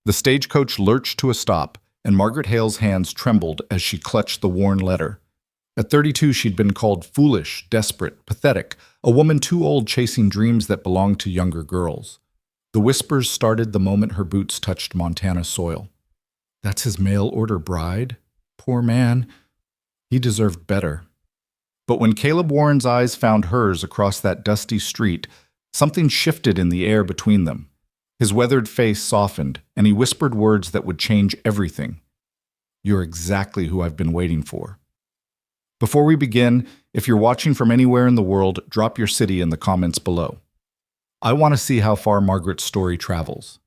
The stagecoach lurched to a stop, and Margaret Hale's hands trembled as she clutched the worn letter. At 32, she'd been called foolish, desperate, pathetic, a woman too old chasing dreams that belonged to younger girls. The whispers started the moment her boots touched Montana soil. That's his mail-order bride? Poor man. He deserved better. But when Caleb Warren's eyes found hers across that dusty street, something shifted in the air between them. His weathered face softened, and he whispered words that would change everything. You're exactly who I've been waiting for. Before we begin, if you're watching from anywhere in the world, drop your city in the comments below. I want to see how far Margaret's story travels.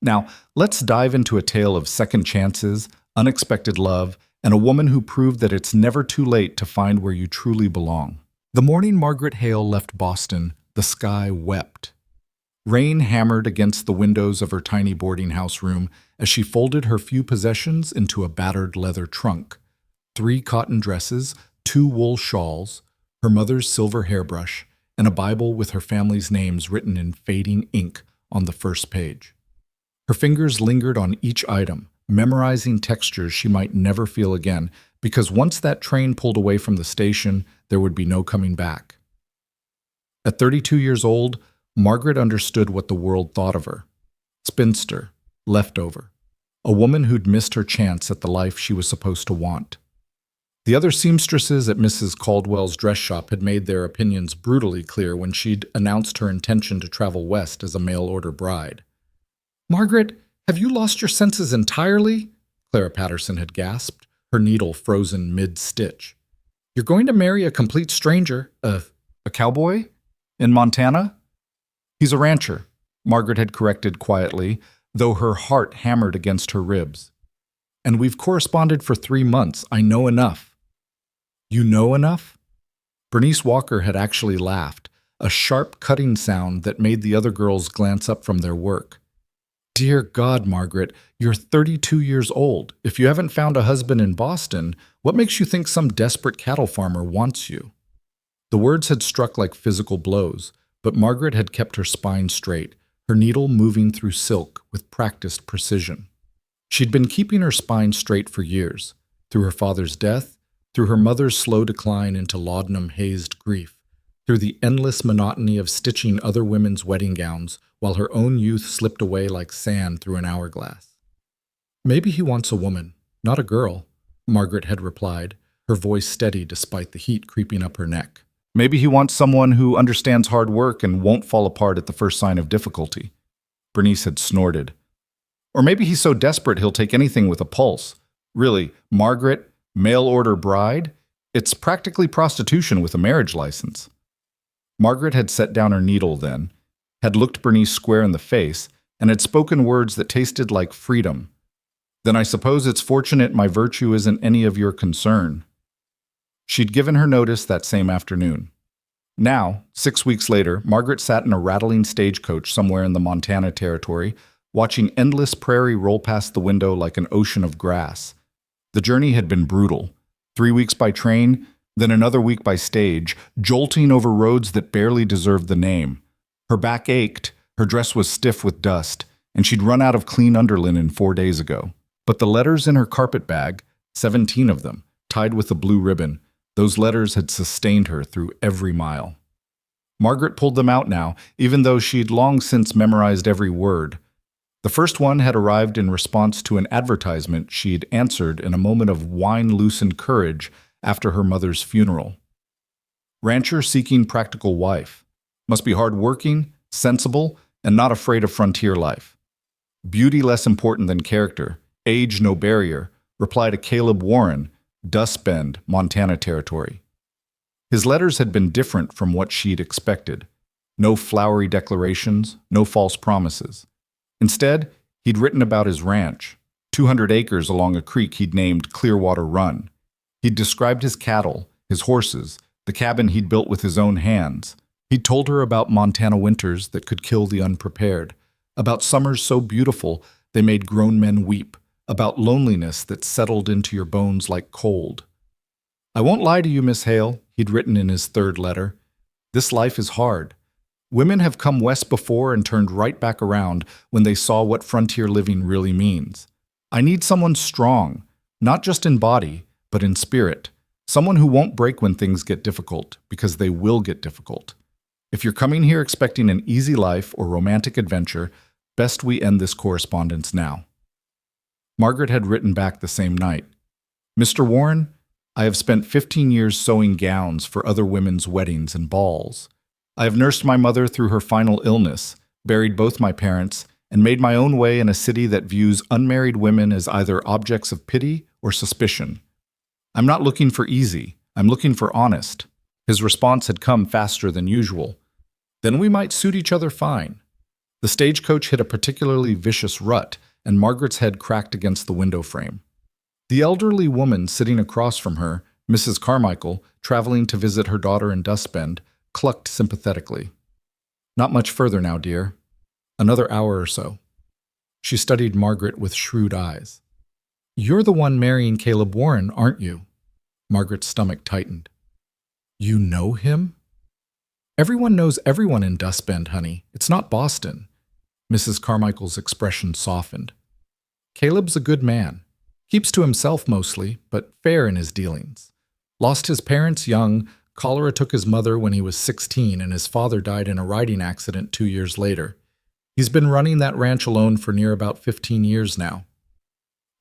Now, let's dive into a tale of second chances, unexpected love, and a woman who proved that it's never too late to find where you truly belong. The morning Margaret Hale left Boston, the sky wept. Rain hammered against the windows of her tiny boarding house room as she folded her few possessions into a battered leather trunk. 3 cotton dresses, 2 wool shawls, her mother's silver hairbrush, and a Bible with her family's names written in fading ink on the first page. Her fingers lingered on each item, memorizing textures she might never feel again, because once that train pulled away from the station, there would be no coming back. At 32 years old, Margaret understood what the world thought of her. Spinster, leftover, a woman who'd missed her chance at the life she was supposed to want. The other seamstresses at Mrs. Caldwell's dress shop had made their opinions brutally clear when she'd announced her intention to travel west as a mail-order bride. "Margaret, have you lost your senses entirely?" Clara Patterson had gasped, her needle frozen mid-stitch. "You're going to marry a complete stranger, a cowboy? In Montana?" "He's a rancher," Margaret had corrected quietly, though her heart hammered against her ribs. "And we've corresponded for 3 months. I know enough." "You know enough?" Bernice Walker had actually laughed, a sharp, cutting sound that made the other girls glance up from their work. "Dear God, Margaret, you're 32 years old. If you haven't found a husband in Boston, what makes you think some desperate cattle farmer wants you?" The words had struck like physical blows, but Margaret had kept her spine straight, her needle moving through silk with practiced precision. She'd been keeping her spine straight for years, through her father's death, through her mother's slow decline into laudanum-hazed grief, through the endless monotony of stitching other women's wedding gowns while her own youth slipped away like sand through an hourglass. "Maybe he wants a woman, not a girl," Margaret had replied, her voice steady despite the heat creeping up her neck. "Maybe he wants someone who understands hard work and won't fall apart at the first sign of difficulty," Bernice had snorted. "Or maybe he's so desperate he'll take anything with a pulse. Really, Margaret, mail-order bride? It's practically prostitution with a marriage license." Margaret had set down her needle then, had looked Bernice square in the face, and had spoken words that tasted like freedom. "Then I suppose it's fortunate my virtue isn't any of your concern." She'd given her notice that same afternoon. Now, 6 weeks later, Margaret sat in a rattling stagecoach somewhere in the Montana Territory, watching endless prairie roll past the window like an ocean of grass. The journey had been brutal. 3 weeks by train, then another week by stage, jolting over roads that barely deserved the name. Her back ached, her dress was stiff with dust, and she'd run out of clean underlinen 4 days ago. But the letters in her carpet bag, 17 of them, tied with a blue ribbon, those letters had sustained her through every mile. Margaret pulled them out now, even though she'd long since memorized every word. The first one had arrived in response to an advertisement she'd answered in a moment of wine-loosened courage after her mother's funeral. "Rancher seeking practical wife. Must be hard-working, sensible, and not afraid of frontier life. Beauty less important than character. Age no barrier. Reply to Caleb Warren, Dustbend, Montana Territory." His letters had been different from what she'd expected. No flowery declarations, no false promises. Instead, he'd written about his ranch, 200 acres along a creek he'd named Clearwater Run. He'd described his cattle, his horses, the cabin he'd built with his own hands. He'd told her about Montana winters that could kill the unprepared, about summers so beautiful they made grown men weep, about loneliness that settled into your bones like cold. "I won't lie to you, Miss Hale," he'd written in his third letter. "This life is hard. Women have come west before and turned right back around when they saw what frontier living really means. I need someone strong, not just in body, but in spirit. Someone who won't break when things get difficult, because they will get difficult. If you're coming here expecting an easy life or romantic adventure, best we end this correspondence now." Margaret had written back the same night. "Mr. Warren, I have spent 15 years sewing gowns for other women's weddings and balls. I have nursed my mother through her final illness, buried both my parents, and made my own way in a city that views unmarried women as either objects of pity or suspicion. I'm not looking for easy, I'm looking for honest." His response had come faster than usual. "Then we might suit each other fine." The stagecoach hit a particularly vicious rut, and Margaret's head cracked against the window frame. The elderly woman sitting across from her, Mrs. Carmichael, traveling to visit her daughter in Dustbend, clucked sympathetically. "Not much further now, dear. Another hour or so." She studied Margaret with shrewd eyes. "You're the one marrying Caleb Warren, aren't you?" Margaret's stomach tightened. "You know him?" "Everyone knows everyone in Dustbend, honey. It's not Boston." Mrs. Carmichael's expression softened. "Caleb's a good man. Keeps to himself mostly, but fair in his dealings. Lost his parents young, cholera took his mother when he was 16, and his father died in a riding accident 2 years later. He's been running that ranch alone for near about 15 years now."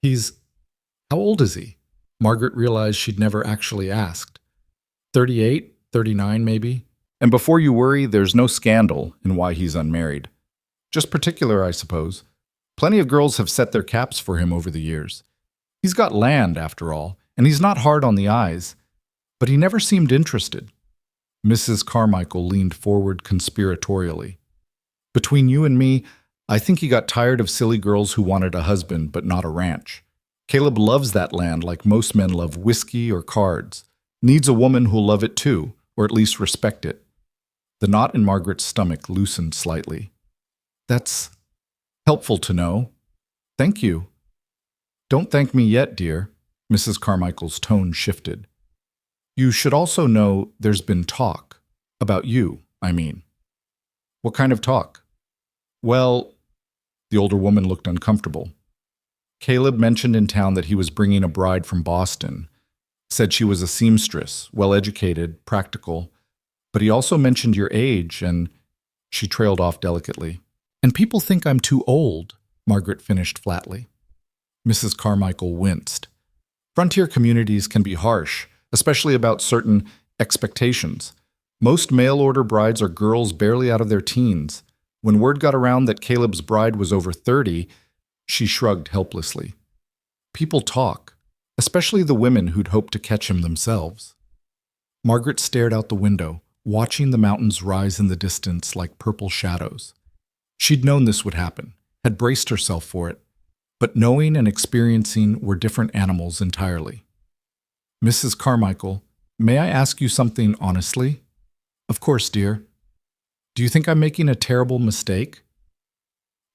How old is he? Margaret realized she'd never actually asked. 38, 39 maybe? "And before you worry, there's no scandal in why he's unmarried. Just particular, I suppose. Plenty of girls have set their caps for him over the years. He's got land, after all, and he's not hard on the eyes, but he never seemed interested." Mrs. Carmichael leaned forward conspiratorially. "Between you and me, I think he got tired of silly girls who wanted a husband but not a ranch. Caleb loves that land like most men love whiskey or cards. Needs a woman who'll love it too, or at least respect it." The knot in Margaret's stomach loosened slightly. "That's helpful to know. Thank you." "Don't thank me yet, dear." Mrs. Carmichael's tone shifted. "You should also know there's been talk. About you, I mean." "What kind of talk?" "Well," the older woman looked uncomfortable. "Caleb mentioned in town that he was bringing a bride from Boston. Said she was a seamstress, well-educated, practical. But he also mentioned your age, and—" She trailed off delicately. "And people think I'm too old," Margaret finished flatly. Mrs. Carmichael winced. Frontier communities can be harsh, especially about certain expectations. Most mail-order brides are girls barely out of their teens. When word got around that Caleb's bride was over 30, she shrugged helplessly. "People talk, especially the women who'd hoped to catch him themselves." Margaret stared out the window, watching the mountains rise in the distance like purple shadows. She'd known this would happen, had braced herself for it, but knowing and experiencing were different animals entirely. "Mrs. Carmichael, may I ask you something honestly?" "Of course, dear." "Do you think I'm making a terrible mistake?"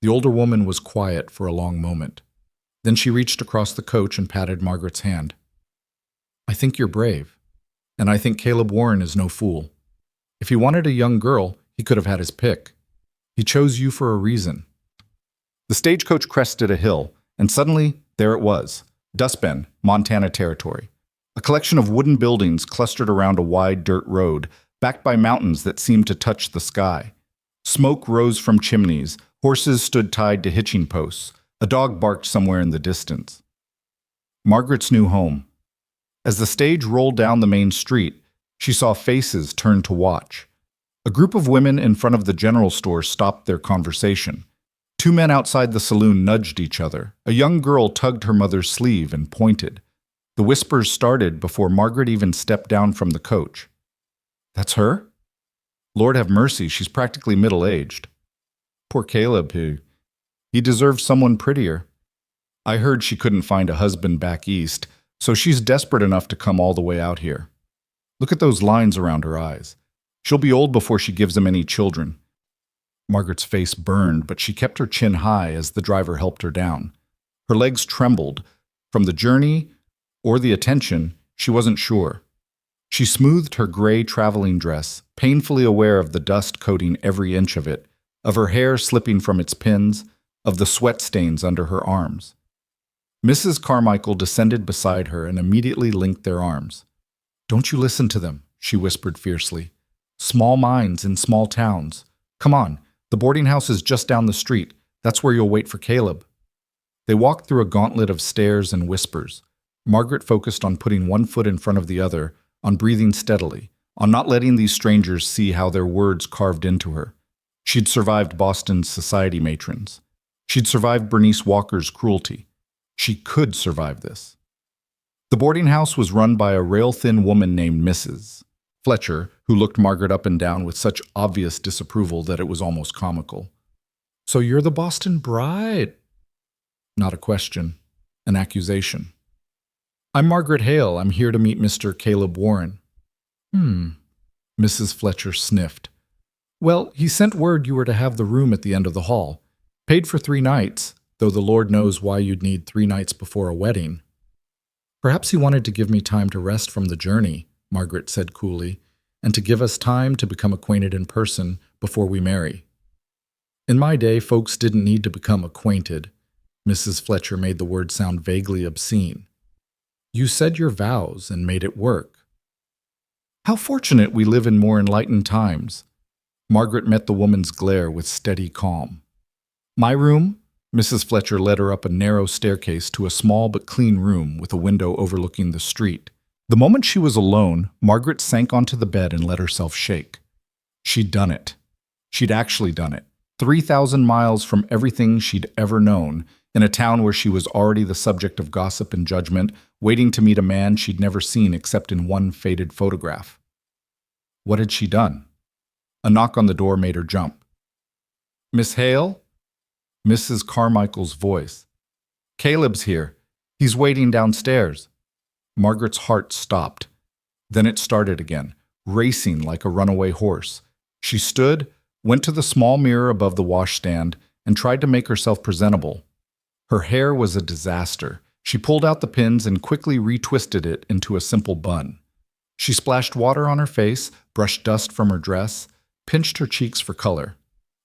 The older woman was quiet for a long moment. Then she reached across the coach and patted Margaret's hand. "I think you're brave, and I think Caleb Warren is no fool. If he wanted a young girl, he could have had his pick. He chose you for a reason." The stagecoach crested a hill, and suddenly, there it was, Dustbend, Montana Territory. A collection of wooden buildings clustered around a wide dirt road, backed by mountains that seemed to touch the sky. Smoke rose from chimneys, horses stood tied to hitching posts, a dog barked somewhere in the distance. Margaret's new home. As the stage rolled down the main street, she saw faces turn to watch. A group of women in front of the general store stopped their conversation. 2 men outside the saloon nudged each other. A young girl tugged her mother's sleeve and pointed. The whispers started before Margaret even stepped down from the coach. "That's her? Lord have mercy, she's practically middle-aged. Poor Caleb, he deserves someone prettier. I heard she couldn't find a husband back east, so she's desperate enough to come all the way out here. Look at those lines around her eyes. She'll be old before she gives him any children." Margaret's face burned, but she kept her chin high as the driver helped her down. Her legs trembled. From the journey or the attention, she wasn't sure. She smoothed her gray traveling dress, painfully aware of the dust coating every inch of it, of her hair slipping from its pins, of the sweat stains under her arms. Mrs. Carmichael descended beside her and immediately linked their arms. "Don't you listen to them," she whispered fiercely. "Small minds in small towns. Come on, the boarding house is just down the street. That's where you'll wait for Caleb." They walked through a gauntlet of stares and whispers. Margaret focused on putting one foot in front of the other, on breathing steadily, on not letting these strangers see how their words carved into her. She'd survived Boston's society matrons. She'd survived Bernice Walker's cruelty. She could survive this. The boarding house was run by a rail-thin woman named Mrs. Fletcher, who looked Margaret up and down with such obvious disapproval that it was almost comical. "So you're the Boston bride?" Not a question, an accusation. "I'm Margaret Hale. I'm here to meet Mr. Caleb Warren." Mrs. Fletcher sniffed. "Well, he sent word you were to have the room at the end of the hall. Paid for 3 nights, though the Lord knows why you'd need 3 nights before a wedding." "Perhaps he wanted to give me time to rest from the journey," Margaret said coolly, "and to give us time to become acquainted in person before we marry." "In my day, folks didn't need to become acquainted." Mrs. Fletcher made the word sound vaguely obscene. "You said your vows and made it work." "How fortunate we live in more enlightened times." Margaret met the woman's glare with steady calm. "My room?" Mrs. Fletcher led her up a narrow staircase to a small but clean room with a window overlooking the street. The moment she was alone, Margaret sank onto the bed and let herself shake. She'd done it. She'd actually done it. 3,000 miles from everything she'd ever known, in a town where she was already the subject of gossip and judgment, waiting to meet a man she'd never seen except in one faded photograph. What had she done? A knock on the door made her jump. "Miss Hale?" Mrs. Carmichael's voice. "Caleb's here. He's waiting downstairs." Margaret's heart stopped. Then it started again, racing like a runaway horse. She stood, went to the small mirror above the washstand, and tried to make herself presentable. Her hair was a disaster. She pulled out the pins and quickly retwisted it into a simple bun. She splashed water on her face, brushed dust from her dress, pinched her cheeks for color.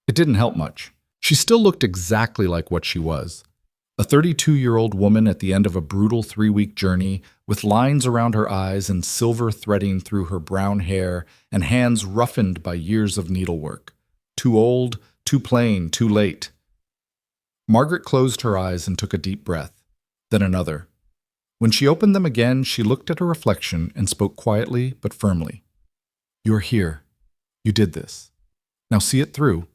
It didn't help much. She still looked exactly like what she was. A 32-year-old woman at the end of a brutal 3-week journey, with lines around her eyes and silver threading through her brown hair and hands roughened by years of needlework. Too old, too plain, too late. Margaret closed her eyes and took a deep breath, then another. When she opened them again, she looked at her reflection and spoke quietly but firmly. "You're here. You did this. Now see it through."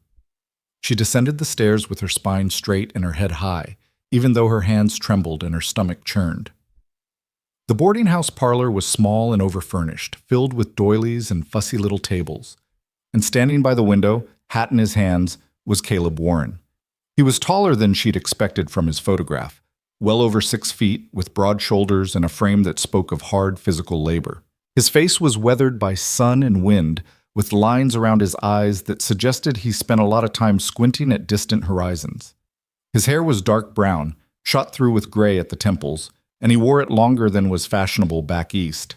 She descended the stairs with her spine straight and her head high, even though her hands trembled and her stomach churned. The boarding house parlor was small and overfurnished, filled with doilies and fussy little tables. And standing by the window, hat in his hands, was Caleb Warren. He was taller than she'd expected from his photograph, well over 6 feet, with broad shoulders and a frame that spoke of hard physical labor. His face was weathered by sun and wind, with lines around his eyes that suggested he spent a lot of time squinting at distant horizons. His hair was dark brown, shot through with gray at the temples, and he wore it longer than was fashionable back east.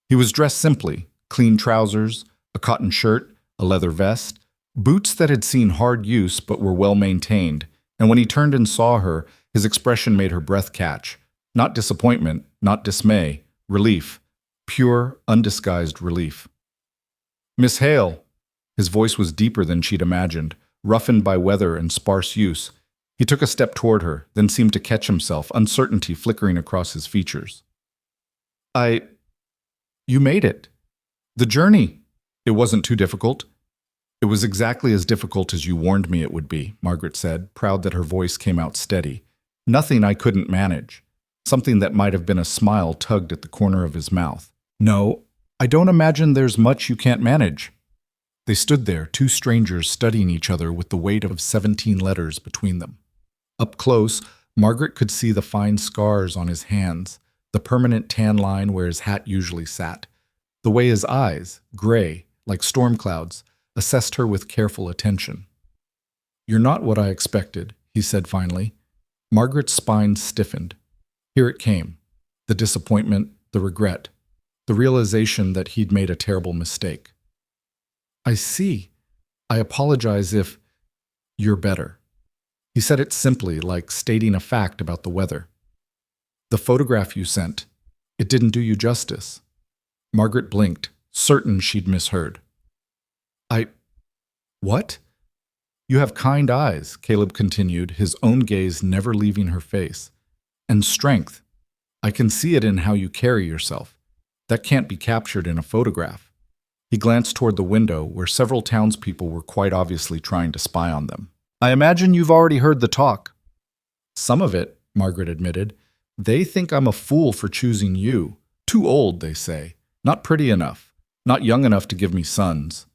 He was dressed simply, clean trousers, a cotton shirt, a leather vest, boots that had seen hard use but were well maintained, and when he turned and saw her, his expression made her breath catch. Not disappointment, not dismay, relief, pure, undisguised relief. "Miss Hale." His voice was deeper than she'd imagined, roughened by weather and sparse use. He took a step toward her, then seemed to catch himself, uncertainty flickering across his features. You made it. The journey. It wasn't too difficult." "It was exactly as difficult as you warned me it would be," Margaret said, proud that her voice came out steady. "Nothing I couldn't manage." Something that might have been a smile tugged at the corner of his mouth. "No, I don't imagine there's much you can't manage." They stood there, 2 strangers studying each other with the weight of 17 letters between them. Up close, Margaret could see the fine scars on his hands, the permanent tan line where his hat usually sat, the way his eyes, gray, like storm clouds, assessed her with careful attention. "You're not what I expected," he said finally. Margaret's spine stiffened. Here it came, the disappointment, the regret. the realization that he'd made a terrible mistake. I see. I apologize if you're better. He said it simply, like stating a fact about the weather. The photograph you sent, it didn't do you justice. Margaret blinked, certain she'd misheard. What? You have kind eyes, Caleb continued, his own gaze never leaving her face. And strength. I can see it in how you carry yourself. That can't be captured in a photograph. He glanced toward the window, where several townspeople were quite obviously trying to spy on them. I imagine you've already heard the talk. Some of it, Margaret admitted. They think I'm a fool for choosing you. Too old, they say. Not pretty enough. Not young enough to give me sons.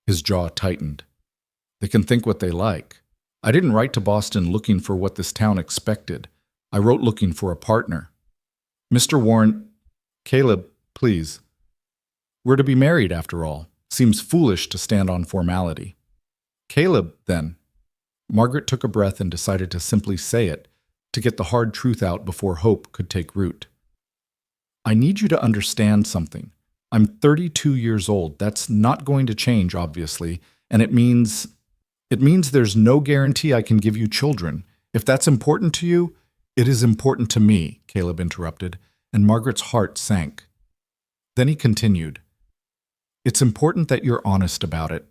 His jaw tightened. They can think what they like. I didn't write to Boston looking for what this town expected. I wrote looking for a partner. Mr. Warren, Caleb, please. We're to be married, after all. Seems foolish to stand on formality. Caleb, then. Margaret took a breath and decided to simply say it, to get the hard truth out before hope could take root. I need you to understand something. I'm 32 years old. That's not going to change, obviously, and it means there's no guarantee I can give you children. If that's important to you, it is important to me, Caleb interrupted, and Margaret's heart sank. Then he continued, It's important that you're honest about it,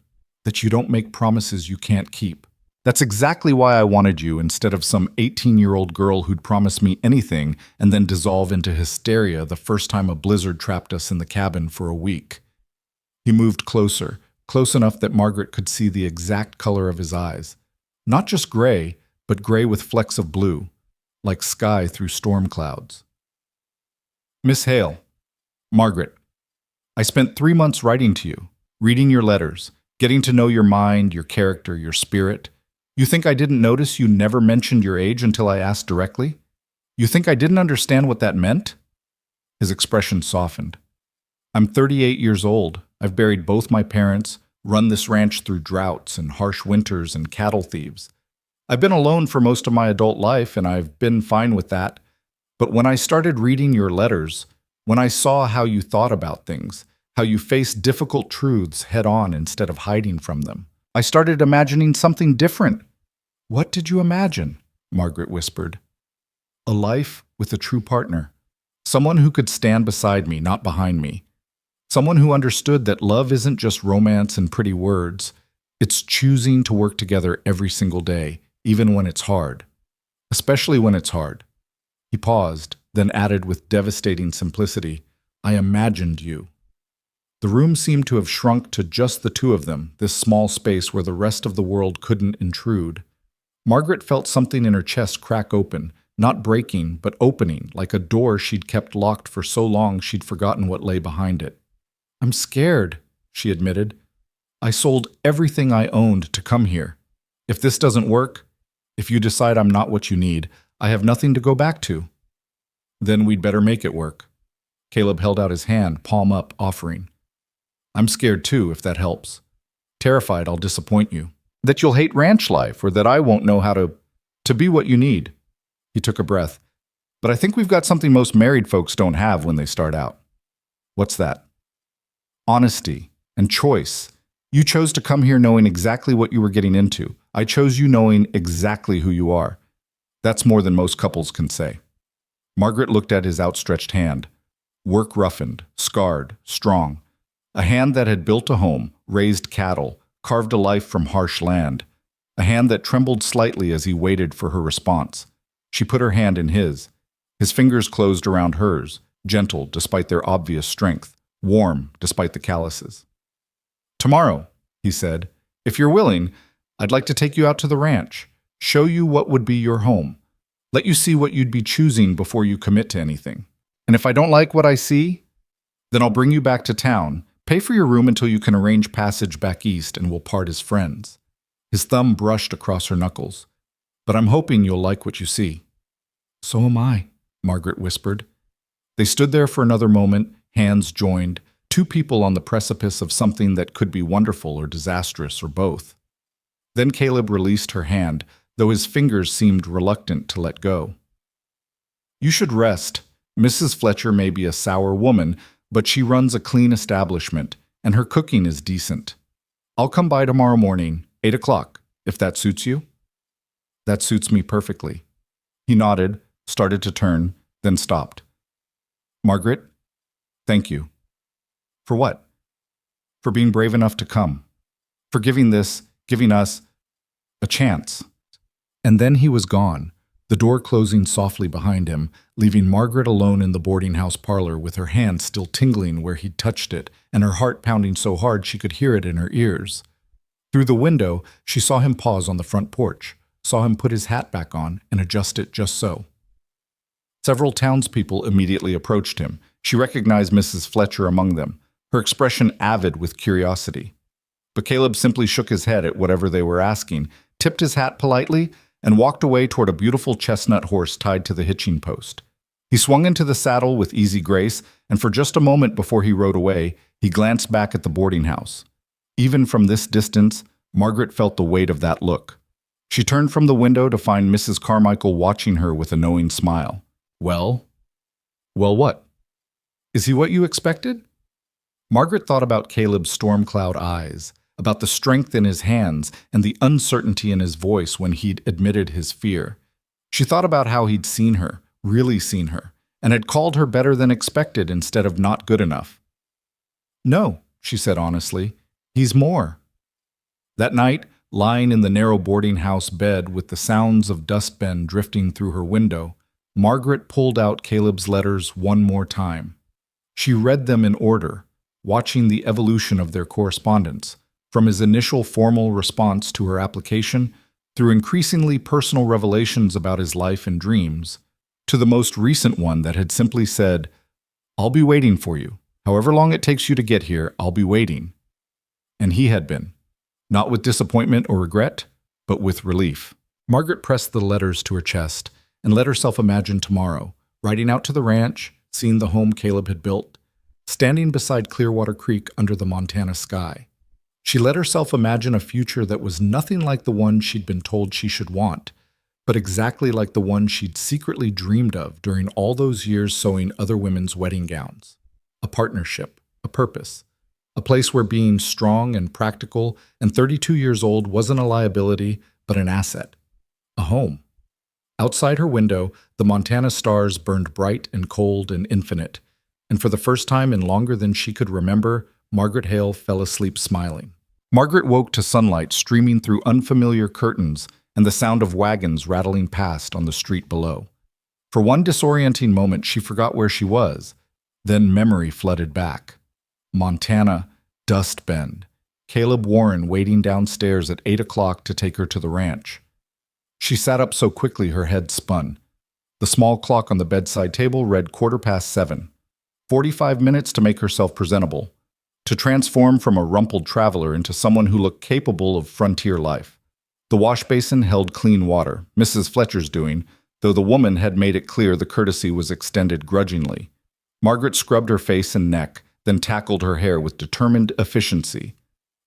that you don't make promises you can't keep. That's exactly why I wanted you instead of some 18-year-old girl who'd promise me anything and then dissolve into hysteria the first time a blizzard trapped us in the cabin for a week. He moved closer, close enough that Margaret could see the exact color of his eyes. Not just gray, but gray with flecks of blue, like sky through storm clouds. Miss Hale, Margaret, I spent 3 months writing to you, reading your letters, getting to know your mind, your character, your spirit. You think I didn't notice you never mentioned your age until I asked directly? You think I didn't understand what that meant? His expression softened. I'm 38 years old. I've buried both my parents, run this ranch through droughts and harsh winters and cattle thieves. I've been alone for most of my adult life, and I've been fine with that. But when I started reading your letters, when I saw how you thought about things, how you faced difficult truths head on instead of hiding from them, I started imagining something different. What did you imagine? Margaret whispered. A life with a true partner. Someone who could stand beside me, not behind me. Someone who understood that love isn't just romance and pretty words. It's choosing to work together every single day, even when it's hard. Especially when it's hard. He paused, then added with devastating simplicity, I imagined you. The room seemed to have shrunk to just the two of them, this small space where the rest of the world couldn't intrude. Margaret felt something in her chest crack open, not breaking, but opening, like a door she'd kept locked for so long she'd forgotten what lay behind it. I'm scared, she admitted. I sold everything I owned to come here. If this doesn't work, if you decide I'm not what you need, I have nothing to go back to. Then we'd better make it work. Caleb held out his hand, palm up, offering. I'm scared too, if that helps. Terrified I'll disappoint you. That you'll hate ranch life, or that I won't know how to be what you need. He took a breath. But I think we've got something most married folks don't have when they start out. What's that? Honesty and choice. You chose to come here knowing exactly what you were getting into. I chose you knowing exactly who you are. That's more than most couples can say. Margaret looked at his outstretched hand. Work roughened, scarred, strong. A hand that had built a home, raised cattle, carved a life from harsh land. A hand that trembled slightly as he waited for her response. She put her hand in his. His fingers closed around hers, gentle despite their obvious strength, warm despite the calluses. Tomorrow, he said, if you're willing, I'd like to take you out to the ranch, show you what would be your home, let you see what you'd be choosing before you commit to anything. And if I don't like what I see, then I'll bring you back to town, pay for your room until you can arrange passage back east, and we'll part as friends. His thumb brushed across her knuckles. But I'm hoping you'll like what you see. So am I, Margaret whispered. They stood there for another moment, hands joined, two people on the precipice of something that could be wonderful or disastrous or both. Then Caleb released her hand, though his fingers seemed reluctant to let go. You should rest. Mrs. Fletcher may be a sour woman, but she runs a clean establishment, and her cooking is decent. I'll come by tomorrow morning, 8 o'clock, if that suits you." "That suits me perfectly." He nodded, started to turn, then stopped. "Margaret, thank you." "For what?" "For being brave enough to come. For giving us, a chance." And then he was gone, the door closing softly behind him, leaving Margaret alone in the boarding house parlor with her hand still tingling where he'd touched it and her heart pounding so hard she could hear it in her ears. Through the window, she saw him pause on the front porch, saw him put his hat back on and adjust it just so. Several townspeople immediately approached him. She recognized Mrs. Fletcher among them, her expression avid with curiosity. But Caleb simply shook his head at whatever they were asking, tipped his hat politely, and walked away toward a beautiful chestnut horse tied to the hitching post. He swung into the saddle with easy grace, and for just a moment before he rode away, he glanced back at the boarding house. Even from this distance, Margaret felt the weight of that look. She turned from the window to find Mrs. Carmichael watching her with a knowing smile. "Well? Well, what? Is he what you expected?" Margaret thought about Caleb's storm-cloud eyes, about the strength in his hands and the uncertainty in his voice when he'd admitted his fear. She thought about how he'd seen her, really seen her, and had called her better than expected instead of not good enough. "No," she said honestly, "he's more." That night, lying in the narrow boarding house bed with the sounds of Dustbend drifting through her window, Margaret pulled out Caleb's letters one more time. She read them in order, watching the evolution of their correspondence, from his initial formal response to her application, through increasingly personal revelations about his life and dreams, to the most recent one that had simply said, "I'll be waiting for you. However long it takes you to get here, I'll be waiting." And he had been, not with disappointment or regret, but with relief. Margaret pressed the letters to her chest and let herself imagine tomorrow, riding out to the ranch, seeing the home Caleb had built, standing beside Clearwater Creek under the Montana sky. She let herself imagine a future that was nothing like the one she'd been told she should want, but exactly like the one she'd secretly dreamed of during all those years sewing other women's wedding gowns. A partnership, a purpose, a place where being strong and practical and 32 years old wasn't a liability, but an asset. A home. Outside her window, the Montana stars burned bright and cold and infinite, and for the first time in longer than she could remember, Margaret Hale fell asleep smiling. Margaret woke to sunlight streaming through unfamiliar curtains and the sound of wagons rattling past on the street below. For one disorienting moment, she forgot where she was. Then memory flooded back. Montana, Dustbend, Caleb Warren waiting downstairs at 8 o'clock to take her to the ranch. She sat up so quickly her head spun. The small clock on the bedside table read 7:15. 45 minutes to make herself presentable, to transform from a rumpled traveler into someone who looked capable of frontier life. The wash basin held clean water, Mrs. Fletcher's doing, though the woman had made it clear the courtesy was extended grudgingly. Margaret scrubbed her face and neck, then tackled her hair with determined efficiency.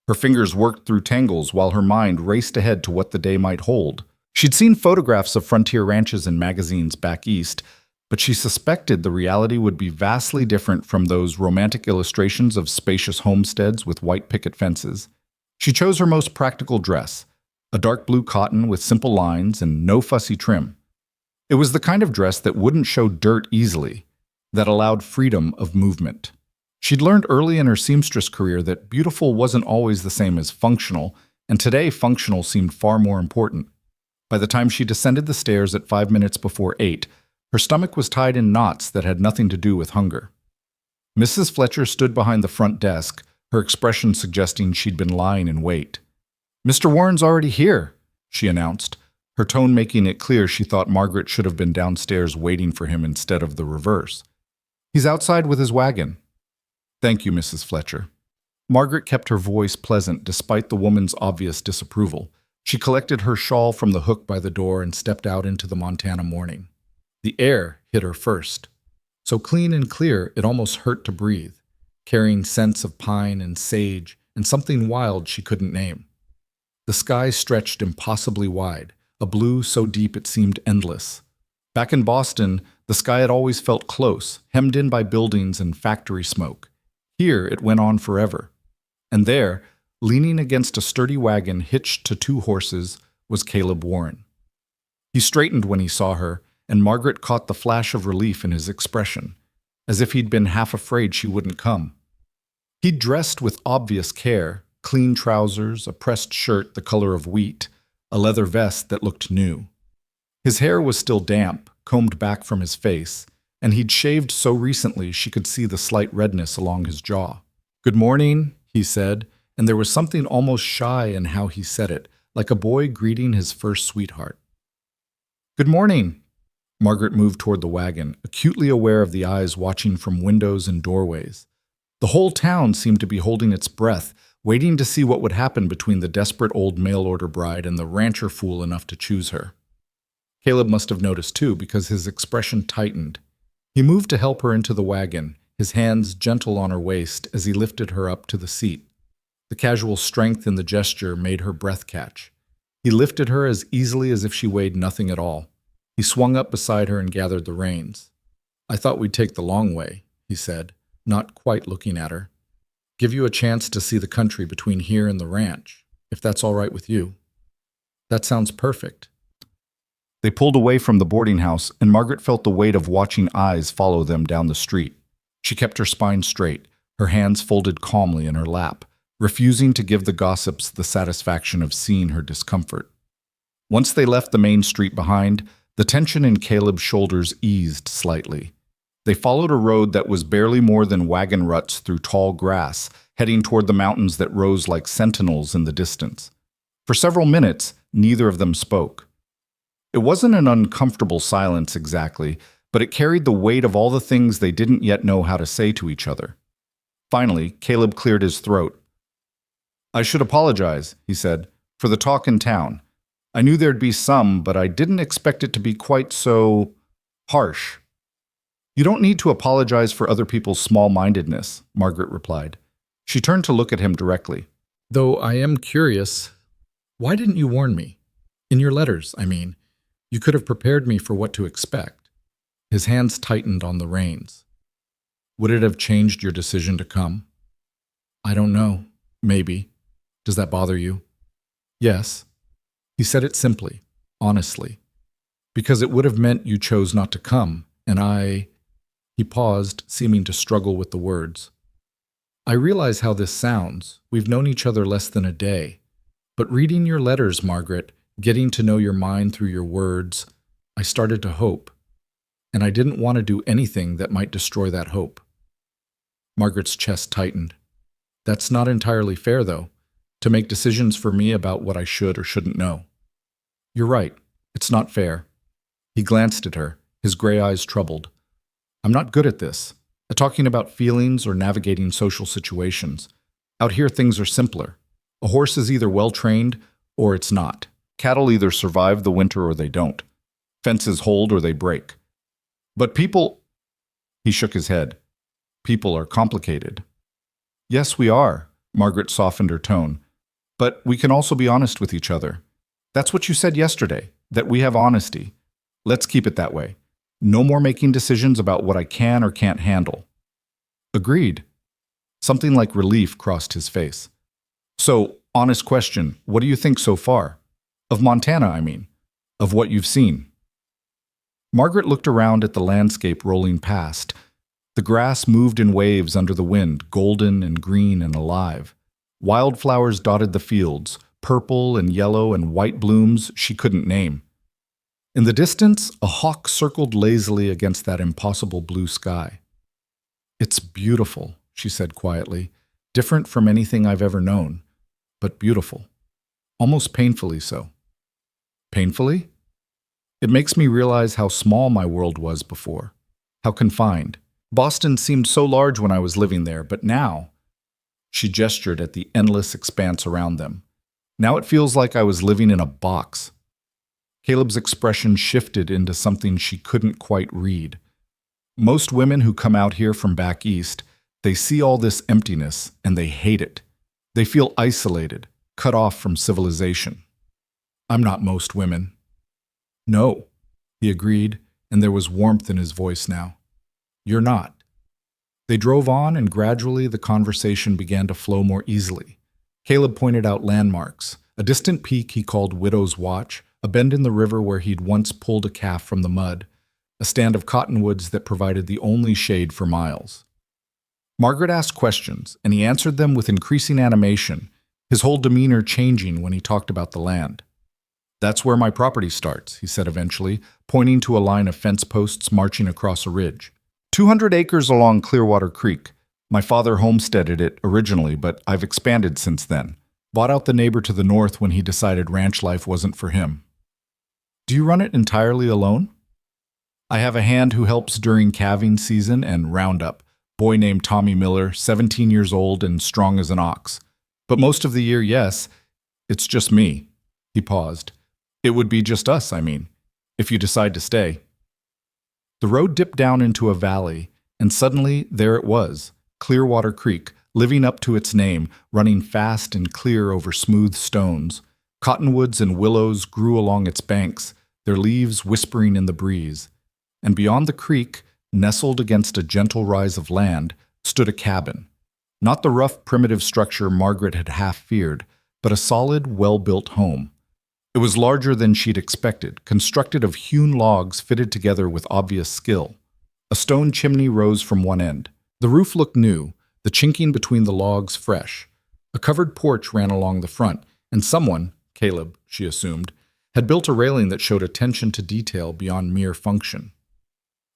Her fingers worked through tangles while her mind raced ahead to what the day might hold. She'd seen photographs of frontier ranches in magazines back east, but she suspected the reality would be vastly different from those romantic illustrations of spacious homesteads with white picket fences. She chose her most practical dress, a dark blue cotton with simple lines and no fussy trim. It was the kind of dress that wouldn't show dirt easily, that allowed freedom of movement. She'd learned early in her seamstress career that beautiful wasn't always the same as functional, and today functional seemed far more important. By the time she descended the stairs at 5 minutes before 8, her stomach was tied in knots that had nothing to do with hunger. Mrs. Fletcher stood behind the front desk, her expression suggesting she'd been lying in wait. "Mr. Warren's already here," she announced, her tone making it clear she thought Margaret should have been downstairs waiting for him instead of the reverse. "He's outside with his wagon." "Thank you, Mrs. Fletcher." Margaret kept her voice pleasant despite the woman's obvious disapproval. She collected her shawl from the hook by the door and stepped out into the Montana morning. The air hit her first, so clean and clear it almost hurt to breathe, carrying scents of pine and sage and something wild she couldn't name. The sky stretched impossibly wide, a blue so deep it seemed endless. Back in Boston, the sky had always felt close, hemmed in by buildings and factory smoke. Here, it went on forever. And there, leaning against a sturdy wagon hitched to two horses, was Caleb Warren. He straightened when he saw her, and Margaret caught the flash of relief in his expression, as if he'd been half afraid she wouldn't come. He'd dressed with obvious care, clean trousers, a pressed shirt the color of wheat, a leather vest that looked new. His hair was still damp, combed back from his face, and he'd shaved so recently she could see the slight redness along his jaw. "Good morning," he said, and there was something almost shy in how he said it, like a boy greeting his first sweetheart. "Good morning." Margaret moved toward the wagon, acutely aware of the eyes watching from windows and doorways. The whole town seemed to be holding its breath, waiting to see what would happen between the desperate old mail-order bride and the rancher fool enough to choose her. Caleb must have noticed too, because his expression tightened. He moved to help her into the wagon, his hands gentle on her waist as he lifted her up to the seat. The casual strength in the gesture made her breath catch. He lifted her as easily as if she weighed nothing at all. He swung up beside her and gathered the reins. "I thought we'd take the long way," he said, not quite looking at her. "Give you a chance to see the country between here and the ranch, if that's all right with you." "That sounds perfect." They pulled away from the boarding house, and Margaret felt the weight of watching eyes follow them down the street. She kept her spine straight, her hands folded calmly in her lap, refusing to give the gossips the satisfaction of seeing her discomfort. Once they left the main street behind, the tension in Caleb's shoulders eased slightly. They followed a road that was barely more than wagon ruts through tall grass, heading toward the mountains that rose like sentinels in the distance. For several minutes, neither of them spoke. It wasn't an uncomfortable silence exactly, but it carried the weight of all the things they didn't yet know how to say to each other. Finally, Caleb cleared his throat. "I should apologize," he said, "for the talk in town. I knew there'd be some, but I didn't expect it to be quite so harsh." "You don't need to apologize for other people's small-mindedness," Margaret replied. She turned to look at him directly. "Though I am curious, why didn't you warn me? In your letters, I mean. You could have prepared me for what to expect." His hands tightened on the reins. "Would it have changed your decision to come?" "I don't know. Maybe. Does that bother you?" "Yes." He said it simply, honestly. "Because it would have meant you chose not to come, and I—" He paused, seeming to struggle with the words. "I realize how this sounds. We've known each other less than a day. But reading your letters, Margaret, getting to know your mind through your words, I started to hope. And I didn't want to do anything that might destroy that hope." Margaret's chest tightened. "That's not entirely fair, though, to make decisions for me about what I should or shouldn't know." "You're right. It's not fair." He glanced at her, his gray eyes troubled. "I'm not good at this, at talking about feelings or navigating social situations. Out here, things are simpler. A horse is either well-trained or it's not. Cattle either survive the winter or they don't. Fences hold or they break. But people—" He shook his head. "People are complicated." "Yes, we are," Margaret softened her tone. "But we can also be honest with each other. That's what you said yesterday, that we have honesty. Let's keep it that way. No more making decisions about what I can or can't handle." "Agreed." Something like relief crossed his face. "So, honest question, what do you think so far? Of Montana, I mean. Of what you've seen." Margaret looked around at the landscape rolling past. The grass moved in waves under the wind, golden and green and alive. Wildflowers dotted the fields, purple and yellow and white blooms she couldn't name. In the distance, a hawk circled lazily against that impossible blue sky. "It's beautiful," she said quietly, "different from anything I've ever known, but beautiful. Almost painfully so." "Painfully?" "It makes me realize how small my world was before, how confined. Boston seemed so large when I was living there, but now—" She gestured at the endless expanse around them. "Now it feels like I was living in a box." Caleb's expression shifted into something she couldn't quite read. Most women who come out here from back east, they see all this emptiness and they hate it. They feel isolated, cut off from civilization. I'm not most women. "No," he agreed, and there was warmth in his voice now. "You're not." They drove on, and gradually the conversation began to flow more easily. Caleb pointed out landmarks, a distant peak he called Widow's Watch, a bend in the river where he'd once pulled a calf from the mud, a stand of cottonwoods that provided the only shade for miles. Margaret asked questions, and he answered them with increasing animation, his whole demeanor changing when he talked about the land. "That's where my property starts," he said eventually, pointing to a line of fence posts marching across a ridge. 200 acres along Clearwater Creek. My father homesteaded it originally, but I've expanded since then. Bought out the neighbor to the north when he decided ranch life wasn't for him. "Do you run it entirely alone?" "I have a hand who helps during calving season and roundup, boy named Tommy Miller, 17 years old and strong as an ox. But most of the year, yes, it's just me." He paused. "It would be just us, I mean, if you decide to stay." The road dipped down into a valley, and suddenly there it was, Clearwater Creek, living up to its name, running fast and clear over smooth stones. Cottonwoods and willows grew along its banks, their leaves whispering in the breeze. And beyond the creek, nestled against a gentle rise of land, stood a cabin. Not the rough, primitive structure Margaret had half feared, but a solid, well-built home. It was larger than she'd expected, constructed of hewn logs fitted together with obvious skill. A stone chimney rose from one end. The roof looked new, the chinking between the logs fresh. A covered porch ran along the front, and someone, Caleb, she assumed, had built a railing that showed attention to detail beyond mere function.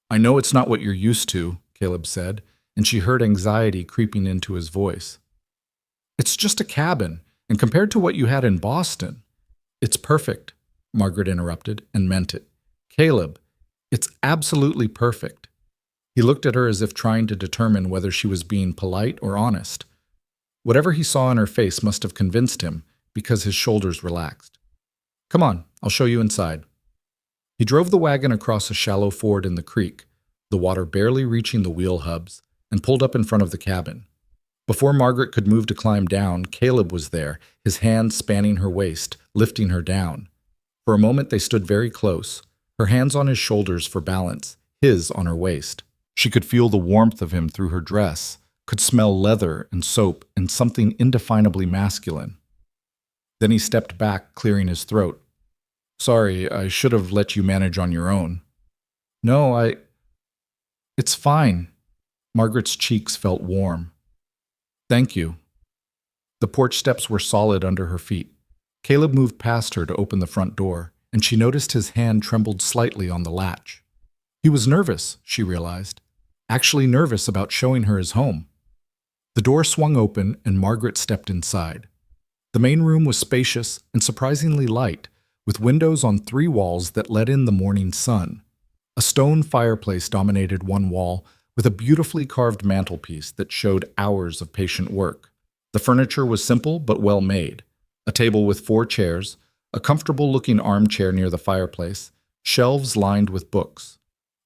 "I know it's not what you're used to," Caleb said, and she heard anxiety creeping into his voice. "It's just a cabin, and compared to what you had in Boston—" "It's perfect," Margaret interrupted, and meant it. "Caleb, it's absolutely perfect." He looked at her as if trying to determine whether she was being polite or honest. Whatever he saw in her face must have convinced him, because his shoulders relaxed. "Come on, I'll show you inside." He drove the wagon across a shallow ford in the creek, the water barely reaching the wheel hubs, and pulled up in front of the cabin. Before Margaret could move to climb down, Caleb was there, his hand spanning her waist, lifting her down. For a moment they stood very close, her hands on his shoulders for balance, his on her waist. She could feel the warmth of him through her dress, could smell leather and soap and something indefinably masculine. Then he stepped back, clearing his throat. "Sorry, I should have let you manage on your own." "No, It's fine." Margaret's cheeks felt warm. "Thank you." The porch steps were solid under her feet. Caleb moved past her to open the front door, and she noticed his hand trembled slightly on the latch. He was nervous, she realized, actually nervous about showing her his home. The door swung open, and Margaret stepped inside. The main room was spacious and surprisingly light, with windows on 3 walls that let in the morning sun. A stone fireplace dominated one wall, with a beautifully carved mantelpiece that showed hours of patient work. The furniture was simple but well made. A table with 4 chairs, a comfortable-looking armchair near the fireplace, shelves lined with books.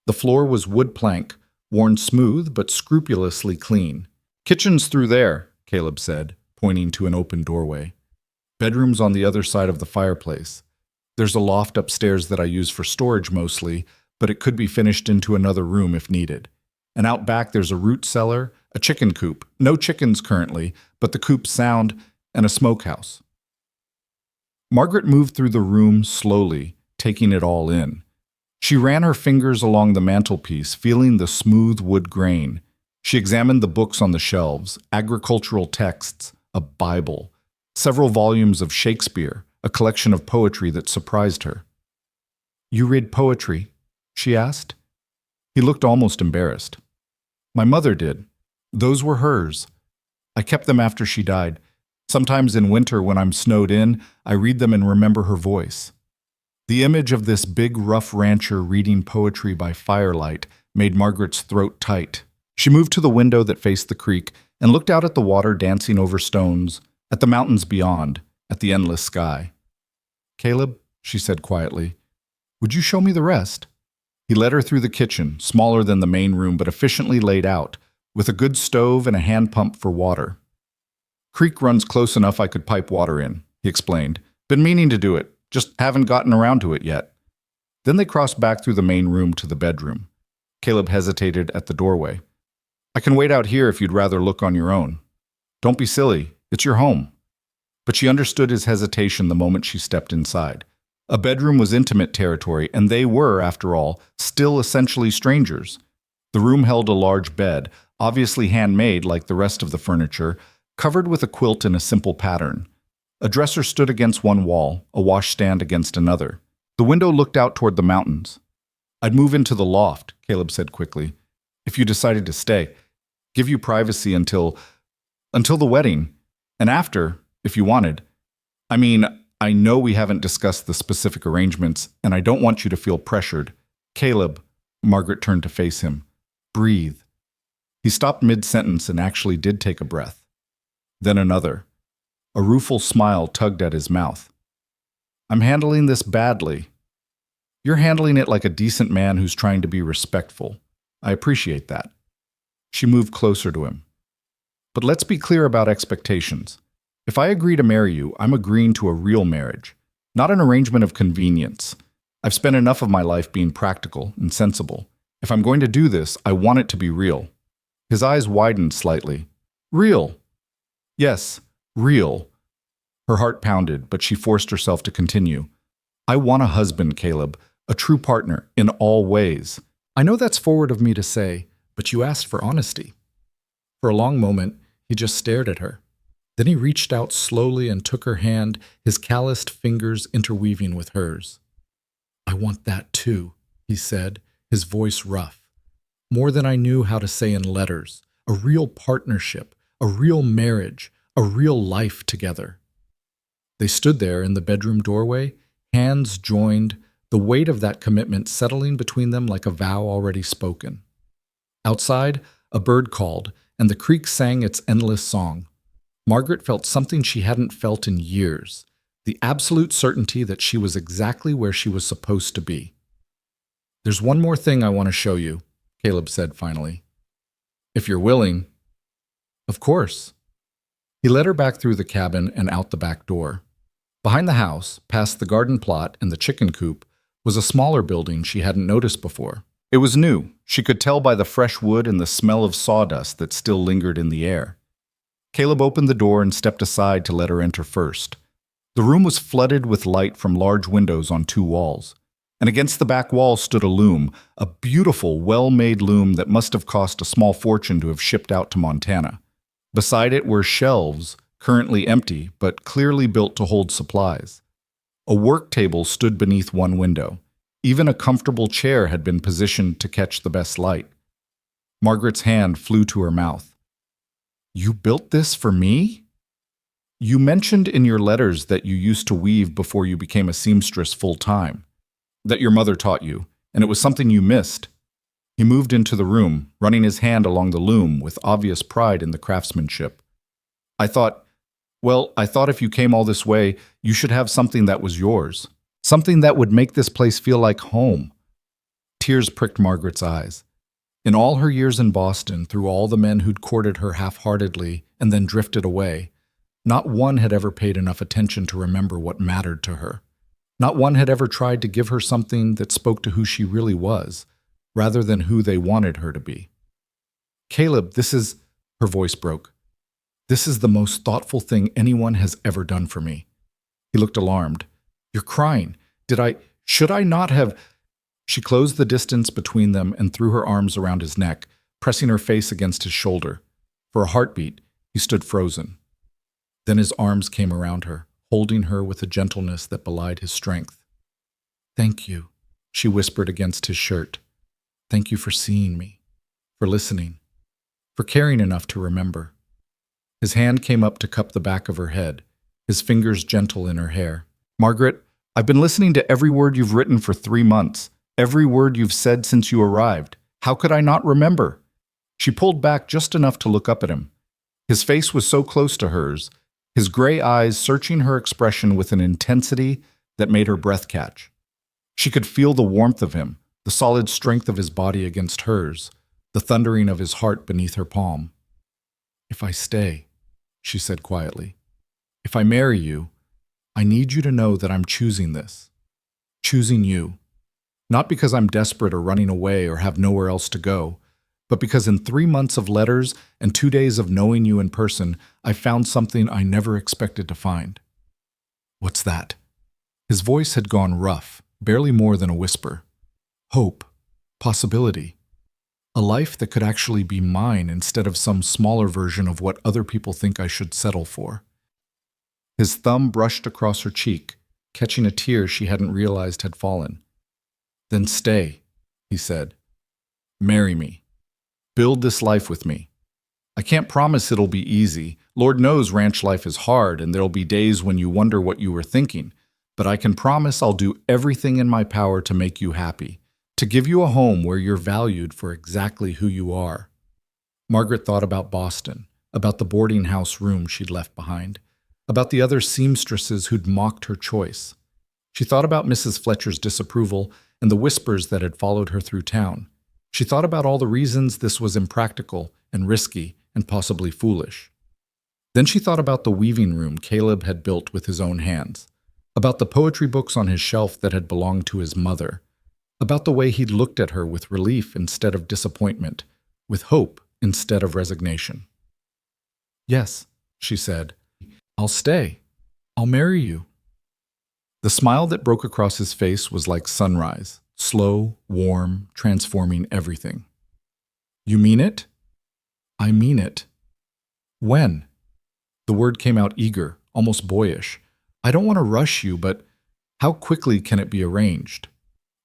The floor was wood plank, worn smooth but scrupulously clean. "Kitchen's through there," Caleb said, pointing to an open doorway. "Bedroom's on the other side of the fireplace. There's a loft upstairs that I use for storage mostly, but it could be finished into another room if needed. And out back there's a root cellar, a chicken coop, no chickens currently, but the coop's sound, and a smokehouse." Margaret moved through the room slowly, taking it all in. She ran her fingers along the mantelpiece, feeling the smooth wood grain. She examined the books on the shelves, agricultural texts, a Bible, several volumes of Shakespeare, a collection of poetry that surprised her. "You read poetry?" she asked. He looked almost embarrassed. "My mother did. Those were hers. I kept them after she died. Sometimes in winter when I'm snowed in, I read them and remember her voice." The image of this big, rough rancher reading poetry by firelight made Margaret's throat tight. She moved to the window that faced the creek and looked out at the water dancing over stones, at the mountains beyond, at the endless sky. "Caleb," she said quietly, "would you show me the rest?" He led her through the kitchen, smaller than the main room but efficiently laid out, with a good stove and a hand pump for water. "Creek runs close enough I could pipe water in," he explained. "Been meaning to do it, just haven't gotten around to it yet." Then they crossed back through the main room to the bedroom. Caleb hesitated at the doorway. I can wait out here if you'd rather look on your own. Don't be silly. It's your home. But she understood his hesitation the moment she stepped inside. A bedroom was intimate territory, and they were, after all, still essentially strangers. The room held a large bed, obviously handmade like the rest of the furniture, covered with a quilt in a simple pattern. A dresser stood against one wall, a washstand against another. The window looked out toward the mountains. I'd move into the loft, Caleb said quickly, if you decided to stay. Give you privacy until the wedding, and after, if you wanted. I mean, I know we haven't discussed the specific arrangements, and I don't want you to feel pressured. Caleb, Margaret turned to face him. Breathe. He stopped mid-sentence and actually did take a breath. Then another. A rueful smile tugged at his mouth. I'm handling this badly. You're handling it like a decent man who's trying to be respectful. I appreciate that. She moved closer to him. But let's be clear about expectations. If I agree to marry you, I'm agreeing to a real marriage, not an arrangement of convenience. I've spent enough of my life being practical and sensible. If I'm going to do this, I want it to be real. His eyes widened slightly. Real. Yes, real. Her heart pounded, but she forced herself to continue. I want a husband, Caleb, a true partner in all ways. I know that's forward of me to say, but you asked for honesty. For a long moment, he just stared at her. Then he reached out slowly and took her hand, his calloused fingers interweaving with hers. I want that too, he said, his voice rough. More than I knew how to say in letters. A real partnership, a real marriage, a real life together. They stood there in the bedroom doorway, hands joined, the weight of that commitment settling between them like a vow already spoken. Outside, a bird called, and the creek sang its endless song. Margaret felt something she hadn't felt in years, the absolute certainty that she was exactly where she was supposed to be. There's one more thing I want to show you, Caleb said finally. If you're willing. Of course. He led her back through the cabin and out the back door. Behind the house, past the garden plot and the chicken coop, was a smaller building she hadn't noticed before. It was new. She could tell by the fresh wood and the smell of sawdust that still lingered in the air. Caleb opened the door and stepped aside to let her enter first. The room was flooded with light from large windows on two walls, and against the back wall stood a loom, a beautiful, well-made loom that must have cost a small fortune to have shipped out to Montana. Beside it were shelves, currently empty, but clearly built to hold supplies. A work table stood beneath one window. Even a comfortable chair had been positioned to catch the best light. Margaret's hand flew to her mouth. You built this for me? You mentioned in your letters that you used to weave before you became a seamstress full-time, that your mother taught you, and it was something you missed. He moved into the room, running his hand along the loom with obvious pride in the craftsmanship. I thought if you came all this way, you should have something that was yours, something that would make this place feel like home. Tears pricked Margaret's eyes. In all her years in Boston, through all the men who'd courted her half-heartedly and then drifted away, not one had ever paid enough attention to remember what mattered to her. Not one had ever tried to give her something that spoke to who she really was, rather than who they wanted her to be. Caleb, her voice broke. This is the most thoughtful thing anyone has ever done for me. He looked alarmed. You're crying. Should I not have? She closed the distance between them and threw her arms around his neck, pressing her face against his shoulder. For a heartbeat, he stood frozen. Then his arms came around her, holding her with a gentleness that belied his strength. Thank you, she whispered against his shirt. Thank you for seeing me, for listening, for caring enough to remember. His hand came up to cup the back of her head, his fingers gentle in her hair. Margaret, I've been listening to every word you've written for 3 months, every word you've said since you arrived. How could I not remember? She pulled back just enough to look up at him. His face was so close to hers, his gray eyes searching her expression with an intensity that made her breath catch. She could feel the warmth of him, the solid strength of his body against hers, the thundering of his heart beneath her palm. If I stay, she said quietly, if I marry you, I need you to know that I'm choosing this. Choosing you. Not because I'm desperate or running away or have nowhere else to go, but because in 3 months of letters and 2 days of knowing you in person, I found something I never expected to find." "What's that?" His voice had gone rough, barely more than a whisper. "Hope. Possibility. A life that could actually be mine instead of some smaller version of what other people think I should settle for." His thumb brushed across her cheek, catching a tear she hadn't realized had fallen. "Then stay," he said. "Marry me. Build this life with me. I can't promise it'll be easy. Lord knows ranch life is hard and there'll be days when you wonder what you were thinking. But I can promise I'll do everything in my power to make you happy, to give you a home where you're valued for exactly who you are." Margaret thought about Boston, about the boarding house room she'd left behind, about the other seamstresses who'd mocked her choice. She thought about Mrs. Fletcher's disapproval and the whispers that had followed her through town. She thought about all the reasons this was impractical and risky and possibly foolish. Then she thought about the weaving room Caleb had built with his own hands, about the poetry books on his shelf that had belonged to his mother, about the way he'd looked at her with relief instead of disappointment, with hope instead of resignation. "Yes," she said, "I'll stay. I'll marry you." The smile that broke across his face was like sunrise, slow, warm, transforming everything. "You mean it?" "I mean it." "When?" The word came out eager, almost boyish. "I don't want to rush you, but how quickly can it be arranged?"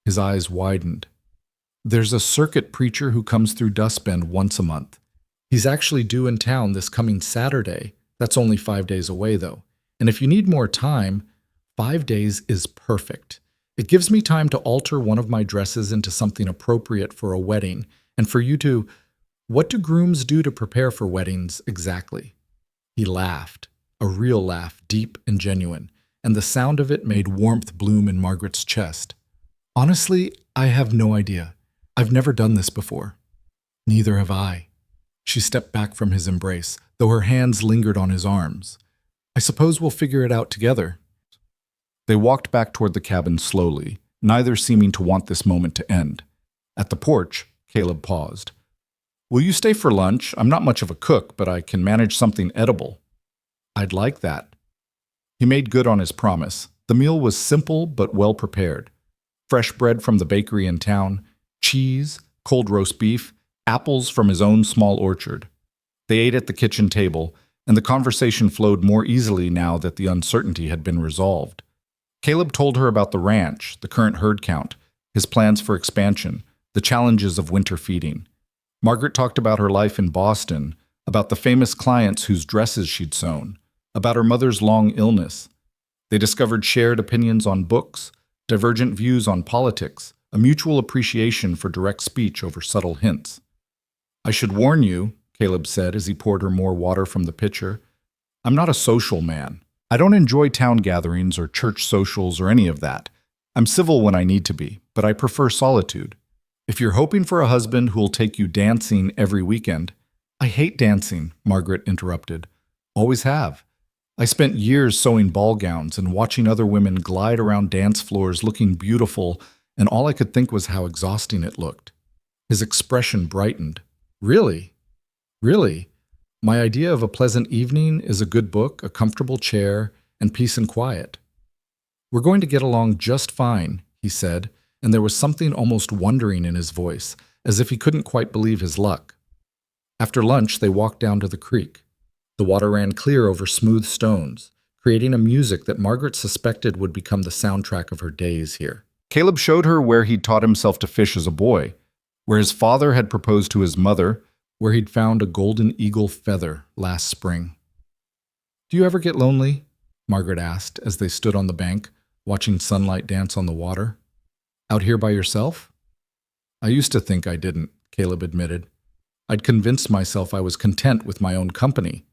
His eyes widened. "There's a circuit preacher who comes through Dustbend once a month. He's actually due in town this coming Saturday. That's only 5 days away, though. And if you need more time, 5 days is perfect. It gives me time to alter one of my dresses into something appropriate for a wedding, and for you to— What do grooms do to prepare for weddings exactly?" He laughed, a real laugh, deep and genuine, and the sound of it made warmth bloom in Margaret's chest. "Honestly, I have no idea. I've never done this before." "Neither have I." She stepped back from his embrace, though her hands lingered on his arms. "I suppose we'll figure it out together." They walked back toward the cabin slowly, neither seeming to want this moment to end. At the porch, Caleb paused. "Will you stay for lunch? I'm not much of a cook, but I can manage something edible." "I'd like that." He made good on his promise. The meal was simple but well prepared. Fresh bread from the bakery in town, cheese, cold roast beef, apples from his own small orchard. They ate at the kitchen table, and the conversation flowed more easily now that the uncertainty had been resolved. Caleb told her about the ranch, the current herd count, his plans for expansion, the challenges of winter feeding. Margaret talked about her life in Boston, about the famous clients whose dresses she'd sewn, about her mother's long illness. They discovered shared opinions on books, divergent views on politics, a mutual appreciation for direct speech over subtle hints. "I should warn you," Caleb said as he poured her more water from the pitcher, "I'm not a social man. I don't enjoy town gatherings or church socials or any of that. I'm civil when I need to be, but I prefer solitude. If you're hoping for a husband who'll take you dancing every weekend—" "I hate dancing," Margaret interrupted. "Always have. I spent years sewing ball gowns and watching other women glide around dance floors looking beautiful, and all I could think was how exhausting it looked." His expression brightened. "Really? Really? My idea of a pleasant evening is a good book, a comfortable chair, and peace and quiet." "We're going to get along just fine," he said, and there was something almost wondering in his voice, as if he couldn't quite believe his luck. After lunch, they walked down to the creek. The water ran clear over smooth stones, creating a music that Margaret suspected would become the soundtrack of her days here. Caleb showed her where he'd taught himself to fish as a boy, where his father had proposed to his mother, where he'd found a golden eagle feather last spring. "Do you ever get lonely?" Margaret asked as they stood on the bank, watching sunlight dance on the water. "Out here by yourself?" "I used to think I didn't," Caleb admitted. "I'd convinced myself I was content with my own company.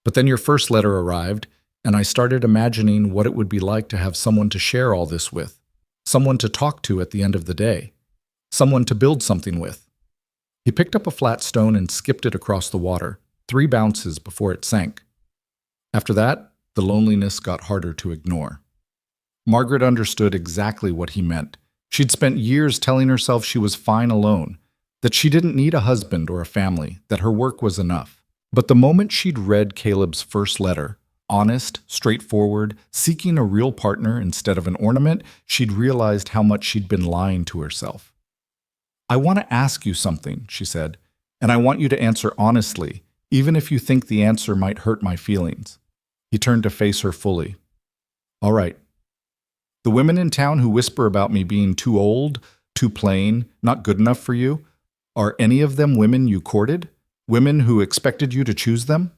But then your first letter arrived, and I started imagining what it would be like to have someone to share all this with, someone to talk to at the end of the day, someone to build something with." He picked up a flat stone and skipped it across the water, 3 bounces before it sank. After that, the loneliness got harder to ignore. Margaret understood exactly what he meant. She'd spent years telling herself she was fine alone, that she didn't need a husband or a family, that her work was enough. But the moment she'd read Caleb's first letter, honest, straightforward, seeking a real partner instead of an ornament, she'd realized how much she'd been lying to herself. "I want to ask you something," she said, "and I want you to answer honestly, even if you think the answer might hurt my feelings." He turned to face her fully. "All right. The women in town who whisper about me being too old, too plain, not good enough for you, are any of them women you courted? Women who expected you to choose them?"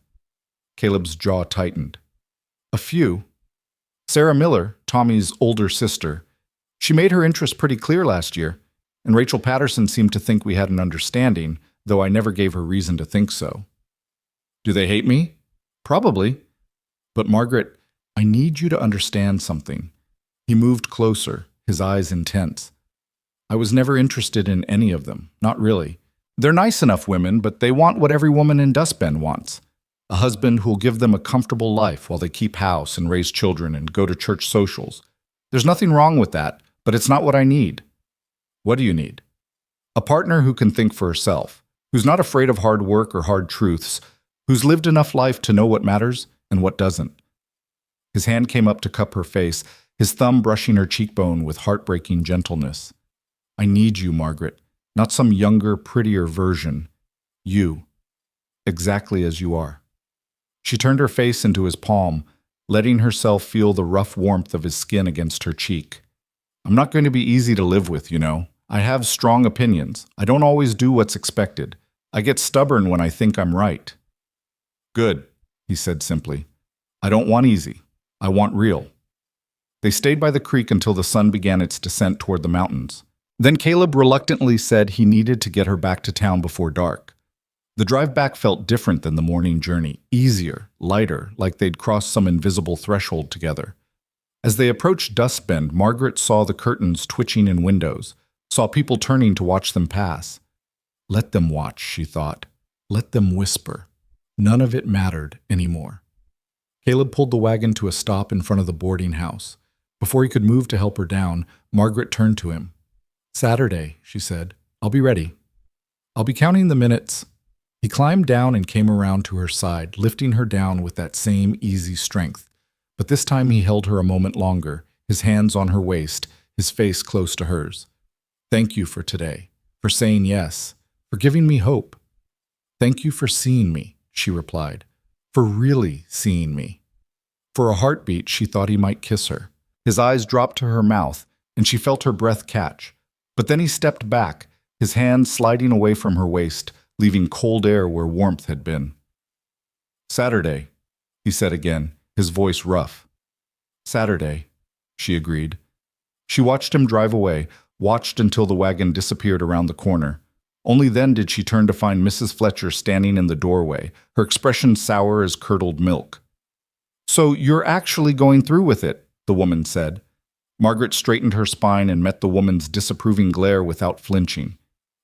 Caleb's jaw tightened. "A few. Sarah Miller, Tommy's older sister. She made her interest pretty clear last year, and Rachel Patterson seemed to think we had an understanding, though I never gave her reason to think so." "Do they hate me?" "Probably. But Margaret, I need you to understand something." He moved closer, his eyes intense. "I was never interested in any of them, not really. They're nice enough women, but they want what every woman in Dustbend wants. A husband who'll give them a comfortable life while they keep house and raise children and go to church socials. There's nothing wrong with that, but it's not what I need." "What do you need?" "A partner who can think for herself, who's not afraid of hard work or hard truths, who's lived enough life to know what matters and what doesn't." His hand came up to cup her face, his thumb brushing her cheekbone with heartbreaking gentleness. "I need you, Margaret, not some younger, prettier version. You, exactly as you are." She turned her face into his palm, letting herself feel the rough warmth of his skin against her cheek. "I'm not going to be easy to live with, you know. I have strong opinions. I don't always do what's expected. I get stubborn when I think I'm right." "Good," he said simply. "I don't want easy. I want real." They stayed by the creek until the sun began its descent toward the mountains. Then Caleb reluctantly said he needed to get her back to town before dark. The drive back felt different than the morning journey, easier, lighter, like they'd crossed some invisible threshold together. As they approached Dustbend, Margaret saw the curtains twitching in windows, saw people turning to watch them pass. Let them watch, she thought. Let them whisper. None of it mattered anymore. Caleb pulled the wagon to a stop in front of the boarding house. Before he could move to help her down, Margaret turned to him. "Saturday," she said. "I'll be ready. I'll be counting the minutes." He climbed down and came around to her side, lifting her down with that same easy strength. But this time he held her a moment longer, his hands on her waist, his face close to hers. "Thank you for today, for saying yes, for giving me hope." "Thank you for seeing me," she replied, "for really seeing me." For a heartbeat, she thought he might kiss her. His eyes dropped to her mouth, and she felt her breath catch. But then he stepped back, his hand sliding away from her waist, leaving cold air where warmth had been. "Saturday," he said again, his voice rough. "Saturday," she agreed. She watched him drive away, watched until the wagon disappeared around the corner. Only then did she turn to find Mrs. Fletcher standing in the doorway, her expression sour as curdled milk. "So you're actually going through with it," the woman said. Margaret straightened her spine and met the woman's disapproving glare without flinching.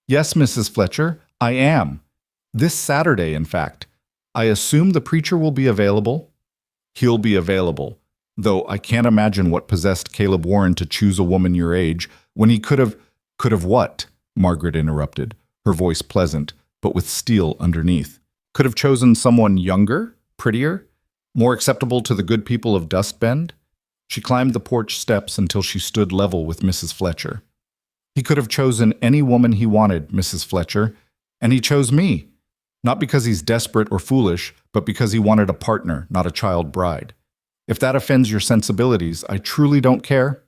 "Yes, Mrs. Fletcher, I am. This Saturday, in fact. I assume the preacher will be available?" "He'll be available. Though I can't imagine what possessed Caleb Warren to choose a woman your age when he could have— "Could have what?" Margaret interrupted, her voice pleasant, but with steel underneath. "Could have chosen someone younger, prettier, more acceptable to the good people of Dustbend?" She climbed the porch steps until she stood level with Mrs. Fletcher. "He could have chosen any woman he wanted, Mrs. Fletcher, and he chose me. Not because he's desperate or foolish, but because he wanted a partner, not a child bride. If that offends your sensibilities, I truly don't care."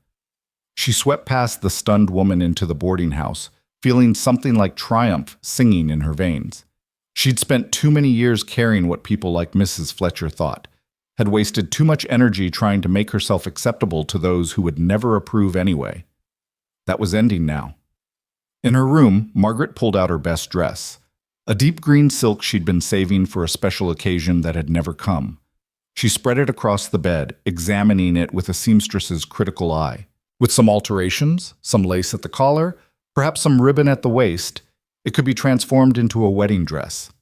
She swept past the stunned woman into the boarding house, feeling something like triumph singing in her veins. She'd spent too many years caring what people like Mrs. Fletcher thought, had wasted too much energy trying to make herself acceptable to those who would never approve anyway. That was ending now. In her room, Margaret pulled out her best dress, a deep green silk she'd been saving for a special occasion that had never come. She spread it across the bed, examining it with a seamstress's critical eye. With some alterations, some lace at the collar, perhaps some ribbon at the waist, it could be transformed into a wedding dress.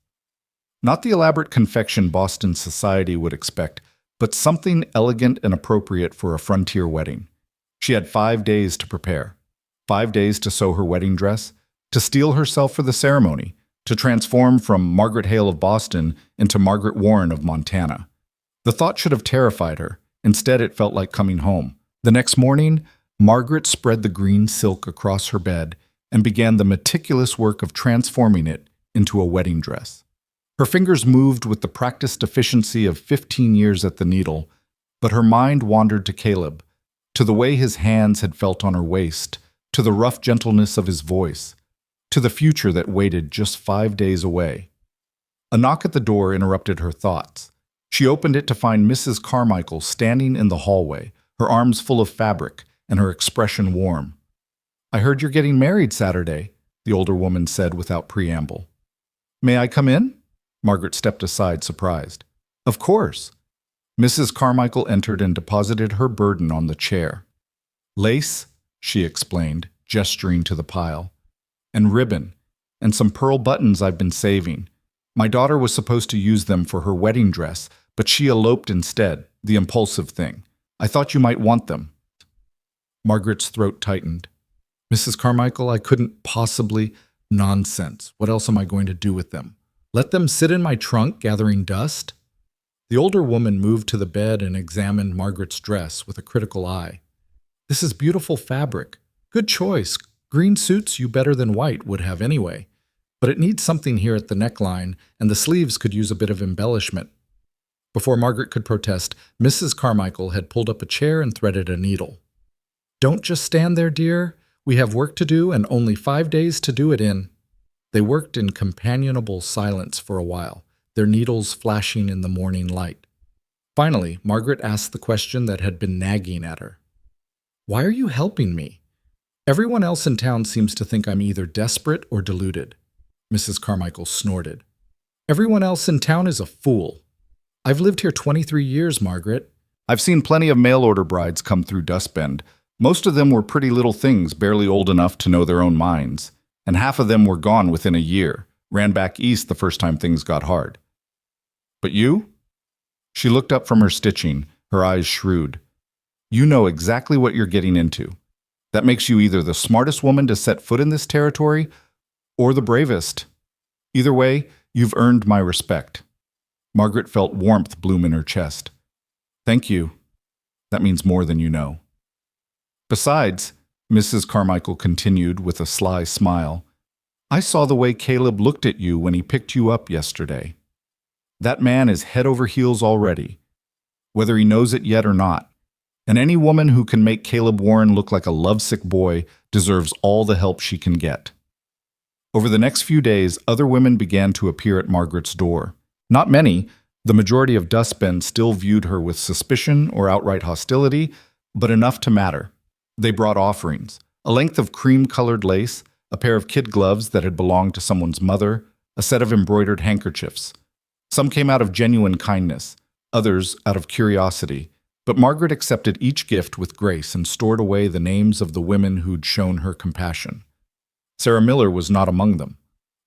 Not the elaborate confection Boston society would expect, but something elegant and appropriate for a frontier wedding. She had 5 days to prepare. 5 days to sew her wedding dress, to steel herself for the ceremony, to transform from Margaret Hale of Boston into Margaret Warren of Montana. The thought should have terrified her. Instead, it felt like coming home. The next morning, Margaret spread the green silk across her bed and began the meticulous work of transforming it into a wedding dress. Her fingers moved with the practiced efficiency of 15 years at the needle, but her mind wandered to Caleb, to the way his hands had felt on her waist, to the rough gentleness of his voice, to the future that waited just 5 days away. A knock at the door interrupted her thoughts. She opened it to find Mrs. Carmichael standing in the hallway, her arms full of fabric and her expression warm. "I heard you're getting married Saturday," the older woman said without preamble. "May I come in?" Margaret stepped aside, surprised. "Of course." Mrs. Carmichael entered and deposited her burden on the chair. "Lace," she explained, gesturing to the pile, "and ribbon, and some pearl buttons I've been saving. My daughter was supposed to use them for her wedding dress, but she eloped instead, the impulsive thing. I thought you might want them." Margaret's throat tightened. "Mrs. Carmichael, I couldn't possibly—" "Nonsense. What else am I going to do with them? Let them sit in my trunk gathering dust?" The older woman moved to the bed and examined Margaret's dress with a critical eye. "This is beautiful fabric. Good choice. Green suits you better than white would have anyway. But it needs something here at the neckline, and the sleeves could use a bit of embellishment." Before Margaret could protest, Mrs. Carmichael had pulled up a chair and threaded a needle. "Don't just stand there, dear. We have work to do and only 5 days to do it in." They worked in companionable silence for a while, their needles flashing in the morning light. Finally, Margaret asked the question that had been nagging at her. "Why are you helping me? Everyone else in town seems to think I'm either desperate or deluded." Mrs. Carmichael snorted. "Everyone else in town is a fool. I've lived here 23 years, Margaret. I've seen plenty of mail-order brides come through Dustbend. Most of them were pretty little things, barely old enough to know their own minds. And half of them were gone within a year, ran back east the first time things got hard. But you?" She looked up from her stitching, her eyes shrewd. "You know exactly what you're getting into. That makes you either the smartest woman to set foot in this territory or the bravest. Either way, you've earned my respect." Margaret felt warmth bloom in her chest. "Thank you. That means more than you know." "Besides," Mrs. Carmichael continued with a sly smile, "I saw the way Caleb looked at you when he picked you up yesterday. That man is head over heels already, whether he knows it yet or not. And any woman who can make Caleb Warren look like a lovesick boy deserves all the help she can get." Over the next few days, other women began to appear at Margaret's door. Not many. The majority of Dustbend still viewed her with suspicion or outright hostility, but enough to matter. They brought offerings: a length of cream-colored lace, a pair of kid gloves that had belonged to someone's mother, a set of embroidered handkerchiefs. Some came out of genuine kindness, others out of curiosity, but Margaret accepted each gift with grace and stored away the names of the women who'd shown her compassion. Sarah Miller was not among them.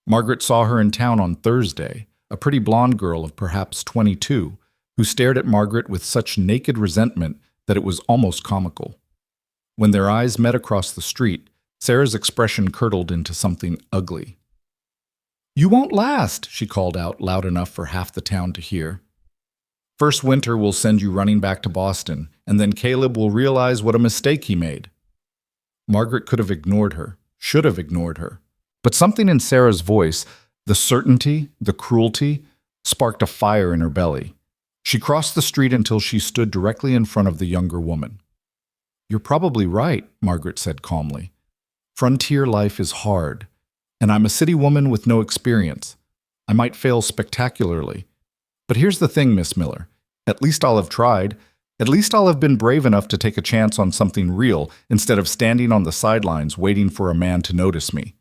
Margaret saw her in town on Thursday, a pretty blonde girl of perhaps 22, who stared at Margaret with such naked resentment that it was almost comical. When their eyes met across the street, Sarah's expression curdled into something ugly. "You won't last," she called out, loud enough for half the town to hear. "First winter will send you running back to Boston, and then Caleb will realize what a mistake he made." Margaret could have ignored her, should have ignored her. But something in Sarah's voice, the certainty, the cruelty, sparked a fire in her belly. She crossed the street until she stood directly in front of the younger woman. "You're probably right," Margaret said calmly. "Frontier life is hard, and I'm a city woman with no experience. I might fail spectacularly. But here's the thing, Miss Miller. At least I'll have tried. At least I'll have been brave enough to take a chance on something real instead of standing on the sidelines waiting for a man to notice me."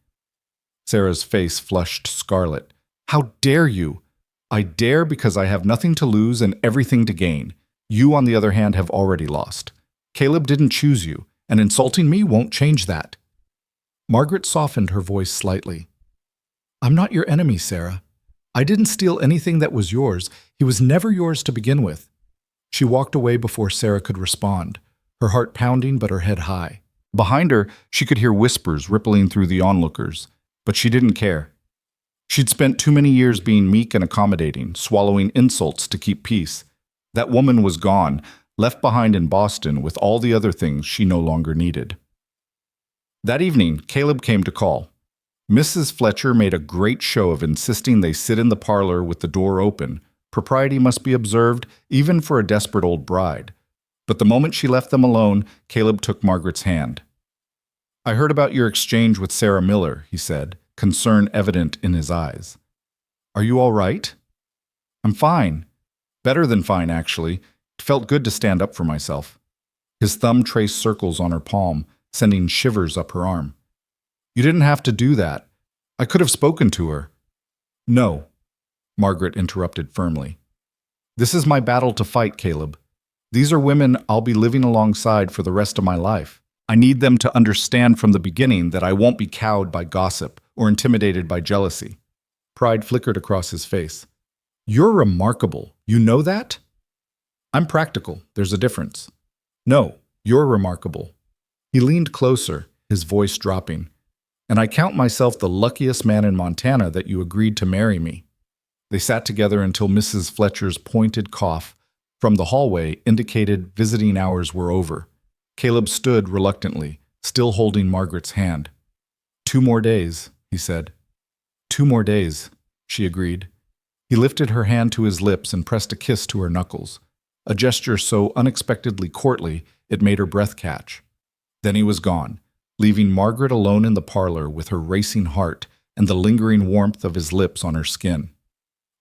Sarah's face flushed scarlet. "How dare you? I dare because I have nothing to lose and everything to gain. You, on the other hand, have already lost. Caleb didn't choose you, and insulting me won't change that." Margaret softened her voice slightly. "I'm not your enemy, Sarah. I didn't steal anything that was yours. He was never yours to begin with." She walked away before Sarah could respond, her heart pounding but her head high. Behind her, she could hear whispers rippling through the onlookers, but she didn't care. She'd spent too many years being meek and accommodating, swallowing insults to keep peace. That woman was gone, left behind in Boston with all the other things she no longer needed. That evening, Caleb came to call. Mrs. Fletcher made a great show of insisting they sit in the parlor with the door open. Propriety must be observed, even for a desperate old bride. But the moment she left them alone, Caleb took Margaret's hand. "I heard about your exchange with Sarah Miller," he said, concern evident in his eyes. "Are you all right?" "I'm fine. Better than fine, actually. It felt good to stand up for myself." His thumb traced circles on her palm, sending shivers up her arm. "You didn't have to do that. I could have spoken to her." "No," Margaret interrupted firmly. "This is my battle to fight, Caleb. These are women I'll be living alongside for the rest of my life. I need them to understand from the beginning that I won't be cowed by gossip or intimidated by jealousy." Pride flickered across his face. "You're remarkable. You know that?" "I'm practical. There's a difference." "No, you're remarkable." He leaned closer, his voice dropping. "And I count myself the luckiest man in Montana that you agreed to marry me." They sat together until Mrs. Fletcher's pointed cough from the hallway indicated visiting hours were over. Caleb stood reluctantly, still holding Margaret's hand. "2 more days," he said. "2 more days," she agreed. He lifted her hand to his lips and pressed a kiss to her knuckles, a gesture so unexpectedly courtly it made her breath catch. Then he was gone, leaving Margaret alone in the parlor with her racing heart and the lingering warmth of his lips on her skin.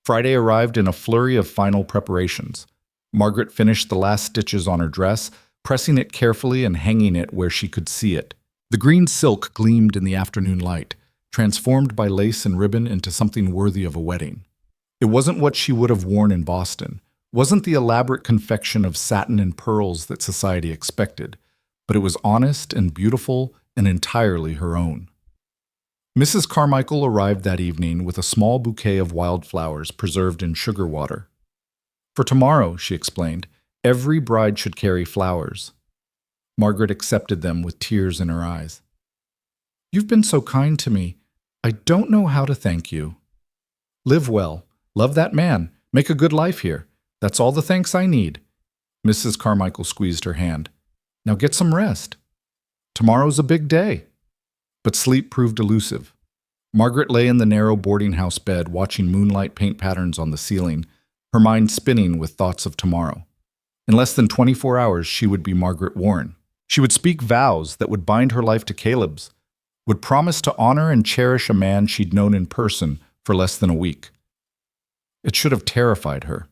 Friday arrived in a flurry of final preparations. Margaret finished the last stitches on her dress, pressing it carefully and hanging it where she could see it. The green silk gleamed in the afternoon light, transformed by lace and ribbon into something worthy of a wedding. It wasn't what she would have worn in Boston, wasn't the elaborate confection of satin and pearls that society expected, but it was honest and beautiful and entirely her own. Mrs. Carmichael arrived that evening with a small bouquet of wildflowers preserved in sugar water. "For tomorrow," she explained, "every bride should carry flowers." Margaret accepted them with tears in her eyes. "You've been so kind to me. I don't know how to thank you." "Live well. Love that man. Make a good life here. That's all the thanks I need." Mrs. Carmichael squeezed her hand. "Now get some rest. Tomorrow's a big day." But sleep proved elusive. Margaret lay in the narrow boarding house bed watching moonlight paint patterns on the ceiling, her mind spinning with thoughts of tomorrow. In less than 24 hours, she would be Margaret Warren. She would speak vows that would bind her life to Caleb's, would promise to honor and cherish a man she'd known in person for less than a week. It should have terrified her.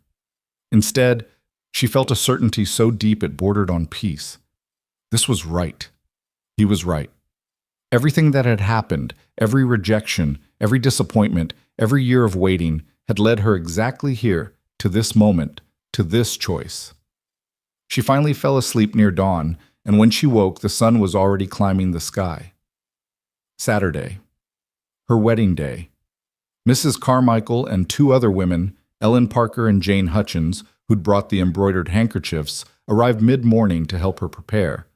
Instead, she felt a certainty so deep it bordered on peace. This was right. He was right. Everything that had happened, every rejection, every disappointment, every year of waiting, had led her exactly here, to this moment, to this choice. She finally fell asleep near dawn, and when she woke, the sun was already climbing the sky. Saturday. Her wedding day. Mrs. Carmichael and 2 other women, Ellen Parker and Jane Hutchins, who'd brought the embroidered handkerchiefs, arrived mid-morning to help her prepare.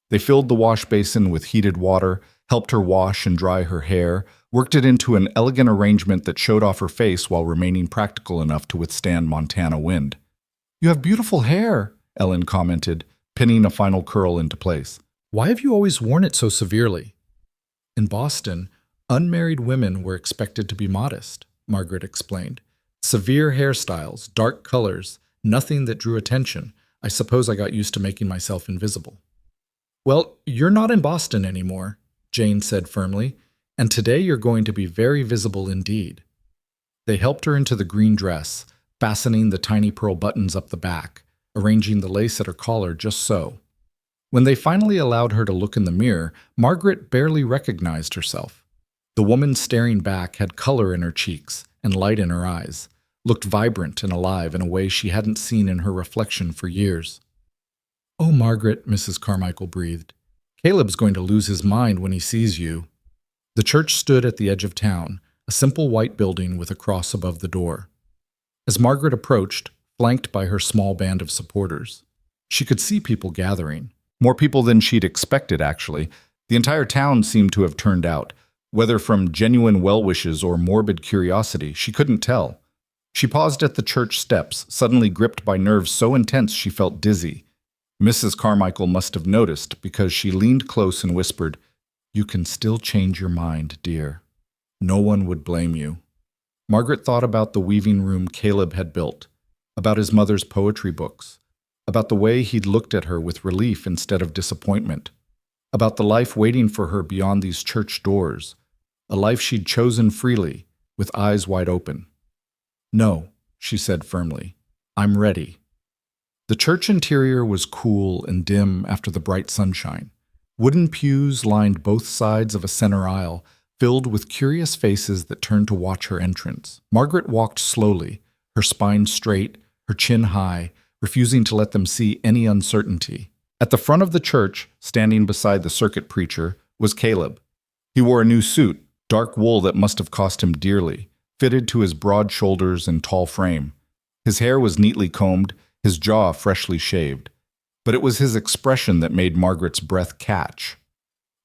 They filled the wash basin with heated water, helped her wash and dry her hair, worked it into an elegant arrangement that showed off her face while remaining practical enough to withstand Montana wind. "You have beautiful hair," Ellen commented, pinning a final curl into place. "Why have you always worn it so severely?" "In Boston, unmarried women were expected to be modest," Margaret explained. "Severe hairstyles, dark colors, nothing that drew attention. I suppose I got used to making myself invisible." "Well, you're not in Boston anymore," Jane said firmly, "and today you're going to be very visible indeed." They helped her into the green dress, fastening the tiny pearl buttons up the back, arranging the lace at her collar just so. When they finally allowed her to look in the mirror, Margaret barely recognized herself. The woman staring back had color in her cheeks and light in her eyes, looked vibrant and alive in a way she hadn't seen in her reflection for years. "Oh, Margaret," Mrs. Carmichael breathed. "Caleb's going to lose his mind when he sees you." The church stood at the edge of town, a simple white building with a cross above the door. As Margaret approached, flanked by her small band of supporters, she could see people gathering, More people than she'd expected, actually. The entire town seemed to have turned out. Whether from genuine well-wishes or morbid curiosity, she couldn't tell. She paused at the church steps, suddenly gripped by nerves so intense she felt dizzy. Mrs. Carmichael must have noticed, because she leaned close and whispered, "You can still change your mind, dear. No one would blame you." Margaret thought about the weaving room Caleb had built, about his mother's poetry books, about the way he'd looked at her with relief instead of disappointment, about the life waiting for her beyond these church doors, a life she'd chosen freely, with eyes wide open. "No," she said firmly, "I'm ready." The church interior was cool and dim after the bright sunshine. Wooden pews lined both sides of a center aisle, filled with curious faces that turned to watch her entrance. Margaret walked slowly, her spine straight, her chin high, refusing to let them see any uncertainty. At the front of the church, standing beside the circuit preacher, was Caleb. He wore a new suit, dark wool that must have cost him dearly, fitted to his broad shoulders and tall frame. His hair was neatly combed, his jaw freshly shaved. But it was his expression that made Margaret's breath catch.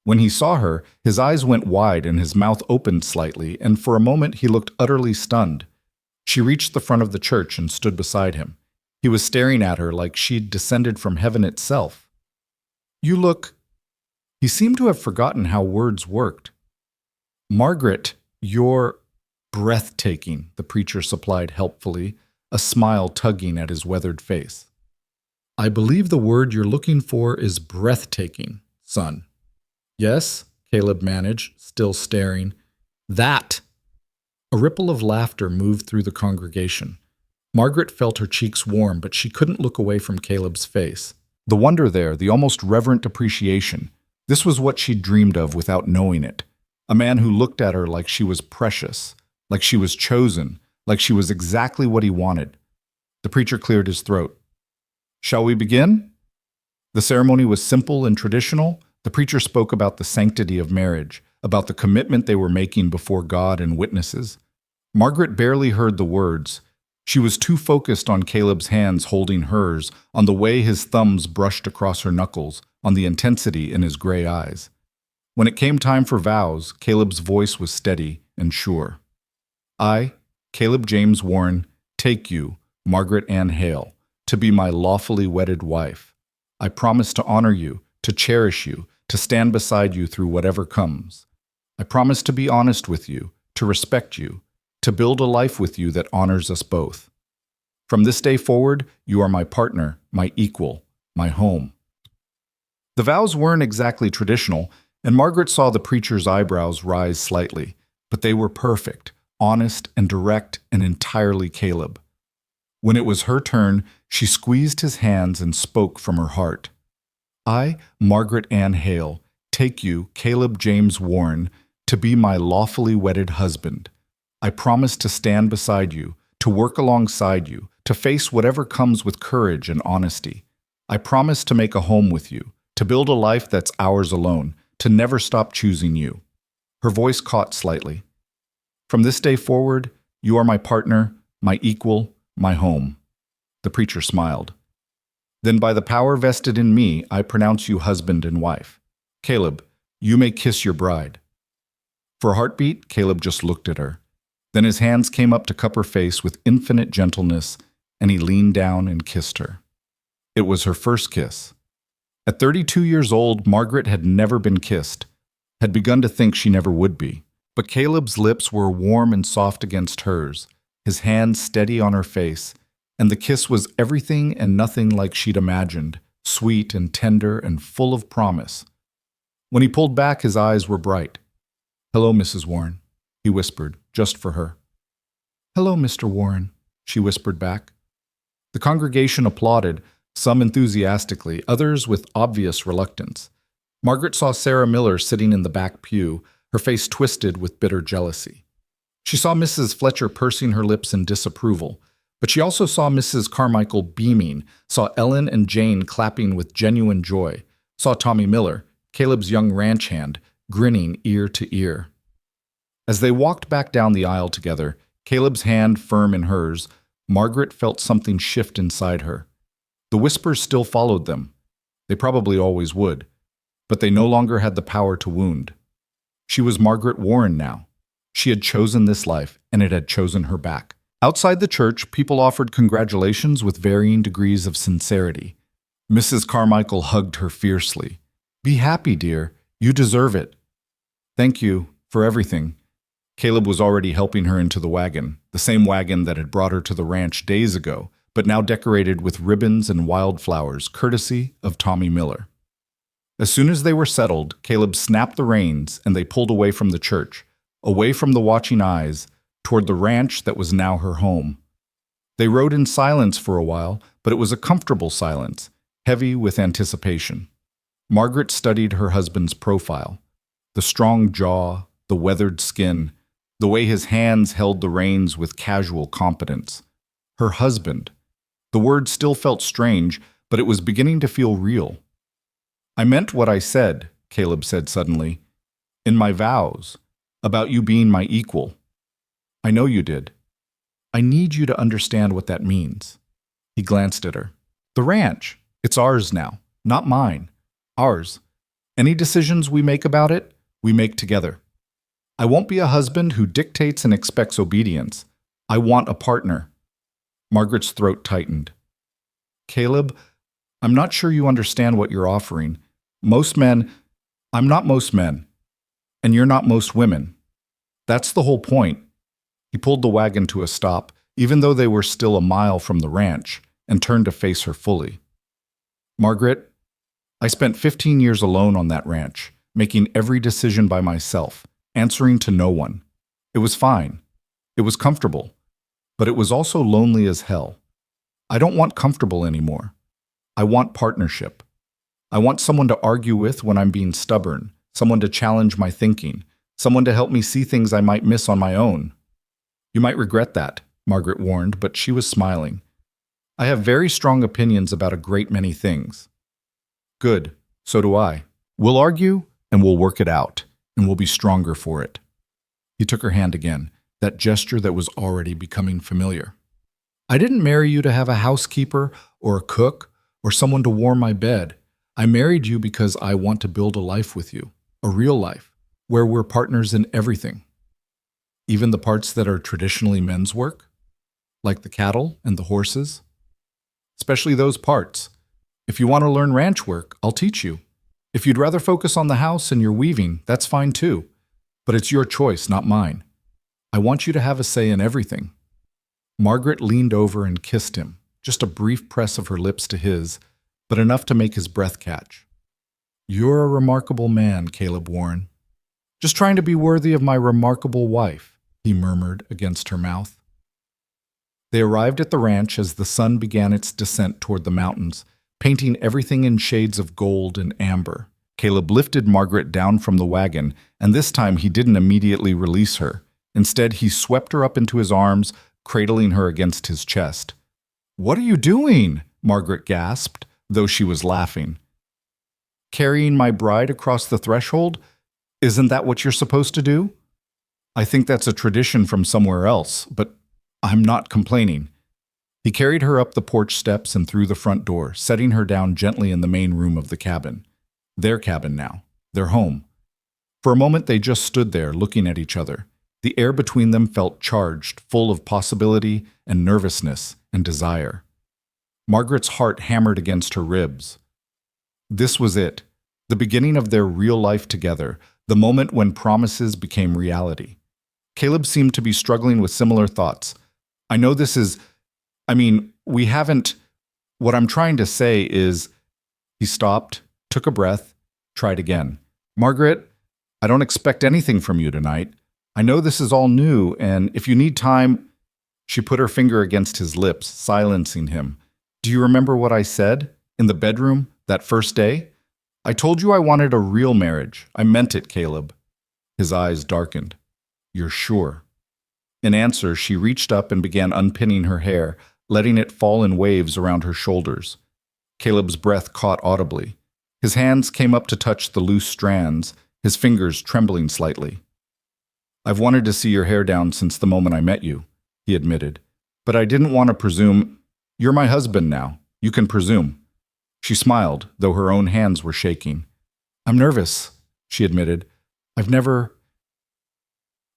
When he saw her, his eyes went wide and his mouth opened slightly, and for a moment he looked utterly stunned. She reached the front of the church and stood beside him. He was staring at her like she'd descended from heaven itself. "You look—" He seemed to have forgotten how words worked. "Margaret, you're breathtaking," the preacher supplied helpfully, a smile tugging at his weathered face. "I believe the word you're looking for is breathtaking, son." "Yes," Caleb managed, still staring. "That!" A ripple of laughter moved through the congregation. Margaret felt her cheeks warm, but she couldn't look away from Caleb's face. The wonder there, the almost reverent appreciation. This was what she'd dreamed of without knowing it. A man who looked at her like she was precious, like she was chosen, like she was exactly what he wanted. The preacher cleared his throat. "Shall we begin?" The ceremony was simple and traditional. The preacher spoke about the sanctity of marriage, about the commitment they were making before God and witnesses. Margaret barely heard the words. She was too focused on Caleb's hands holding hers, on the way his thumbs brushed across her knuckles, on the intensity in his gray eyes. When it came time for vows, Caleb's voice was steady and sure. "I, Caleb James Warren, take you, Margaret Ann Hale, to be my lawfully wedded wife. I promise to honor you, to cherish you, to stand beside you through whatever comes. I promise to be honest with you, to respect you, to build a life with you that honors us both. From this day forward, you are my partner, my equal, my home." The vows weren't exactly traditional, and Margaret saw the preacher's eyebrows rise slightly, but they were perfect, honest and direct and entirely Caleb. When it was her turn, she squeezed his hands and spoke from her heart. "I, Margaret Ann Hale, take you, Caleb James Warren, to be my lawfully wedded husband. I promise to stand beside you, to work alongside you, to face whatever comes with courage and honesty. I promise to make a home with you, to build a life that's ours alone, to never stop choosing you." Her voice caught slightly. "From this day forward, you are my partner, my equal, my home." The preacher smiled. "Then by the power vested in me, I pronounce you husband and wife. Caleb, you may kiss your bride." For a heartbeat, Caleb just looked at her. Then his hands came up to cup her face with infinite gentleness, and he leaned down and kissed her. It was her first kiss. At 32 years old, Margaret had never been kissed, had begun to think she never would be. But Caleb's lips were warm and soft against hers, his hands steady on her face, and the kiss was everything and nothing like she'd imagined, sweet and tender and full of promise. When he pulled back, his eyes were bright. "Hello, Mrs. Warren," he whispered, just for her. "Hello, Mr. Warren," she whispered back. The congregation applauded, some enthusiastically, others with obvious reluctance. Margaret saw Sarah Miller sitting in the back pew, her face twisted with bitter jealousy. She saw Mrs. Fletcher pursing her lips in disapproval, but she also saw Mrs. Carmichael beaming, saw Ellen and Jane clapping with genuine joy, saw Tommy Miller, Caleb's young ranch hand, grinning ear to ear. As they walked back down the aisle together, Caleb's hand firm in hers, Margaret felt something shift inside her. The whispers still followed them. They probably always would. But they no longer had the power to wound. She was Margaret Warren now. She had chosen this life, and it had chosen her back. Outside the church, people offered congratulations with varying degrees of sincerity. Mrs. Carmichael hugged her fiercely. "Be happy, dear. You deserve it." "Thank you for everything." Caleb was already helping her into the wagon, the same wagon that had brought her to the ranch days ago, but now decorated with ribbons and wildflowers, courtesy of Tommy Miller. As soon as they were settled, Caleb snapped the reins and they pulled away from the church, away from the watching eyes, toward the ranch that was now her home. They rode in silence for a while, but it was a comfortable silence, heavy with anticipation. Margaret studied her husband's profile, the strong jaw, the weathered skin, the way his hands held the reins with casual competence. Her husband. The word still felt strange, but it was beginning to feel real. "I meant what I said," Caleb said suddenly, "in my vows, about you being my equal. I know you did. I need you to understand what that means." He glanced at her. "The ranch, it's ours now, not mine. Ours. Any decisions we make about it, we make together. I won't be a husband who dictates and expects obedience. I want a partner." Margaret's throat tightened. "Caleb, I'm not sure you understand what you're offering. I'm not most men, and you're not most women. That's the whole point." He pulled the wagon to a stop, even though they were still a mile from the ranch, and turned to face her fully. "Margaret, I spent 15 years alone on that ranch, making every decision by myself, answering to no one. It was fine. It was comfortable. But it was also lonely as hell. I don't want comfortable anymore. I want partnership. I want someone to argue with when I'm being stubborn, someone to challenge my thinking, someone to help me see things I might miss on my own." "You might regret that," Margaret warned, but she was smiling. "I have very strong opinions about a great many things." "Good, so do I. We'll argue, and we'll work it out, and we'll be stronger for it." He took her hand again, that gesture that was already becoming familiar. "I didn't marry you to have a housekeeper or a cook or someone to warm my bed. I married you because I want to build a life with you, a real life, where we're partners in everything. Even the parts that are traditionally men's work, like the cattle and the horses. Especially those parts. If you want to learn ranch work, I'll teach you. If you'd rather focus on the house and your weaving, that's fine too. But it's your choice, not mine. I want you to have a say in everything." Margaret leaned over and kissed him, just a brief press of her lips to his, but enough to make his breath catch. "You're a remarkable man, Caleb Warren. Just trying to be worthy of my remarkable wife," he murmured against her mouth. They arrived at the ranch as the sun began its descent toward the mountains, painting everything in shades of gold and amber. Caleb lifted Margaret down from the wagon, and this time he didn't immediately release her. Instead, he swept her up into his arms, cradling her against his chest. "What are you doing?" Margaret gasped, though she was laughing. "Carrying my bride across the threshold? Isn't that what you're supposed to do?" "I think that's a tradition from somewhere else, but I'm not complaining." He carried her up the porch steps and through the front door, setting her down gently in the main room of the cabin. Their cabin now, their home. For a moment they just stood there, looking at each other. The air between them felt charged, full of possibility and nervousness and desire. Margaret's heart hammered against her ribs. This was it, the beginning of their real life together, the moment when promises became reality. Caleb seemed to be struggling with similar thoughts. We haven't. What I'm trying to say is," he stopped, took a breath, tried again. "Margaret, I don't expect anything from you tonight. I know this is all new, and if you need time..." She put her finger against his lips, silencing him. "Do you remember what I said? In the bedroom, that first day? I told you I wanted a real marriage. I meant it, Caleb." His eyes darkened. "You're sure?" In answer, she reached up and began unpinning her hair, letting it fall in waves around her shoulders. Caleb's breath caught audibly. His hands came up to touch the loose strands, his fingers trembling slightly. "I've wanted to see your hair down since the moment I met you," he admitted. "But I didn't want to presume. You're my husband now. You can presume." She smiled, though her own hands were shaking. "I'm nervous," she admitted. "I've never...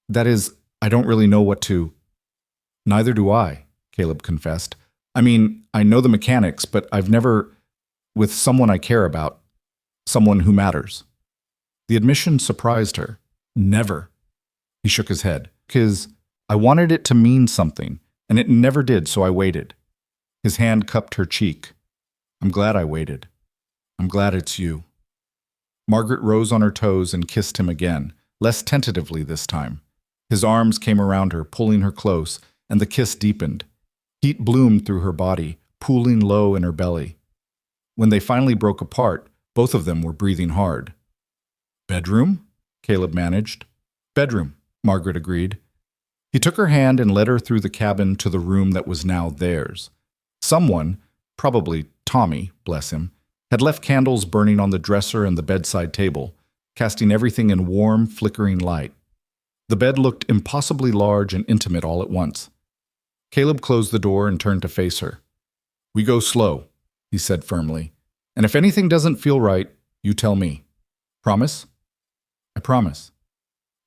That is, I don't really know what to..." "Neither do I," Caleb confessed. "I mean, I know the mechanics, but I've never... with someone I care about. Someone who matters." The admission surprised her. "Never." He shook his head. "'Cause I wanted it to mean something, and it never did, so I waited." His hand cupped her cheek. "I'm glad I waited. I'm glad it's you." Margaret rose on her toes and kissed him again, less tentatively this time. His arms came around her, pulling her close, and the kiss deepened. Heat bloomed through her body, pooling low in her belly. When they finally broke apart, both of them were breathing hard. "Bedroom?" Caleb managed. "Bedroom," Margaret agreed. He took her hand and led her through the cabin to the room that was now theirs. Someone, probably Tommy, bless him, had left candles burning on the dresser and the bedside table, casting everything in warm, flickering light. The bed looked impossibly large and intimate all at once. Caleb closed the door and turned to face her. "We go slow," he said firmly. "And if anything doesn't feel right, you tell me. Promise?" "I promise."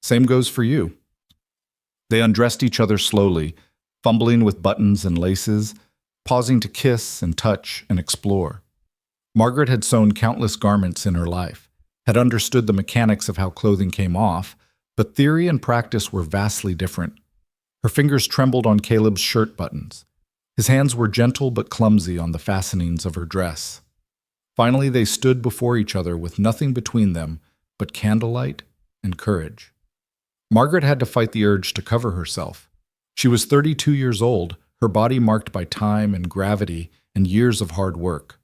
"Same goes for you." They undressed each other slowly, fumbling with buttons and laces, pausing to kiss and touch and explore. Margaret had sewn countless garments in her life, had understood the mechanics of how clothing came off, but theory and practice were vastly different. Her fingers trembled on Caleb's shirt buttons. His hands were gentle but clumsy on the fastenings of her dress. Finally, they stood before each other with nothing between them but candlelight and courage. Margaret had to fight the urge to cover herself. She was 32 years old, her body marked by time and gravity and years of hard work.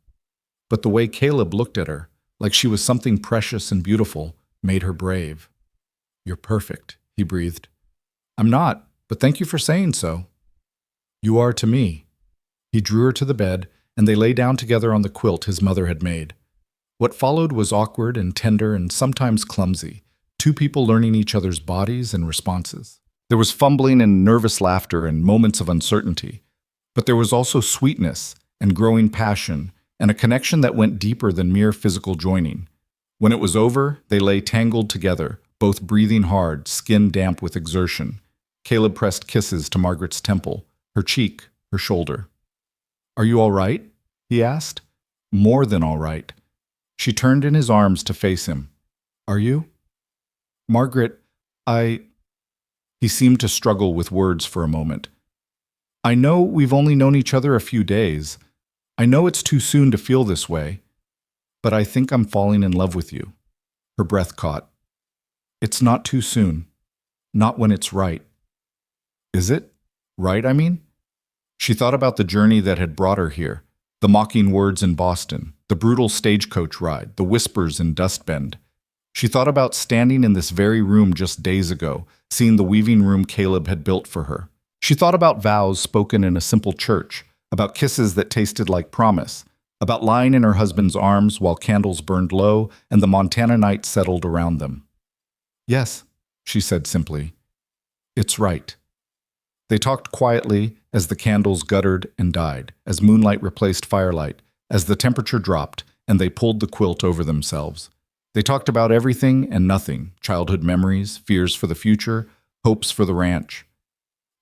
But the way Caleb looked at her, like she was something precious and beautiful, made her brave. "You're perfect," he breathed. "I'm not, but thank you for saying so." "You are to me." He drew her to the bed, and they lay down together on the quilt his mother had made. What followed was awkward and tender and sometimes clumsy, two people learning each other's bodies and responses. There was fumbling and nervous laughter and moments of uncertainty, but there was also sweetness and growing passion and a connection that went deeper than mere physical joining. When it was over, they lay tangled together, both breathing hard, skin damp with exertion. Caleb pressed kisses to Margaret's temple, her cheek, her shoulder. "Are you all right?" he asked. "More than all right." She turned in his arms to face him. "Are you?" "Margaret, He seemed to struggle with words for a moment. "I know we've only known each other a few days. I know it's too soon to feel this way, but I think I'm falling in love with you." Her breath caught. "It's not too soon. Not when it's right." "Is it? Right, I mean?" She thought about the journey that had brought her here, the mocking words in Boston, the brutal stagecoach ride, the whispers in Dustbend. She thought about standing in this very room just days ago, seeing the weaving room Caleb had built for her. She thought about vows spoken in a simple church, about kisses that tasted like promise, about lying in her husband's arms while candles burned low and the Montana night settled around them. "Yes," she said simply. "It's right." They talked quietly as the candles guttered and died, as moonlight replaced firelight, as the temperature dropped, and they pulled the quilt over themselves. They talked about everything and nothing, childhood memories, fears for the future, hopes for the ranch.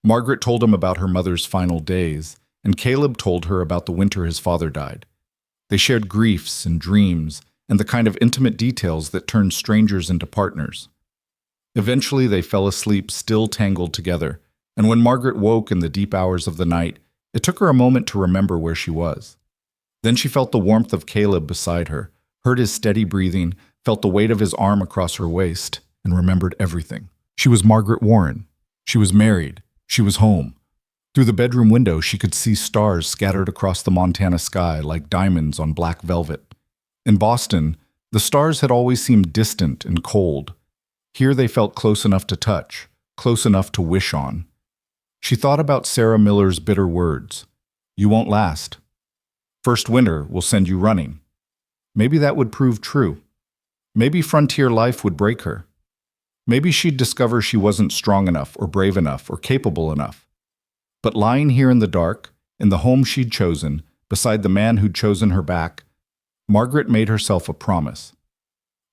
Margaret told him about her mother's final days, and Caleb told her about the winter his father died. They shared griefs and dreams, and the kind of intimate details that turned strangers into partners. Eventually they fell asleep still tangled together, and when Margaret woke in the deep hours of the night, it took her a moment to remember where she was. Then she felt the warmth of Caleb beside her, heard his steady breathing, felt the weight of his arm across her waist, and remembered everything. She was Margaret Warren. She was married. She was home. Through the bedroom window, she could see stars scattered across the Montana sky like diamonds on black velvet. In Boston, the stars had always seemed distant and cold. Here they felt close enough to touch, close enough to wish on. She thought about Sarah Miller's bitter words. "You won't last. First winter will send you running." Maybe that would prove true. Maybe frontier life would break her. Maybe she'd discover she wasn't strong enough or brave enough or capable enough. But lying here in the dark, in the home she'd chosen, beside the man who'd chosen her back, Margaret made herself a promise.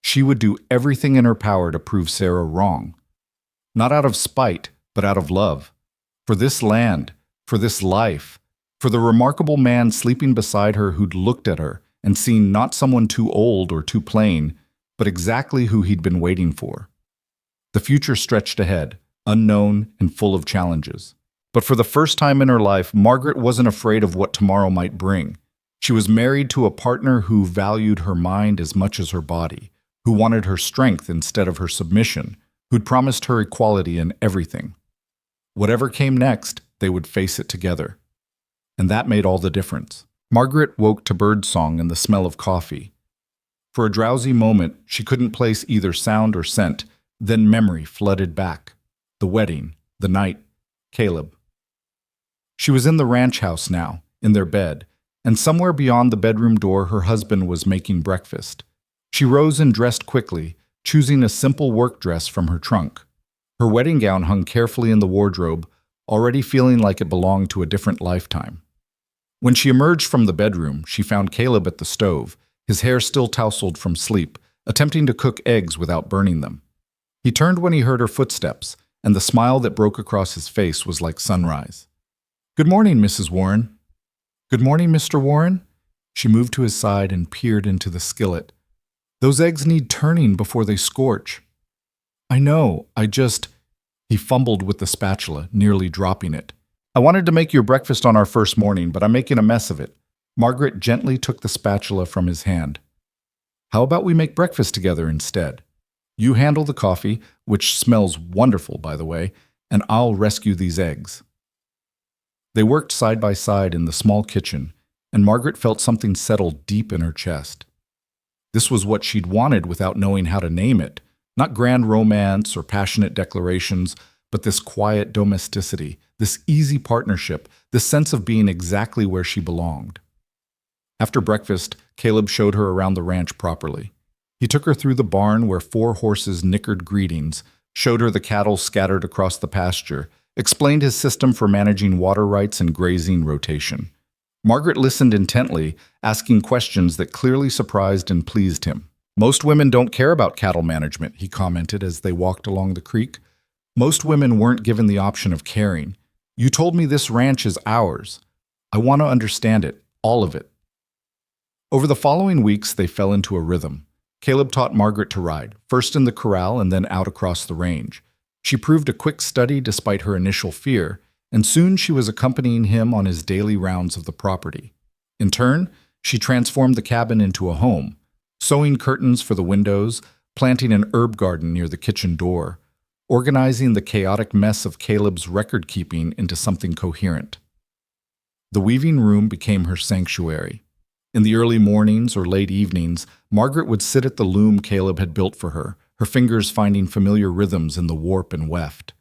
She would do everything in her power to prove Sarah wrong. Not out of spite, but out of love. For this land, for this life, for the remarkable man sleeping beside her who'd looked at her and seen not someone too old or too plain, but exactly who he'd been waiting for. The future stretched ahead, unknown and full of challenges. But for the first time in her life, Margaret wasn't afraid of what tomorrow might bring. She was married to a partner who valued her mind as much as her body, who wanted her strength instead of her submission, who'd promised her equality in everything. Whatever came next, they would face it together. And that made all the difference. Margaret woke to birdsong and the smell of coffee. For a drowsy moment, she couldn't place either sound or scent. Then memory flooded back. The wedding, the night, Caleb. She was in the ranch house now, in their bed, and somewhere beyond the bedroom door her husband was making breakfast. She rose and dressed quickly, choosing a simple work dress from her trunk. Her wedding gown hung carefully in the wardrobe, already feeling like it belonged to a different lifetime. When she emerged from the bedroom, she found Caleb at the stove, his hair still tousled from sleep, attempting to cook eggs without burning them. He turned when he heard her footsteps, and the smile that broke across his face was like sunrise. "Good morning, Mrs. Warren." "Good morning, Mr. Warren." She moved to his side and peered into the skillet. "Those eggs need turning before they scorch." "I know, He fumbled with the spatula, nearly dropping it. "I wanted to make your breakfast on our first morning, but I'm making a mess of it." Margaret gently took the spatula from his hand. "How about we make breakfast together instead? You handle the coffee, which smells wonderful, by the way, and I'll rescue these eggs." They worked side by side in the small kitchen, and Margaret felt something settle deep in her chest. This was what she'd wanted without knowing how to name it. Not grand romance or passionate declarations, but this quiet domesticity, this easy partnership, this sense of being exactly where she belonged. After breakfast, Caleb showed her around the ranch properly. He took her through the barn where 4 horses nickered greetings, showed her the cattle scattered across the pasture, explained his system for managing water rights and grazing rotation. Margaret listened intently, asking questions that clearly surprised and pleased him. "Most women don't care about cattle management," he commented as they walked along the creek. "Most women weren't given the option of caring. You told me this ranch is ours. I want to understand it, all of it." Over the following weeks, they fell into a rhythm. Caleb taught Margaret to ride, first in the corral and then out across the range. She proved a quick study despite her initial fear, and soon she was accompanying him on his daily rounds of the property. In turn, she transformed the cabin into a home, sewing curtains for the windows, planting an herb garden near the kitchen door, organizing the chaotic mess of Caleb's record-keeping into something coherent. The weaving room became her sanctuary. In the early mornings or late evenings, Margaret would sit at the loom Caleb had built for her, her fingers finding familiar rhythms in the warp and weft.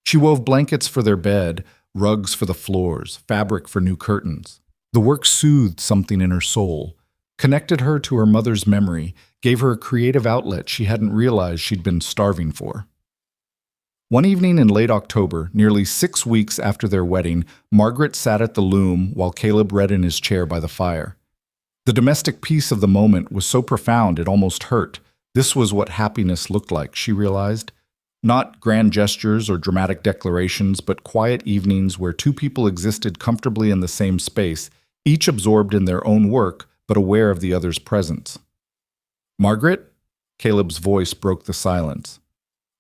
She wove blankets for their bed, rugs for the floors, fabric for new curtains. The work soothed something in her soul, connected her to her mother's memory, gave her a creative outlet she hadn't realized she'd been starving for. One evening in late October, nearly 6 weeks after their wedding, Margaret sat at the loom while Caleb read in his chair by the fire. The domestic peace of the moment was so profound it almost hurt. This was what happiness looked like, she realized. Not grand gestures or dramatic declarations, but quiet evenings where 2 people existed comfortably in the same space, each absorbed in their own work, but aware of the other's presence. "Margaret?" Caleb's voice broke the silence.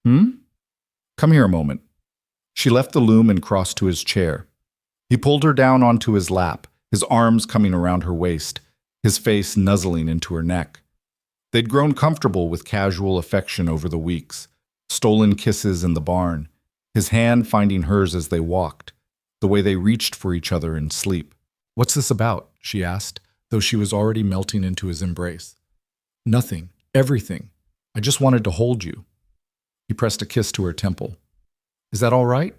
"Come here a moment." She left the loom and crossed to his chair. He pulled her down onto his lap, his arms coming around her waist, his face nuzzling into her neck. They'd grown comfortable with casual affection over the weeks, stolen kisses in the barn, his hand finding hers as they walked, the way they reached for each other in sleep. "What's this about?" she asked, though she was already melting into his embrace. "Nothing. Everything. I just wanted to hold you." He pressed a kiss to her temple. "Is that all right?"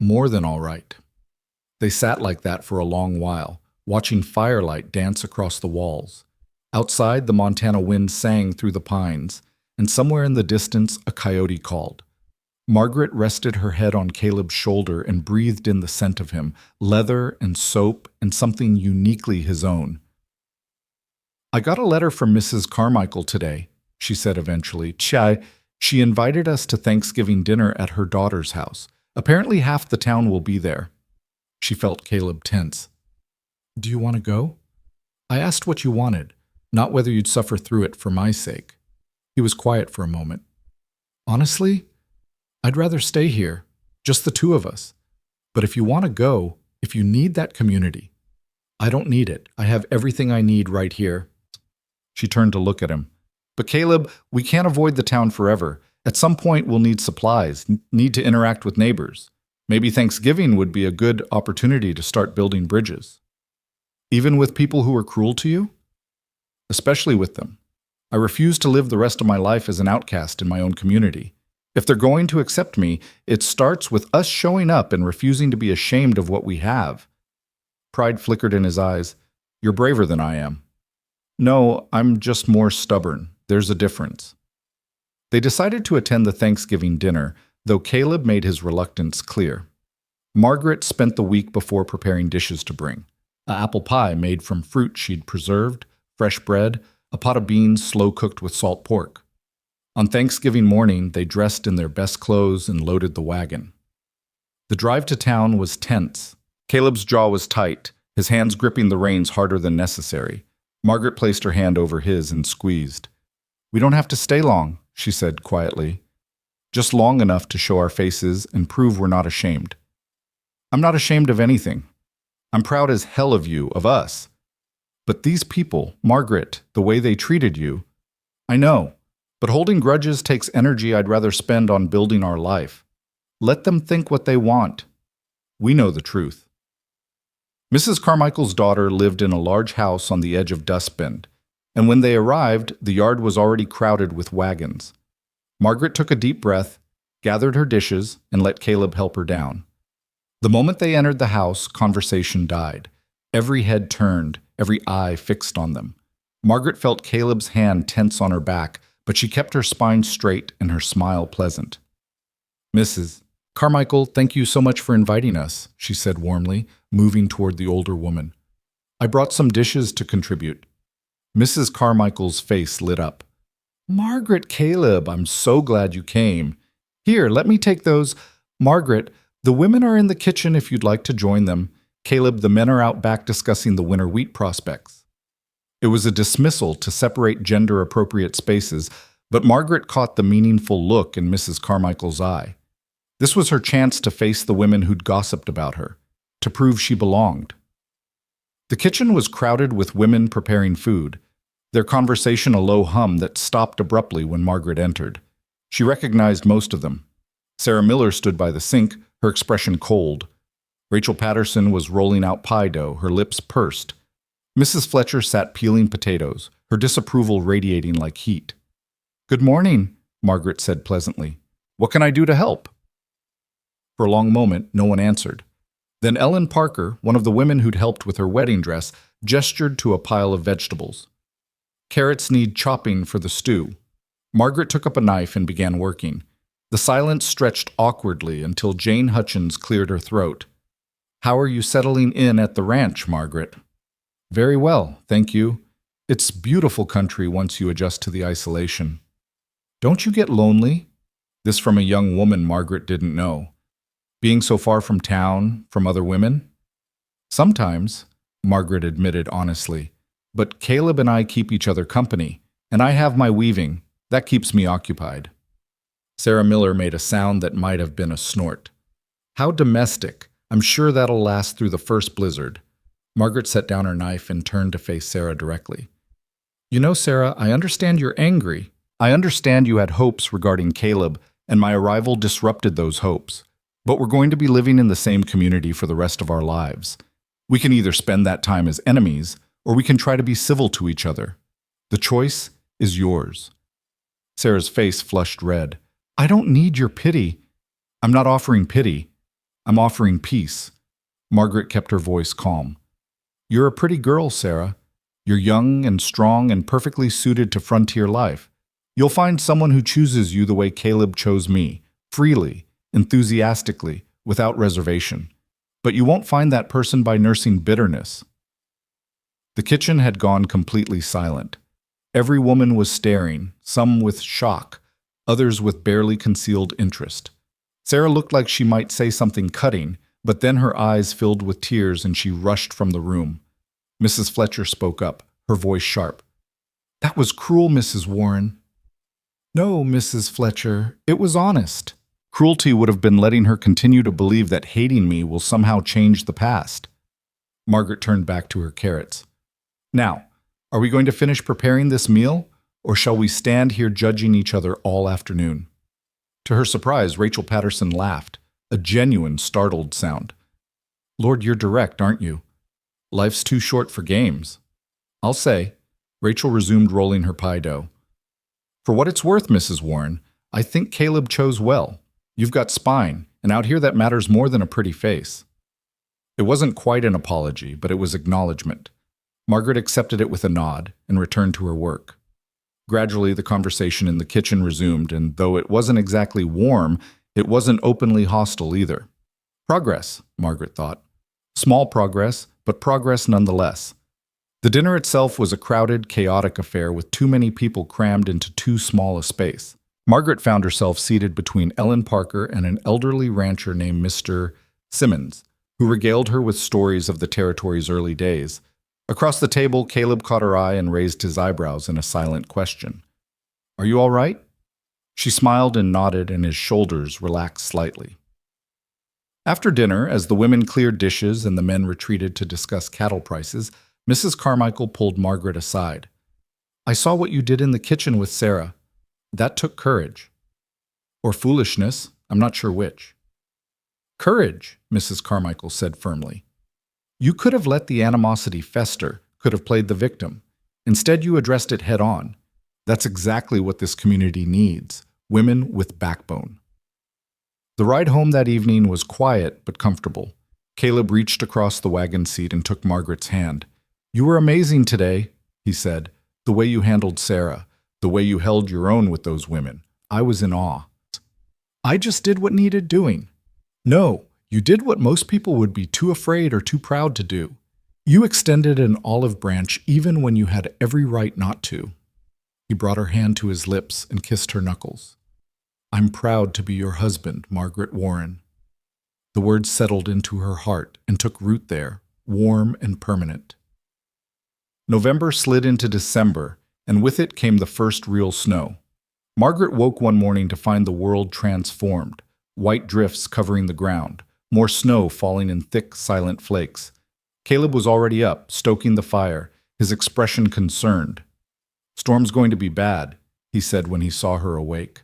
"More than all right." They sat like that for a long while, watching firelight dance across the walls. Outside, the Montana wind sang through the pines, and somewhere in the distance, a coyote called. Margaret rested her head on Caleb's shoulder and breathed in the scent of him, leather and soap and something uniquely his own. I got a letter from Mrs. Carmichael today, she said eventually. She invited us to Thanksgiving dinner at her daughter's house. Apparently half the town will be there. She felt Caleb tense. Do you want to go? I asked what you wanted, not whether you'd suffer through it for my sake. He was quiet for a moment. Honestly, I'd rather stay here, just the two of us. But if you want to go, if you need that community, I don't need it. I have everything I need right here. She turned to look at him. But Caleb, we can't avoid the town forever. At some point, we'll need supplies, need to interact with neighbors. Maybe Thanksgiving would be a good opportunity to start building bridges. Even with people who are cruel to you? Especially with them. I refuse to live the rest of my life as an outcast in my own community. If they're going to accept me, it starts with us showing up and refusing to be ashamed of what we have. Pride flickered in his eyes. You're braver than I am. No, I'm just more stubborn. There's a difference. They decided to attend the Thanksgiving dinner, though Caleb made his reluctance clear. Margaret spent the week before preparing dishes to bring. An apple pie made from fruit she'd preserved, fresh bread, a pot of beans slow-cooked with salt pork. On Thanksgiving morning, they dressed in their best clothes and loaded the wagon. The drive to town was tense. Caleb's jaw was tight, his hands gripping the reins harder than necessary. Margaret placed her hand over his and squeezed. We don't have to stay long, she said quietly. Just long enough to show our faces and prove we're not ashamed. I'm not ashamed of anything. I'm proud as hell of you, of us. But these people, Margaret, the way they treated you, I know, but holding grudges takes energy I'd rather spend on building our life. Let them think what they want. We know the truth. Mrs. Carmichael's daughter lived in a large house on the edge of Dustbend, and when they arrived, the yard was already crowded with wagons. Margaret took a deep breath, gathered her dishes, and let Caleb help her down. The moment they entered the house, conversation died. Every head turned, every eye fixed on them. Margaret felt Caleb's hand tense on her back, but she kept her spine straight and her smile pleasant. Mrs. Carmichael, thank you so much for inviting us, she said warmly, moving toward the older woman. I brought some dishes to contribute. Mrs. Carmichael's face lit up. Margaret, Caleb, I'm so glad you came. Here, let me take those. Margaret, the women are in the kitchen if you'd like to join them. Caleb, the men are out back discussing the winter wheat prospects. It was a dismissal to separate gender-appropriate spaces, but Margaret caught the meaningful look in Mrs. Carmichael's eye. This was her chance to face the women who'd gossiped about her, to prove she belonged. The kitchen was crowded with women preparing food, their conversation a low hum that stopped abruptly when Margaret entered. She recognized most of them. Sarah Miller stood by the sink, her expression cold. Rachel Patterson was rolling out pie dough, her lips pursed. Mrs. Fletcher sat peeling potatoes, her disapproval radiating like heat. Good morning, Margaret said pleasantly. What can I do to help? For a long moment, no one answered. Then Ellen Parker, one of the women who'd helped with her wedding dress, gestured to a pile of vegetables. Carrots need chopping for the stew. Margaret took up a knife and began working. The silence stretched awkwardly until Jane Hutchins cleared her throat. How are you settling in at the ranch, Margaret? Very well, thank you. It's beautiful country once you adjust to the isolation. Don't you get lonely? This from a young woman Margaret didn't know. Being so far from town, from other women? Sometimes, Margaret admitted honestly. But Caleb and I keep each other company, and I have my weaving. That keeps me occupied. Sarah Miller made a sound that might have been a snort. How domestic. I'm sure that'll last through the first blizzard. Margaret set down her knife and turned to face Sarah directly. You know, Sarah, I understand you're angry. I understand you had hopes regarding Caleb, and my arrival disrupted those hopes. But we're going to be living in the same community for the rest of our lives. We can either spend that time as enemies, or we can try to be civil to each other. The choice is yours. Sarah's face flushed red. I don't need your pity. I'm not offering pity. I'm offering peace. Margaret kept her voice calm. You're a pretty girl, Sarah. You're young and strong and perfectly suited to frontier life. You'll find someone who chooses you the way Caleb chose me, freely, enthusiastically, without reservation. But you won't find that person by nursing bitterness. The kitchen had gone completely silent. Every woman was staring, some with shock, others with barely concealed interest. Sarah looked like she might say something cutting, but then her eyes filled with tears and she rushed from the room. Mrs. Fletcher spoke up, her voice sharp. "That was cruel, Mrs. Warren." "No, Mrs. Fletcher, it was honest." "Cruelty would have been letting her continue to believe that hating me will somehow change the past." Margaret turned back to her carrots. "Now, are we going to finish preparing this meal, or shall we stand here judging each other all afternoon?" To her surprise, Rachel Patterson laughed, a genuine, startled sound. "Lord, you're direct, aren't you? Life's too short for games." "I'll say," Rachel resumed rolling her pie dough. "For what it's worth, Mrs. Warren, I think Caleb chose well. You've got spine, and out here that matters more than a pretty face." It wasn't quite an apology, but it was acknowledgement. Margaret accepted it with a nod and returned to her work. Gradually, the conversation in the kitchen resumed, and though it wasn't exactly warm, it wasn't openly hostile either. Progress, Margaret thought. Small progress, but progress nonetheless. The dinner itself was a crowded, chaotic affair with too many people crammed into too small a space. Margaret found herself seated between Ellen Parker and an elderly rancher named Mr. Simmons, who regaled her with stories of the territory's early days. Across the table, Caleb caught her eye and raised his eyebrows in a silent question. "Are you all right?" She smiled and nodded, and his shoulders relaxed slightly. After dinner, as the women cleared dishes and the men retreated to discuss cattle prices, Mrs. Carmichael pulled Margaret aside. "I saw what you did in the kitchen with Sarah. That took courage. Or foolishness, I'm not sure which." "Courage," Mrs. Carmichael said firmly. "You could have let the animosity fester, could have played the victim. Instead, you addressed it head on. That's exactly what this community needs, women with backbone." The ride home that evening was quiet but comfortable. Caleb reached across the wagon seat and took Margaret's hand. "You were amazing today," he said. "The way you handled Sarah, the way you held your own with those women. I was in awe." "I just did what needed doing." "No, you did what most people would be too afraid or too proud to do. You extended an olive branch even when you had every right not to." He brought her hand to his lips and kissed her knuckles. "I'm proud to be your husband, Margaret Warren." The words settled into her heart and took root there, warm and permanent. November slid into December, and with it came the first real snow. Margaret woke one morning to find the world transformed, white drifts covering the ground, more snow falling in thick, silent flakes. Caleb was already up, stoking the fire, his expression concerned. "Storm's going to be bad," he said when he saw her awake.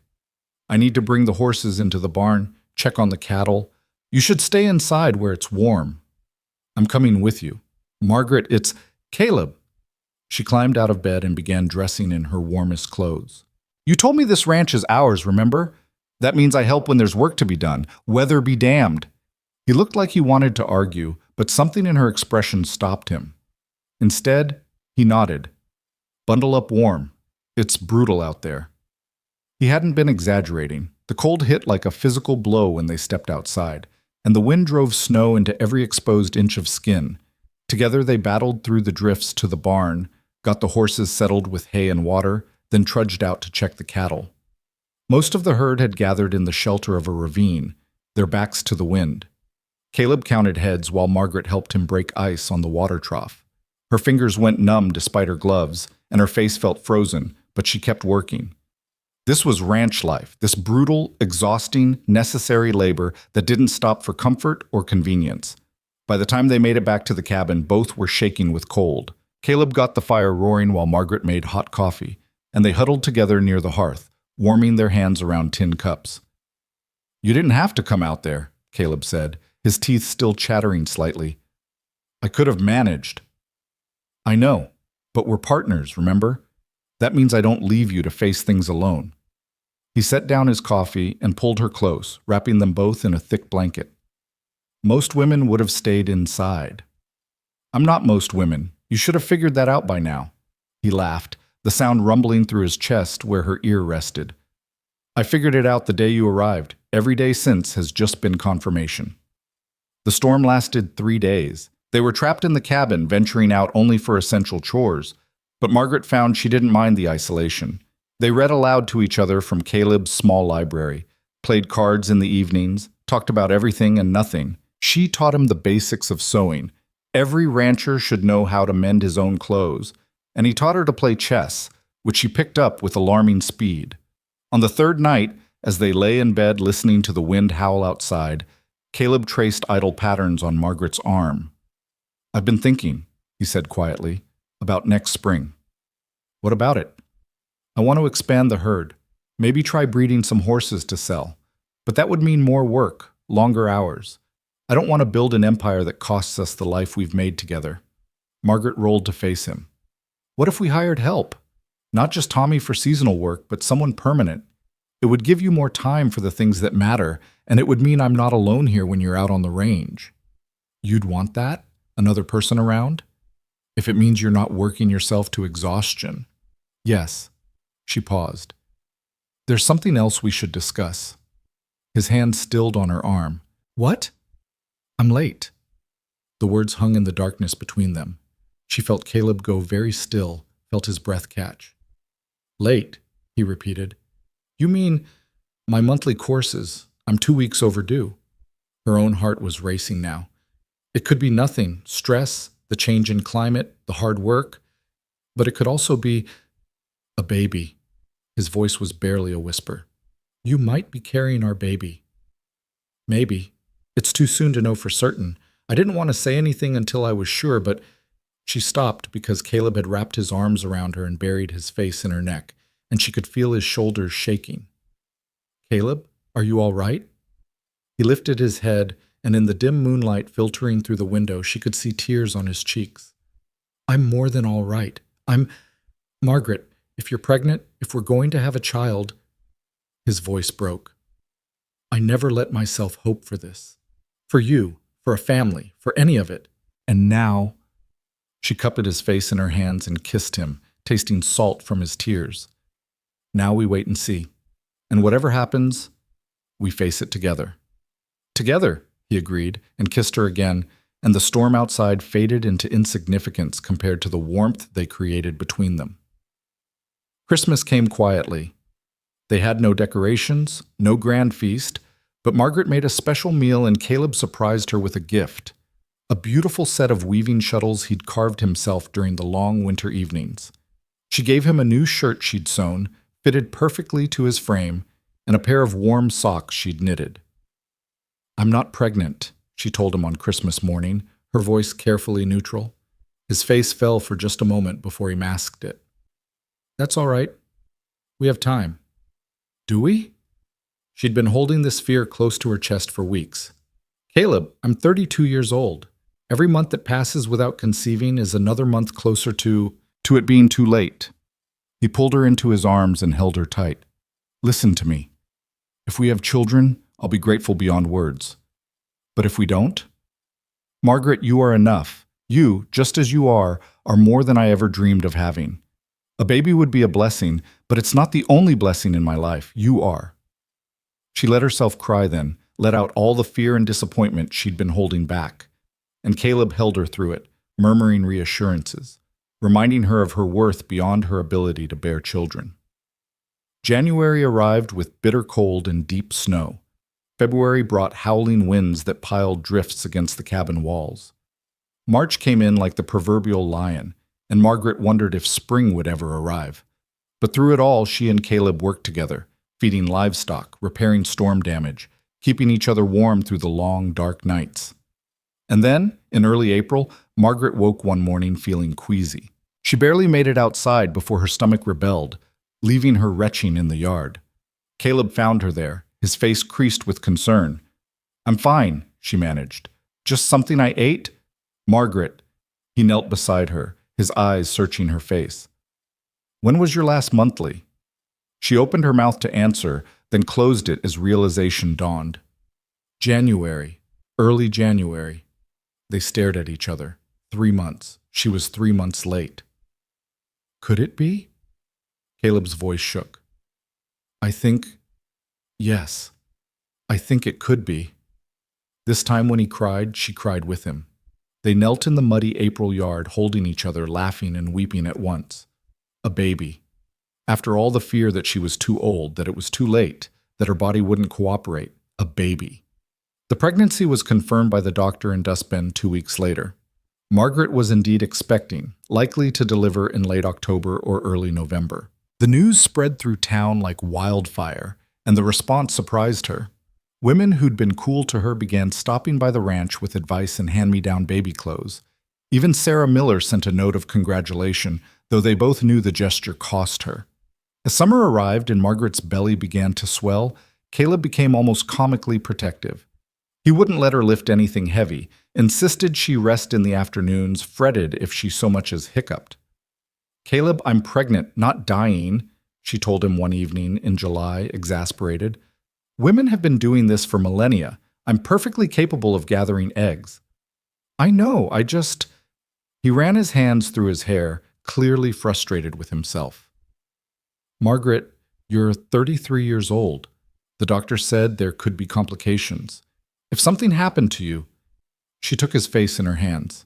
"I need to bring the horses into the barn, check on the cattle. You should stay inside where it's warm." "I'm coming with you." "Margaret, it's Caleb." She climbed out of bed and began dressing in her warmest clothes. "You told me this ranch is ours, remember? That means I help when there's work to be done. Weather be damned." He looked like he wanted to argue, but something in her expression stopped him. Instead, he nodded. "Bundle up warm. It's brutal out there." He hadn't been exaggerating. The cold hit like a physical blow when they stepped outside, and the wind drove snow into every exposed inch of skin. Together they battled through the drifts to the barn, got the horses settled with hay and water, then trudged out to check the cattle. Most of the herd had gathered in the shelter of a ravine, their backs to the wind. Caleb counted heads while Margaret helped him break ice on the water trough. Her fingers went numb despite her gloves, and her face felt frozen, but she kept working. This was ranch life, this brutal, exhausting, necessary labor that didn't stop for comfort or convenience. By the time they made it back to the cabin, both were shaking with cold. Caleb got the fire roaring while Margaret made hot coffee, and they huddled together near the hearth, warming their hands around tin cups. "You didn't have to come out there," Caleb said, his teeth still chattering slightly. "I could have managed." "I know, but we're partners, remember? That means I don't leave you to face things alone." He set down his coffee and pulled her close, wrapping them both in a thick blanket. "Most women would have stayed inside." "I'm not most women. You should have figured that out by now." He laughed, the sound rumbling through his chest where her ear rested. "I figured it out the day you arrived. Every day since has just been confirmation." The storm lasted 3 days. They were trapped in the cabin, venturing out only for essential chores, but Margaret found she didn't mind the isolation. They read aloud to each other from Caleb's small library, played cards in the evenings, talked about everything and nothing. She taught him the basics of sewing. Every rancher should know how to mend his own clothes, and he taught her to play chess, which she picked up with alarming speed. On the third night, as they lay in bed listening to the wind howl outside, Caleb traced idle patterns on Margaret's arm. "I've been thinking," he said quietly, "about next spring." "What about it?" "I want to expand the herd. Maybe try breeding some horses to sell. But that would mean more work, longer hours. I don't want to build an empire that costs us the life we've made together." Margaret rolled to face him. "What if we hired help? Not just Tommy for seasonal work, but someone permanent. It would give you more time for the things that matter, and it would mean I'm not alone here when you're out on the range." "You'd want that? Another person around? If it means you're not working yourself to exhaustion." "Yes." She paused. "There's something else we should discuss." His hand stilled on her arm. "What?" "I'm late." The words hung in the darkness between them. She felt Caleb go very still, felt his breath catch. "Late," he repeated. "You mean my monthly courses? I'm 2 weeks overdue." Her own heart was racing now. It could be nothing, stress, the change in climate, the hard work, but it could also be a baby. His voice was barely a whisper. "You might be carrying our baby." "Maybe. It's too soon to know for certain. I didn't want to say anything until I was sure, but..." She stopped because Caleb had wrapped his arms around her and buried his face in her neck, and she could feel his shoulders shaking. "Caleb, are you all right?" He lifted his head, and in the dim moonlight filtering through the window, she could see tears on his cheeks. "I'm more than all right. Margaret, if you're pregnant, if we're going to have a child..." His voice broke. "I never let myself hope for this. For you, for a family, for any of it. And now..." She cupped his face in her hands and kissed him, tasting salt from his tears. "Now we wait and see. And whatever happens, we face it together." "Together," he agreed, and kissed her again, and the storm outside faded into insignificance compared to the warmth they created between them. Christmas came quietly. They had no decorations, no grand feast, but Margaret made a special meal and Caleb surprised her with a gift. A beautiful set of weaving shuttles he'd carved himself during the long winter evenings. She gave him a new shirt she'd sewn, fitted perfectly to his frame, and a pair of warm socks she'd knitted. "I'm not pregnant," she told him on Christmas morning, her voice carefully neutral. His face fell for just a moment before he masked it. "That's all right. We have time." "Do we?" She'd been holding this fear close to her chest for weeks. "Caleb, I'm 32 years old. Every month that passes without conceiving is another month closer to it being too late." He pulled her into his arms and held her tight. "Listen to me. If we have children, I'll be grateful beyond words. But if we don't? Margaret, you are enough. You, just as you are more than I ever dreamed of having. A baby would be a blessing, but it's not the only blessing in my life. You are." She let herself cry then, let out all the fear and disappointment she'd been holding back. And Caleb held her through it, murmuring reassurances, reminding her of her worth beyond her ability to bear children. January arrived with bitter cold and deep snow. February brought howling winds that piled drifts against the cabin walls. March came in like the proverbial lion, and Margaret wondered if spring would ever arrive. But through it all, she and Caleb worked together, feeding livestock, repairing storm damage, keeping each other warm through the long, dark nights. And then, in early April, Margaret woke one morning feeling queasy. She barely made it outside before her stomach rebelled, leaving her retching in the yard. Caleb found her there, his face creased with concern. "I'm fine," she managed. "Just something I ate?" "Margaret." He knelt beside her, his eyes searching her face. "When was your last monthly?" She opened her mouth to answer, then closed it as realization dawned. "January. Early January." They stared at each other. 3 months. She was 3 months late. "Could it be?" Caleb's voice shook. Yes, I think it could be." This time when he cried, she cried with him. They knelt in the muddy April yard, holding each other, laughing and weeping at once. A baby. After all the fear that she was too old, that it was too late, that her body wouldn't cooperate. A baby. The pregnancy was confirmed by the doctor in Dustbend 2 weeks later. Margaret was indeed expecting, likely to deliver in late October or early November. The news spread through town like wildfire, and the response surprised her. Women who'd been cool to her began stopping by the ranch with advice and hand-me-down baby clothes. Even Sarah Miller sent a note of congratulation, though they both knew the gesture cost her. As summer arrived and Margaret's belly began to swell, Caleb became almost comically protective. He wouldn't let her lift anything heavy, insisted she rest in the afternoons, fretted if she so much as hiccuped. "Caleb, I'm pregnant, not dying," she told him one evening in July, exasperated. "Women have been doing this for millennia. I'm perfectly capable of gathering eggs." "I know, I just—" He ran his hands through his hair, clearly frustrated with himself. "Margaret, you're 33 years old. The doctor said there could be complications. If something happened to you—" She took his face in her hands.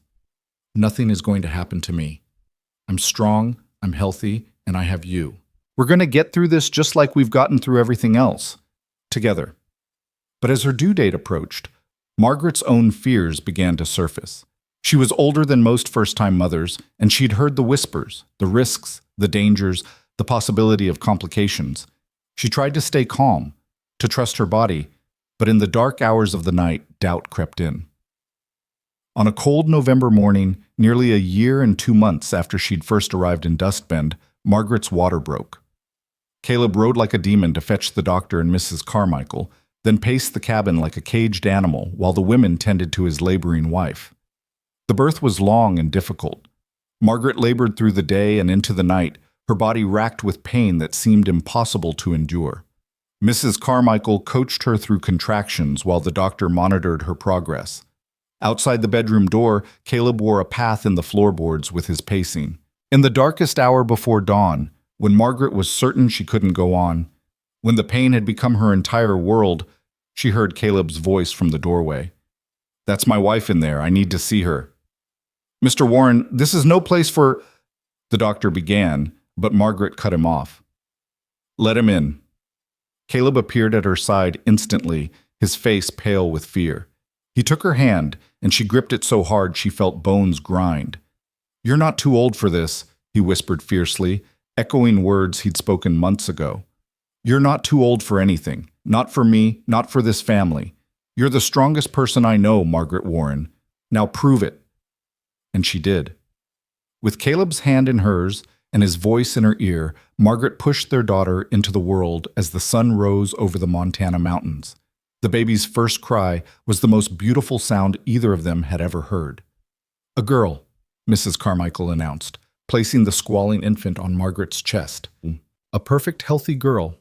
"Nothing is going to happen to me. I'm strong, I'm healthy, and I have you. We're going to get through this just like we've gotten through everything else. Together." But as her due date approached, Margaret's own fears began to surface. She was older than most first-time mothers, and she'd heard the whispers, the risks, the dangers, the possibility of complications. She tried to stay calm, to trust her body, but in the dark hours of the night, doubt crept in. On a cold November morning, nearly a year and 2 months after she'd first arrived in Dustbend, Margaret's water broke. Caleb rode like a demon to fetch the doctor and Mrs. Carmichael, then paced the cabin like a caged animal while the women tended to his laboring wife. The birth was long and difficult. Margaret labored through the day and into the night, her body racked with pain that seemed impossible to endure. Mrs. Carmichael coached her through contractions while the doctor monitored her progress. Outside the bedroom door, Caleb wore a path in the floorboards with his pacing. In the darkest hour before dawn, when Margaret was certain she couldn't go on, when the pain had become her entire world, she heard Caleb's voice from the doorway. "That's my wife in there. I need to see her." "Mr. Warren, this is no place for—" the doctor began, but Margaret cut him off. "Let him in." Caleb appeared at her side instantly, his face pale with fear. He took her hand, and she gripped it so hard she felt bones grind. "You're not too old for this," he whispered fiercely, echoing words he'd spoken months ago. "You're not too old for anything. Not for me, not for this family. You're the strongest person I know, Margaret Warren. Now prove it." And she did. With Caleb's hand in hers and his voice in her ear, Margaret pushed their daughter into the world as the sun rose over the Montana mountains. The baby's first cry was the most beautiful sound either of them had ever heard. "A girl," Mrs. Carmichael announced, placing the squalling infant on Margaret's chest. "A perfect, healthy girl."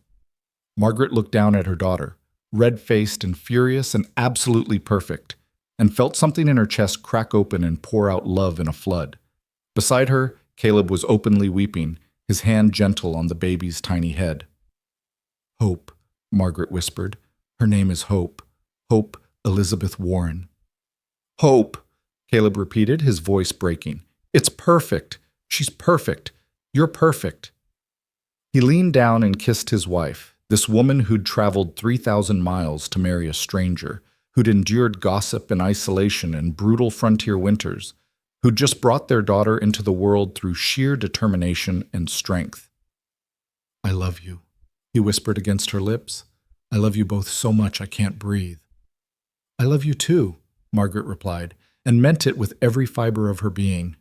Margaret looked down at her daughter, red-faced and furious and absolutely perfect, and felt something in her chest crack open and pour out love in a flood. Beside her, Caleb was openly weeping, his hand gentle on the baby's tiny head. "Hope," Margaret whispered. "Her name is Hope. Hope Elizabeth Warren." "Hope," Caleb repeated, his voice breaking. "It's perfect. She's perfect. You're perfect." He leaned down and kissed his wife, this woman who'd traveled 3,000 miles to marry a stranger, who'd endured gossip and isolation and brutal frontier winters, who'd just brought their daughter into the world through sheer determination and strength. "I love you," he whispered against her lips. "I love you both so much I can't breathe." "I love you too," Margaret replied, and meant it with every fiber of her being.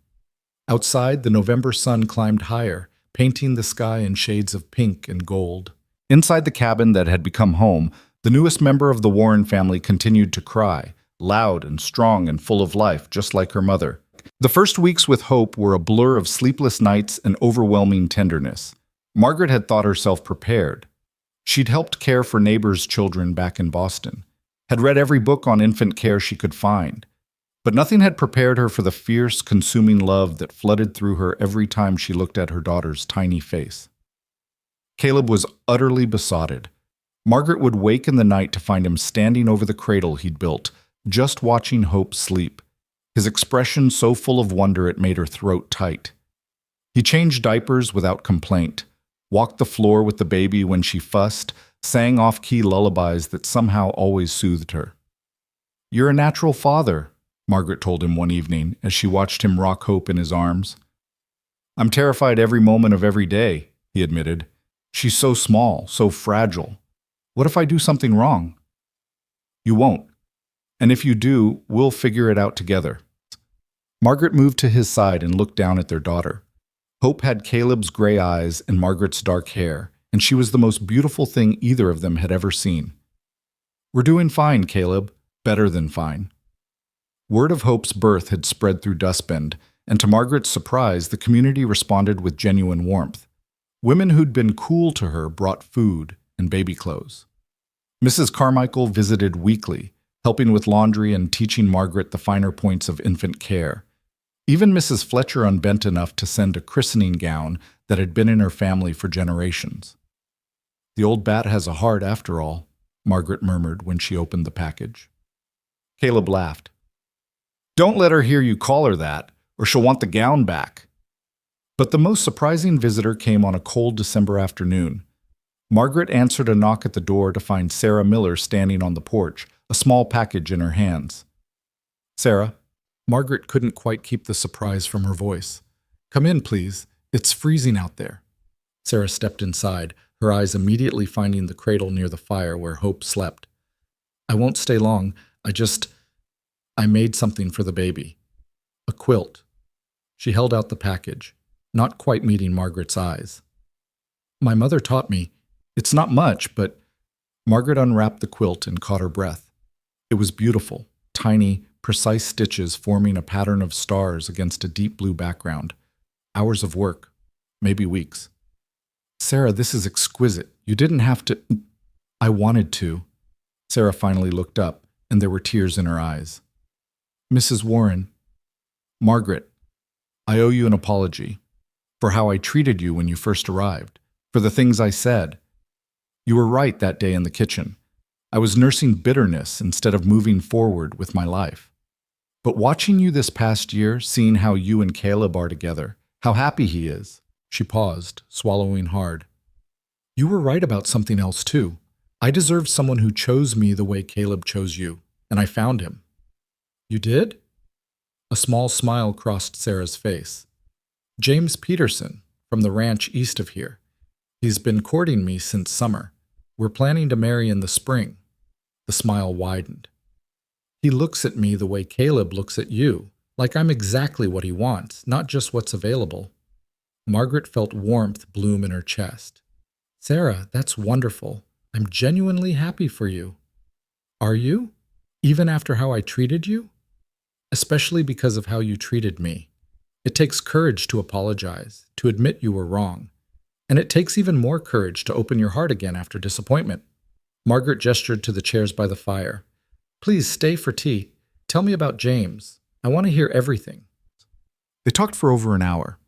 Outside, the November sun climbed higher, painting the sky in shades of pink and gold. Inside the cabin that had become home, the newest member of the Warren family continued to cry, loud and strong and full of life, just like her mother. The first weeks with Hope were a blur of sleepless nights and overwhelming tenderness. Margaret had thought herself prepared. She'd helped care for neighbors' children back in Boston, had read every book on infant care she could find, but nothing had prepared her for the fierce, consuming love that flooded through her every time she looked at her daughter's tiny face. Caleb was utterly besotted. Margaret would wake in the night to find him standing over the cradle he'd built, just watching Hope sleep. his expression so full of wonder it made her throat tight. He changed diapers without complaint, walked the floor with the baby when she fussed, sang off-key lullabies that somehow always soothed her. "You're a natural father," Margaret told him one evening as she watched him rock Hope in his arms. "I'm terrified every moment of every day," he admitted. "She's so small, so fragile. What if I do something wrong?" "You won't. And if you do, we'll figure it out together." Margaret moved to his side and looked down at their daughter. Hope had Caleb's gray eyes and Margaret's dark hair, and she was the most beautiful thing either of them had ever seen. "We're doing fine, Caleb. Better than fine." Word of Hope's birth had spread through Dustbend, and to Margaret's surprise, the community responded with genuine warmth. Women who'd been cool to her brought food and baby clothes. Mrs. Carmichael visited weekly, helping with laundry and teaching Margaret the finer points of infant care. Even Mrs. Fletcher unbent enough to send a christening gown that had been in her family for generations. "The old bat has a heart after all," Margaret murmured when she opened the package. Caleb laughed. "Don't let her hear you call her that, or she'll want the gown back." But the most surprising visitor came on a cold December afternoon. Margaret answered a knock at the door to find Sarah Miller standing on the porch, a small package in her hands. "Sarah," Margaret couldn't quite keep the surprise from her voice. "Come in, please. It's freezing out there." Sarah stepped inside, her eyes immediately finding the cradle near the fire where Hope slept. "I won't stay long. I made something for the baby. A quilt." She held out the package, not quite meeting Margaret's eyes. "My mother taught me. It's not much, but—" Margaret unwrapped the quilt and caught her breath. It was beautiful, tiny, precise stitches forming a pattern of stars against a deep blue background. Hours of work, maybe weeks. "Sarah, this is exquisite. You didn't have to—" "I wanted to." Sarah finally looked up, and there were tears in her eyes. "Mrs. Warren." "Margaret, I owe you an apology for how I treated you when you first arrived, for the things I said. You were right that day in the kitchen. I was nursing bitterness instead of moving forward with my life. But watching you this past year, seeing how you and Caleb are together, how happy he is." She paused, swallowing hard. "You were right about something else, too. I deserved someone who chose me the way Caleb chose you, and I found him." "You did?" A small smile crossed Sarah's face. "James Peterson, from the ranch east of here. He's been courting me since summer. We're planning to marry in the spring." The smile widened. "He looks at me the way Caleb looks at you, like I'm exactly what he wants, not just what's available." Margaret felt warmth bloom in her chest. "Sarah, that's wonderful. I'm genuinely happy for you." "Are you? Even after how I treated you?" "Especially because of how you treated me. It takes courage to apologize, to admit you were wrong. And it takes even more courage to open your heart again after disappointment." Margaret gestured to the chairs by the fire. "Please stay for tea. Tell me about James. I want to hear everything." They talked for over an hour,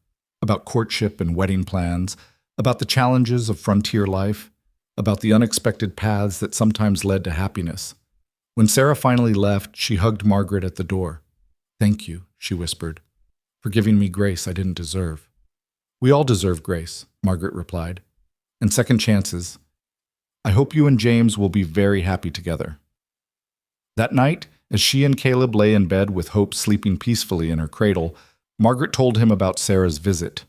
about courtship and wedding plans, about the challenges of frontier life, about the unexpected paths that sometimes led to happiness. When Sarah finally left, she hugged Margaret at the door. "Thank you," she whispered, "for giving me grace I didn't deserve." "We all deserve grace," Margaret replied, "and second chances. I hope you and James will be very happy together." That night, as she and Caleb lay in bed with Hope sleeping peacefully in her cradle, Margaret told him about Sarah's visit.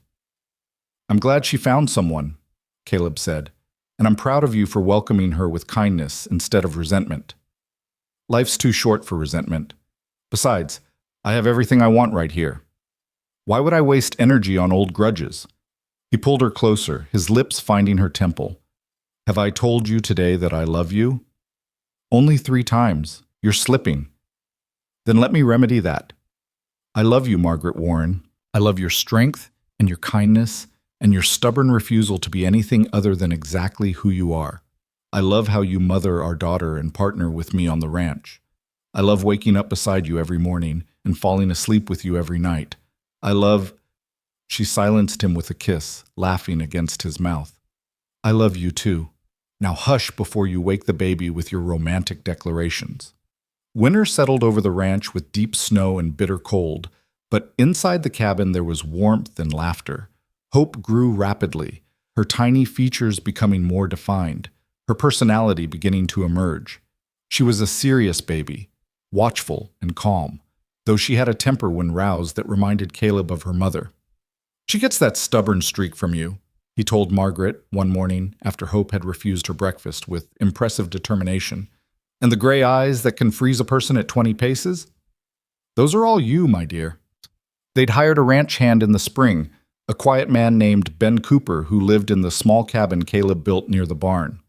"I'm glad she found someone," Caleb said, "and I'm proud of you for welcoming her with kindness instead of resentment. Life's too short for resentment. Besides, I have everything I want right here. Why would I waste energy on old grudges?" He pulled her closer, his lips finding her temple. "Have I told you today that I love you?" "Only 3 times. You're slipping." "Then let me remedy that. I love you, Margaret Warren. I love your strength and your kindness and your stubborn refusal to be anything other than exactly who you are. I love how you mother our daughter and partner with me on the ranch. I love waking up beside you every morning and falling asleep with you every night. I love—" She silenced him with a kiss, laughing against his mouth. "I love you too. Now hush before you wake the baby with your romantic declarations." Winter settled over the ranch with deep snow and bitter cold, but inside the cabin there was warmth and laughter. Hope grew rapidly, her tiny features becoming more defined, her personality beginning to emerge. She was a serious baby, watchful and calm, though she had a temper when roused that reminded Caleb of her mother. "She gets that stubborn streak from you," he told Margaret one morning after Hope had refused her breakfast with impressive determination. "And the gray eyes that can freeze a person at 20 paces? Those are all you, my dear." They'd hired a ranch hand in the spring, a quiet man named Ben Cooper who lived in the small cabin Caleb built near the barn.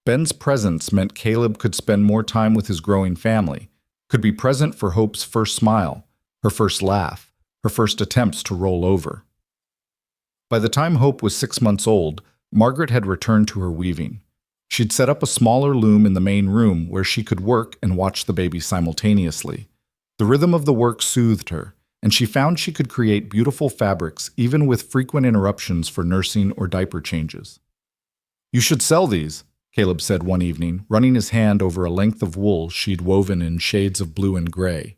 Ben's presence meant Caleb could spend more time with his growing family, could be present for Hope's first smile, her first laugh, her first attempts to roll over. By the time Hope was 6 months old, Margaret had returned to her weaving. She'd set up a smaller loom in the main room where she could work and watch the baby simultaneously. The rhythm of the work soothed her, and she found she could create beautiful fabrics even with frequent interruptions for nursing or diaper changes. "You should sell these," Caleb said one evening, running his hand over a length of wool she'd woven in shades of blue and gray.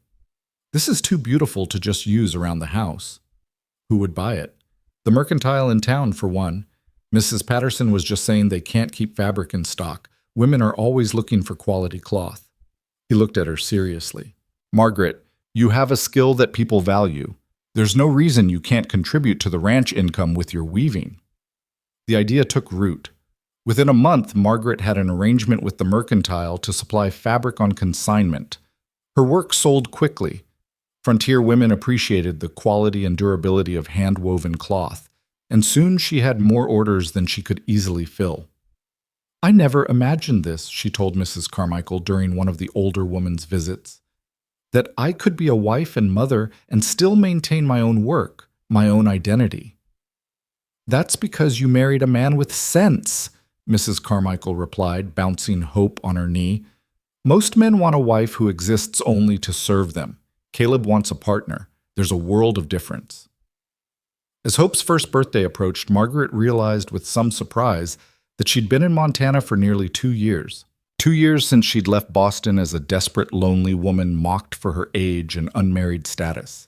"This is too beautiful to just use around the house." Who would buy it? The mercantile in town, for one. Mrs. Patterson was just saying they can't keep fabric in stock. Women are always looking for quality cloth. He looked at her seriously. "Margaret, you have a skill that people value. There's no reason you can't contribute to the ranch income with your weaving." The idea took root. Within a month, Margaret had an arrangement with the mercantile to supply fabric on consignment. Her work sold quickly. Frontier women appreciated the quality and durability of hand-woven cloth, and soon she had more orders than she could easily fill. "I never imagined this," she told Mrs. Carmichael during one of the older woman's visits, "that I could be a wife and mother and still maintain my own work, my own identity." "That's because you married a man with sense," Mrs. Carmichael replied, bouncing Hope on her knee. "Most men want a wife who exists only to serve them. Caleb wants a partner. There's a world of difference." As Hope's first birthday approached, Margaret realized with some surprise that she'd been in Montana for nearly 2 years. 2 years since she'd left Boston as a desperate, lonely woman mocked for her age and unmarried status.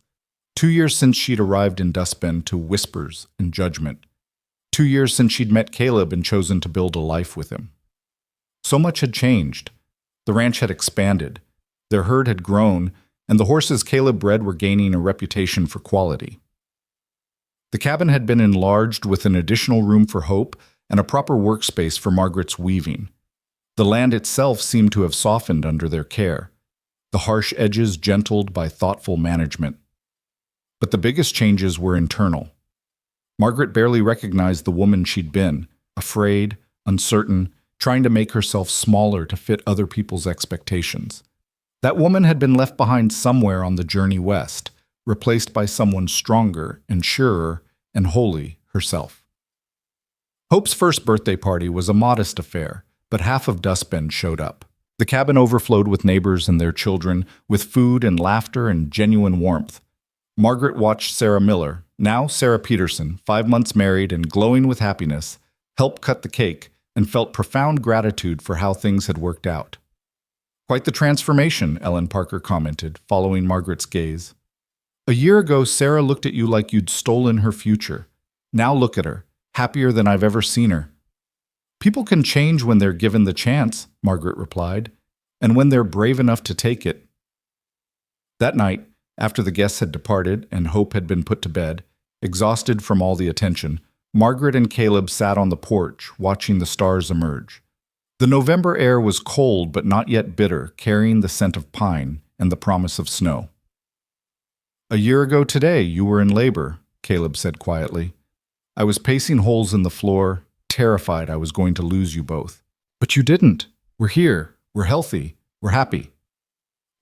2 years since she'd arrived in Dustbend to whispers and judgment. 2 years since she'd met Caleb and chosen to build a life with him. So much had changed. The ranch had expanded. Their herd had grown, and the horses Caleb bred were gaining a reputation for quality. The cabin had been enlarged with an additional room for Hope and a proper workspace for Margaret's weaving. The land itself seemed to have softened under their care, the harsh edges gentled by thoughtful management. But the biggest changes were internal. Margaret barely recognized the woman she'd been, afraid, uncertain, trying to make herself smaller to fit other people's expectations. That woman had been left behind somewhere on the journey west, replaced by someone stronger and surer and holy herself. Hope's first birthday party was a modest affair, but half of Dustbend showed up. The cabin overflowed with neighbors and their children, with food and laughter and genuine warmth. Margaret watched Sarah Miller, now Sarah Peterson, 5 months married and glowing with happiness, help cut the cake and felt profound gratitude for how things had worked out. "Quite the transformation," Ellen Parker commented, following Margaret's gaze. "A year ago, Sarah looked at you like you'd stolen her future. Now look at her, happier than I've ever seen her." "People can change when they're given the chance," Margaret replied, "and when they're brave enough to take it." That night, after the guests had departed and Hope had been put to bed, exhausted from all the attention, Margaret and Caleb sat on the porch, watching the stars emerge. The November air was cold but not yet bitter, carrying the scent of pine and the promise of snow. "A year ago today, you were in labor," Caleb said quietly. "I was pacing holes in the floor, terrified I was going to lose you both. But you didn't. We're here. We're healthy. We're happy."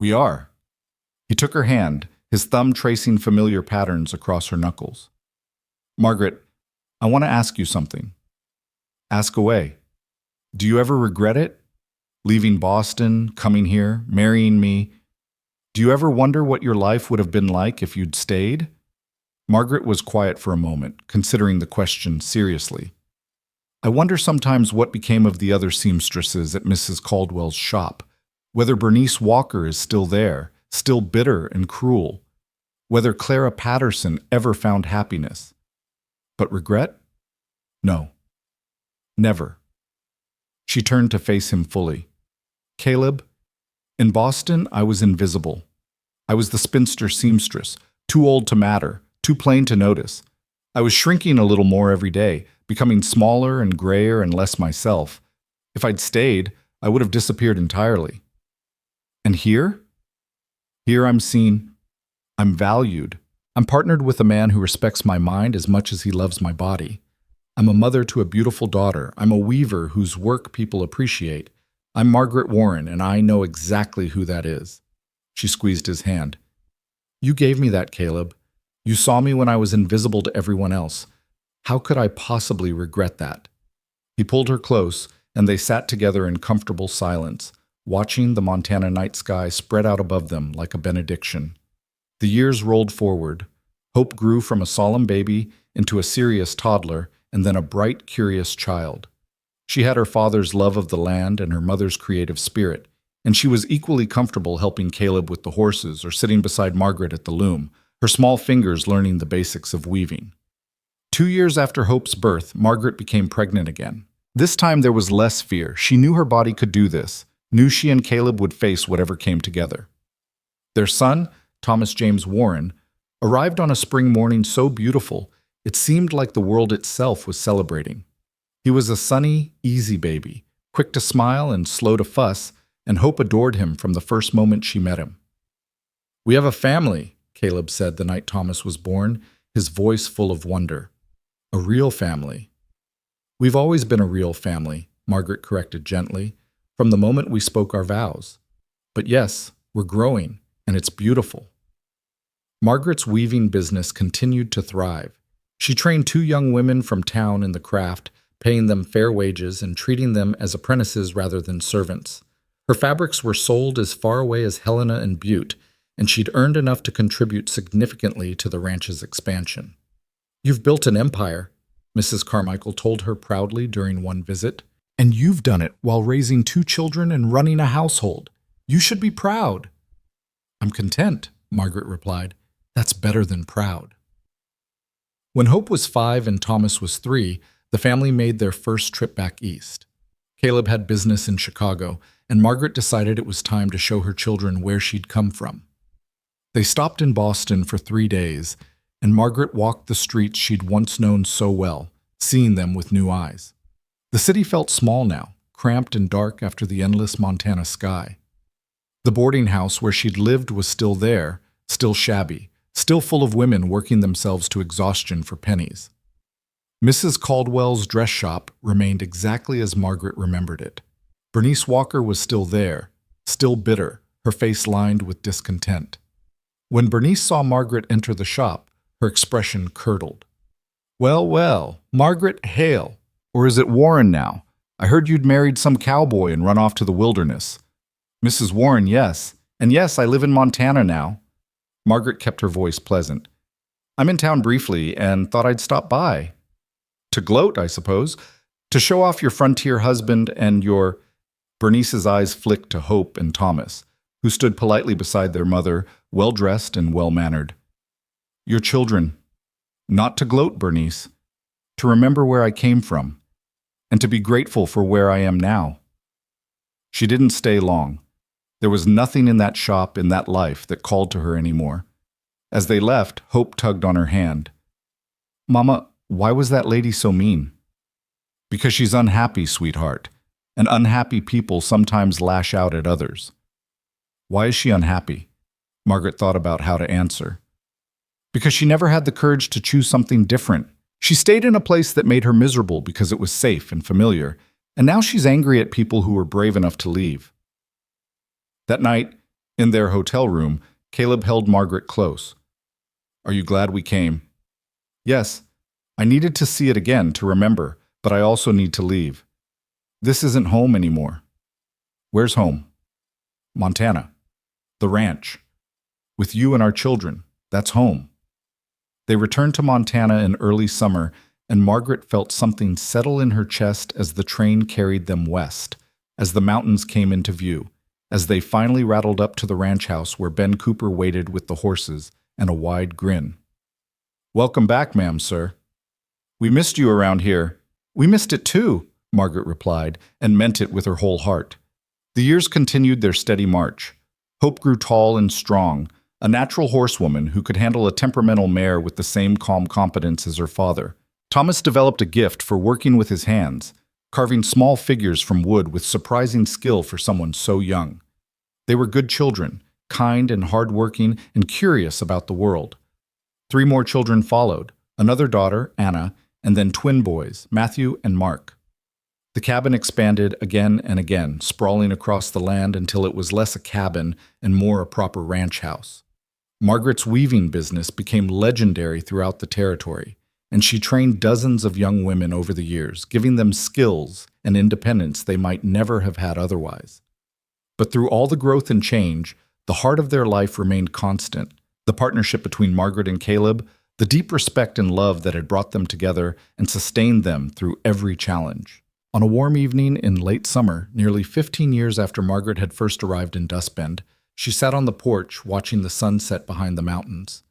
"We are." He took her hand, his thumb tracing familiar patterns across her knuckles. "Margaret, I want to ask you something." "Ask away." "Do you ever regret it? Leaving Boston, coming here, marrying me? Do you ever wonder what your life would have been like if you'd stayed?" Margaret was quiet for a moment, considering the question seriously. "I wonder sometimes what became of the other seamstresses at Mrs. Caldwell's shop. Whether Bernice Walker is still there, still bitter and cruel. Whether Clara Patterson ever found happiness. But regret? No. Never. She turned to face him fully. Caleb, in Boston, I was invisible. I was the spinster seamstress, too old to matter, too plain to notice. I was shrinking a little more every day, becoming smaller and grayer and less myself. If I'd stayed, I would have disappeared entirely. And here? Here I'm seen. I'm valued. I'm partnered with a man who respects my mind as much as he loves my body. I'm a mother to a beautiful daughter. I'm a weaver whose work people appreciate. I'm Margaret Warren, and I know exactly who that is. She squeezed his hand. You gave me that, Caleb. You saw me when I was invisible to everyone else. How could I possibly regret that? He pulled her close, and they sat together in comfortable silence, watching the Montana night sky spread out above them like a benediction. The years rolled forward. Hope grew from a solemn baby into a serious toddler, and then a bright, curious child. She had her father's love of the land and her mother's creative spirit, and she was equally comfortable helping Caleb with the horses or sitting beside Margaret at the loom, her small fingers learning the basics of weaving. 2 years after Hope's birth, Margaret became pregnant again. This time there was less fear. She knew her body could do this, knew she and Caleb would face whatever came together. Their son, Thomas James Warren, arrived on a spring morning so beautiful, it seemed like the world itself was celebrating. He was a sunny, easy baby, quick to smile and slow to fuss, and Hope adored him from the first moment she met him. "We have a family," Caleb said the night Thomas was born, his voice full of wonder. "A real family." "We've always been a real family," Margaret corrected gently, "from the moment we spoke our vows. But yes, we're growing, and it's beautiful." Margaret's weaving business continued to thrive. She trained 2 young women from town in the craft, paying them fair wages and treating them as apprentices rather than servants. Her fabrics were sold as far away as Helena and Butte, and she'd earned enough to contribute significantly to the ranch's expansion. "You've built an empire," Mrs. Carmichael told her proudly during one visit. "And you've done it while raising 2 children and running a household. You should be proud." "I'm content," Margaret replied. "That's better than proud." When Hope was 5 and Thomas was 3, the family made their first trip back east. Caleb had business in Chicago, and Margaret decided it was time to show her children where she'd come from. They stopped in Boston for 3 days, and Margaret walked the streets she'd once known so well, seeing them with new eyes. The city felt small now, cramped and dark after the endless Montana sky. The boarding house where she'd lived was still there, still shabby, still full of women working themselves to exhaustion for pennies. Mrs. Caldwell's dress shop remained exactly as Margaret remembered it. Bernice Walker was still there, still bitter, her face lined with discontent. When Bernice saw Margaret enter the shop, her expression curdled. "Well, well, Margaret Hale, or is it Warren now? I heard you'd married some cowboy and run off to the wilderness." "Mrs. Warren, yes. And yes, I live in Montana now." Margaret kept her voice pleasant. "I'm in town briefly and thought I'd stop by." "To gloat, I suppose. To show off your frontier husband and your—" Bernice's eyes flicked to Hope and Thomas, who stood politely beside their mother, well-dressed and well-mannered. "Your children. Not to gloat, Bernice. To remember where I came from, and to be grateful for where I am now." She didn't stay long. There was nothing in that shop, in that life, that called to her anymore. As they left, Hope tugged on her hand. "Mama, why was that lady so mean?" "Because she's unhappy, sweetheart, and unhappy people sometimes lash out at others." "Why is she unhappy?" Margaret thought about how to answer. "Because she never had the courage to choose something different. She stayed in a place that made her miserable because it was safe and familiar, and now she's angry at people who were brave enough to leave." That night, in their hotel room, Caleb held Margaret close. "Are you glad we came?" "Yes. I needed to see it again to remember, but I also need to leave. This isn't home anymore." "Where's home?" "Montana. The ranch. With you and our children. That's home." They returned to Montana in early summer, and Margaret felt something settle in her chest as the train carried them west, as the mountains came into view, as they finally rattled up to the ranch house where Ben Cooper waited with the horses and a wide grin. "Welcome back, ma'am, sir." "We missed you around here." "We missed it too," Margaret replied, and meant it with her whole heart. The years continued their steady march. Hope grew tall and strong, a natural horsewoman who could handle a temperamental mare with the same calm competence as her father. Thomas developed a gift for working with his hands, carving small figures from wood with surprising skill for someone so young. They were good children, kind and hardworking and curious about the world. 3 more children followed, another daughter, Anna, and then twin boys, Matthew and Mark. The cabin expanded again and again, sprawling across the land until it was less a cabin and more a proper ranch house. Margaret's weaving business became legendary throughout the territory, and she trained dozens of young women over the years, giving them skills and independence they might never have had otherwise. But through all the growth and change, the heart of their life remained constant. The partnership between Margaret and Caleb, the deep respect and love that had brought them together and sustained them through every challenge. On a warm evening in late summer, nearly 15 years after Margaret had first arrived in Dustbend, she sat on the porch watching the sun set behind the mountains.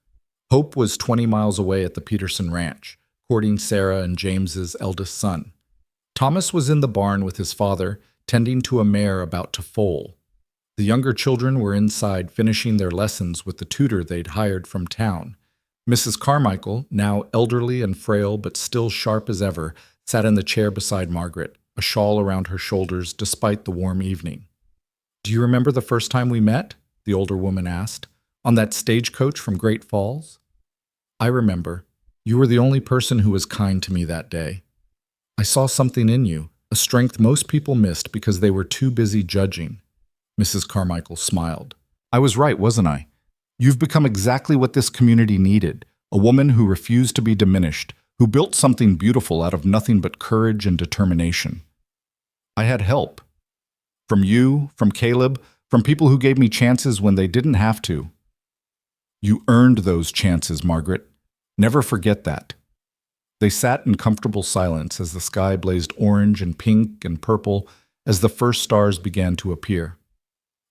Hope was 20 miles away at the Peterson Ranch, courting Sarah and James's eldest son. Thomas was in the barn with his father, tending to a mare about to foal. The younger children were inside finishing their lessons with the tutor they'd hired from town. Mrs. Carmichael, now elderly and frail but still sharp as ever, sat in the chair beside Margaret, a shawl around her shoulders despite the warm evening. "Do you remember the first time we met?" the older woman asked. "On that stagecoach from Great Falls?" "I remember. You were the only person who was kind to me that day. I saw something in you, a strength most people missed because they were too busy judging." Mrs. Carmichael smiled. "I was right, wasn't I? You've become exactly what this community needed, a woman who refused to be diminished, who built something beautiful out of nothing but courage and determination. I had help. From you, from Caleb, from people who gave me chances when they didn't have to. You earned those chances, Margaret. Never forget that." They sat in comfortable silence as the sky blazed orange and pink and purple as the first stars began to appear.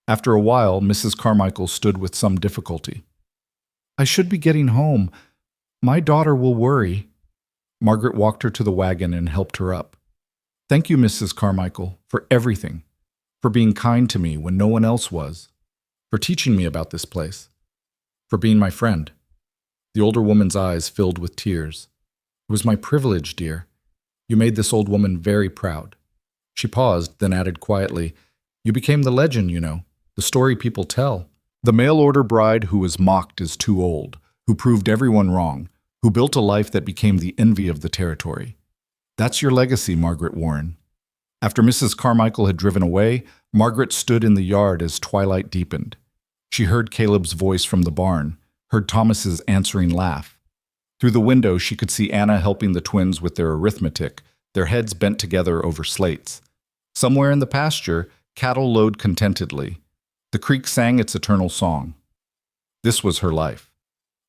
After a while, Mrs. Carmichael stood with some difficulty. "I should be getting home. My daughter will worry." Margaret walked her to the wagon and helped her up. "Thank you, Mrs. Carmichael, for everything, for being kind to me when no one else was, for teaching me about this place, for being my friend." The older woman's eyes filled with tears. "It was my privilege, dear. You made this old woman very proud." She paused, then added quietly, "You became the legend, you know, the story people tell. The mail-order bride who was mocked as too old, who proved everyone wrong, who built a life that became the envy of the territory. That's your legacy, Margaret Warren." After Mrs. Carmichael had driven away, Margaret stood in the yard as twilight deepened. She heard Caleb's voice from the barn, heard Thomas's answering laugh. Through the window, she could see Anna helping the twins with their arithmetic, their heads bent together over slates. Somewhere in the pasture, cattle lowed contentedly. The creek sang its eternal song. This was her life.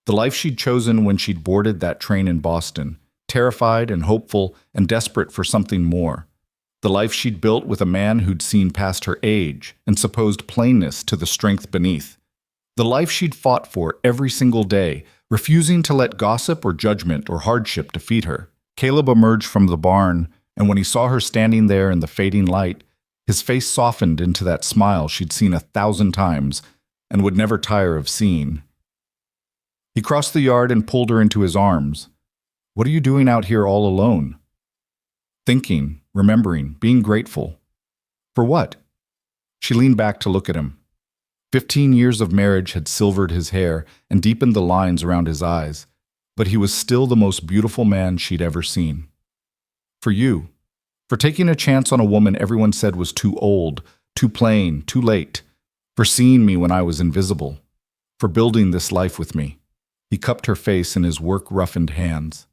The life she'd chosen when she'd boarded that train in Boston, terrified and hopeful and desperate for something more. The life she'd built with a man who'd seen past her age and supposed plainness to the strength beneath. The life she'd fought for every single day, refusing to let gossip or judgment or hardship defeat her. Caleb emerged from the barn, and when he saw her standing there in the fading light, his face softened into that smile she'd seen 1,000 times and would never tire of seeing. He crossed the yard and pulled her into his arms. "What are you doing out here all alone?" "Thinking, remembering, being grateful." "For what?" She leaned back to look at him. 15 years of marriage had silvered his hair and deepened the lines around his eyes, but he was still the most beautiful man she'd ever seen. "For you. For taking a chance on a woman everyone said was too old, too plain, too late. For seeing me when I was invisible. For building this life with me." He cupped her face in his work-roughened hands.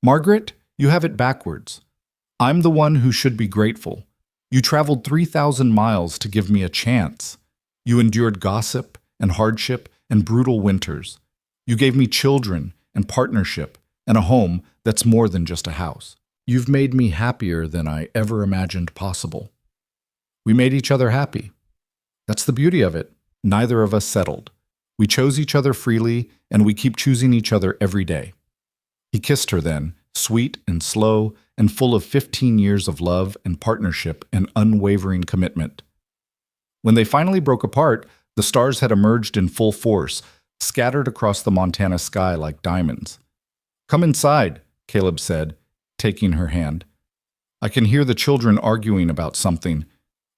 "Margaret, you have it backwards. I'm the one who should be grateful. You traveled 3,000 miles to give me a chance. You endured gossip and hardship and brutal winters. You gave me children and partnership and a home that's more than just a house. You've made me happier than I ever imagined possible. We made each other happy. That's the beauty of it. Neither of us settled. We chose each other freely, and we keep choosing each other every day." He kissed her then, sweet and slow, and full of 15 years of love and partnership and unwavering commitment. When they finally broke apart, the stars had emerged in full force, scattered across the Montana sky like diamonds. "Come inside," Caleb said, taking her hand. "I can hear the children arguing about something.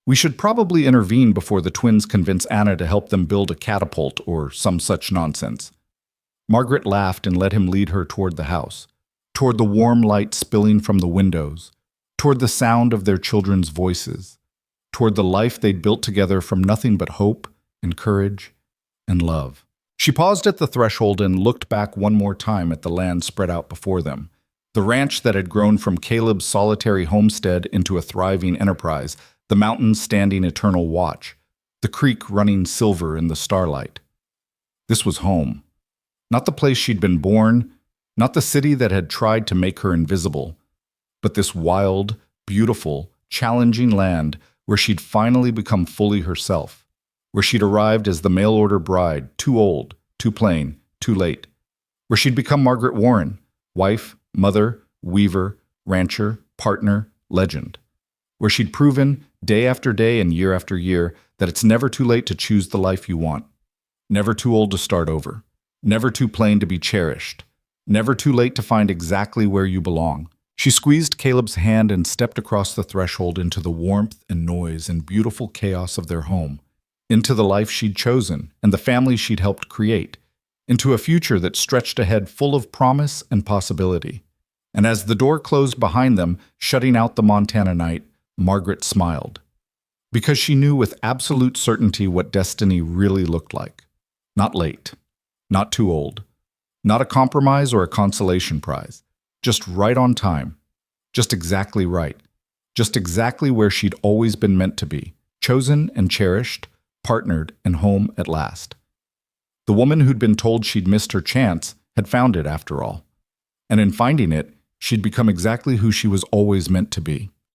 We should probably intervene before the twins convince Anna to help them build a catapult or some such nonsense." Margaret laughed and let him lead her toward the house, toward the warm light spilling from the windows, toward the sound of their children's voices, toward the life they'd built together from nothing but hope and courage and love. She paused at the threshold and looked back one more time at the land spread out before them, the ranch that had grown from Caleb's solitary homestead into a thriving enterprise, the mountains standing eternal watch, the creek running silver in the starlight. This was home. Not the place she'd been born, not the city that had tried to make her invisible, but this wild, beautiful, challenging land where she'd finally become fully herself, where she'd arrived as the mail-order bride, too old, too plain, too late, where she'd become Margaret Warren, wife, mother, weaver, rancher, partner, legend, where she'd proven, day after day and year after year, that it's never too late to choose the life you want, never too old to start over, never too plain to be cherished, never too late to find exactly where you belong. She squeezed Caleb's hand and stepped across the threshold into the warmth and noise and beautiful chaos of their home, into the life she'd chosen and the family she'd helped create, into a future that stretched ahead full of promise and possibility. And as the door closed behind them, shutting out the Montana night, Margaret smiled, because she knew with absolute certainty what destiny really looked like. Not late, not too old, not a compromise or a consolation prize, just right on time, just exactly right, just exactly where she'd always been meant to be, chosen and cherished, partnered and home at last. The woman who'd been told she'd missed her chance had found it after all. And in finding it, she'd become exactly who she was always meant to be.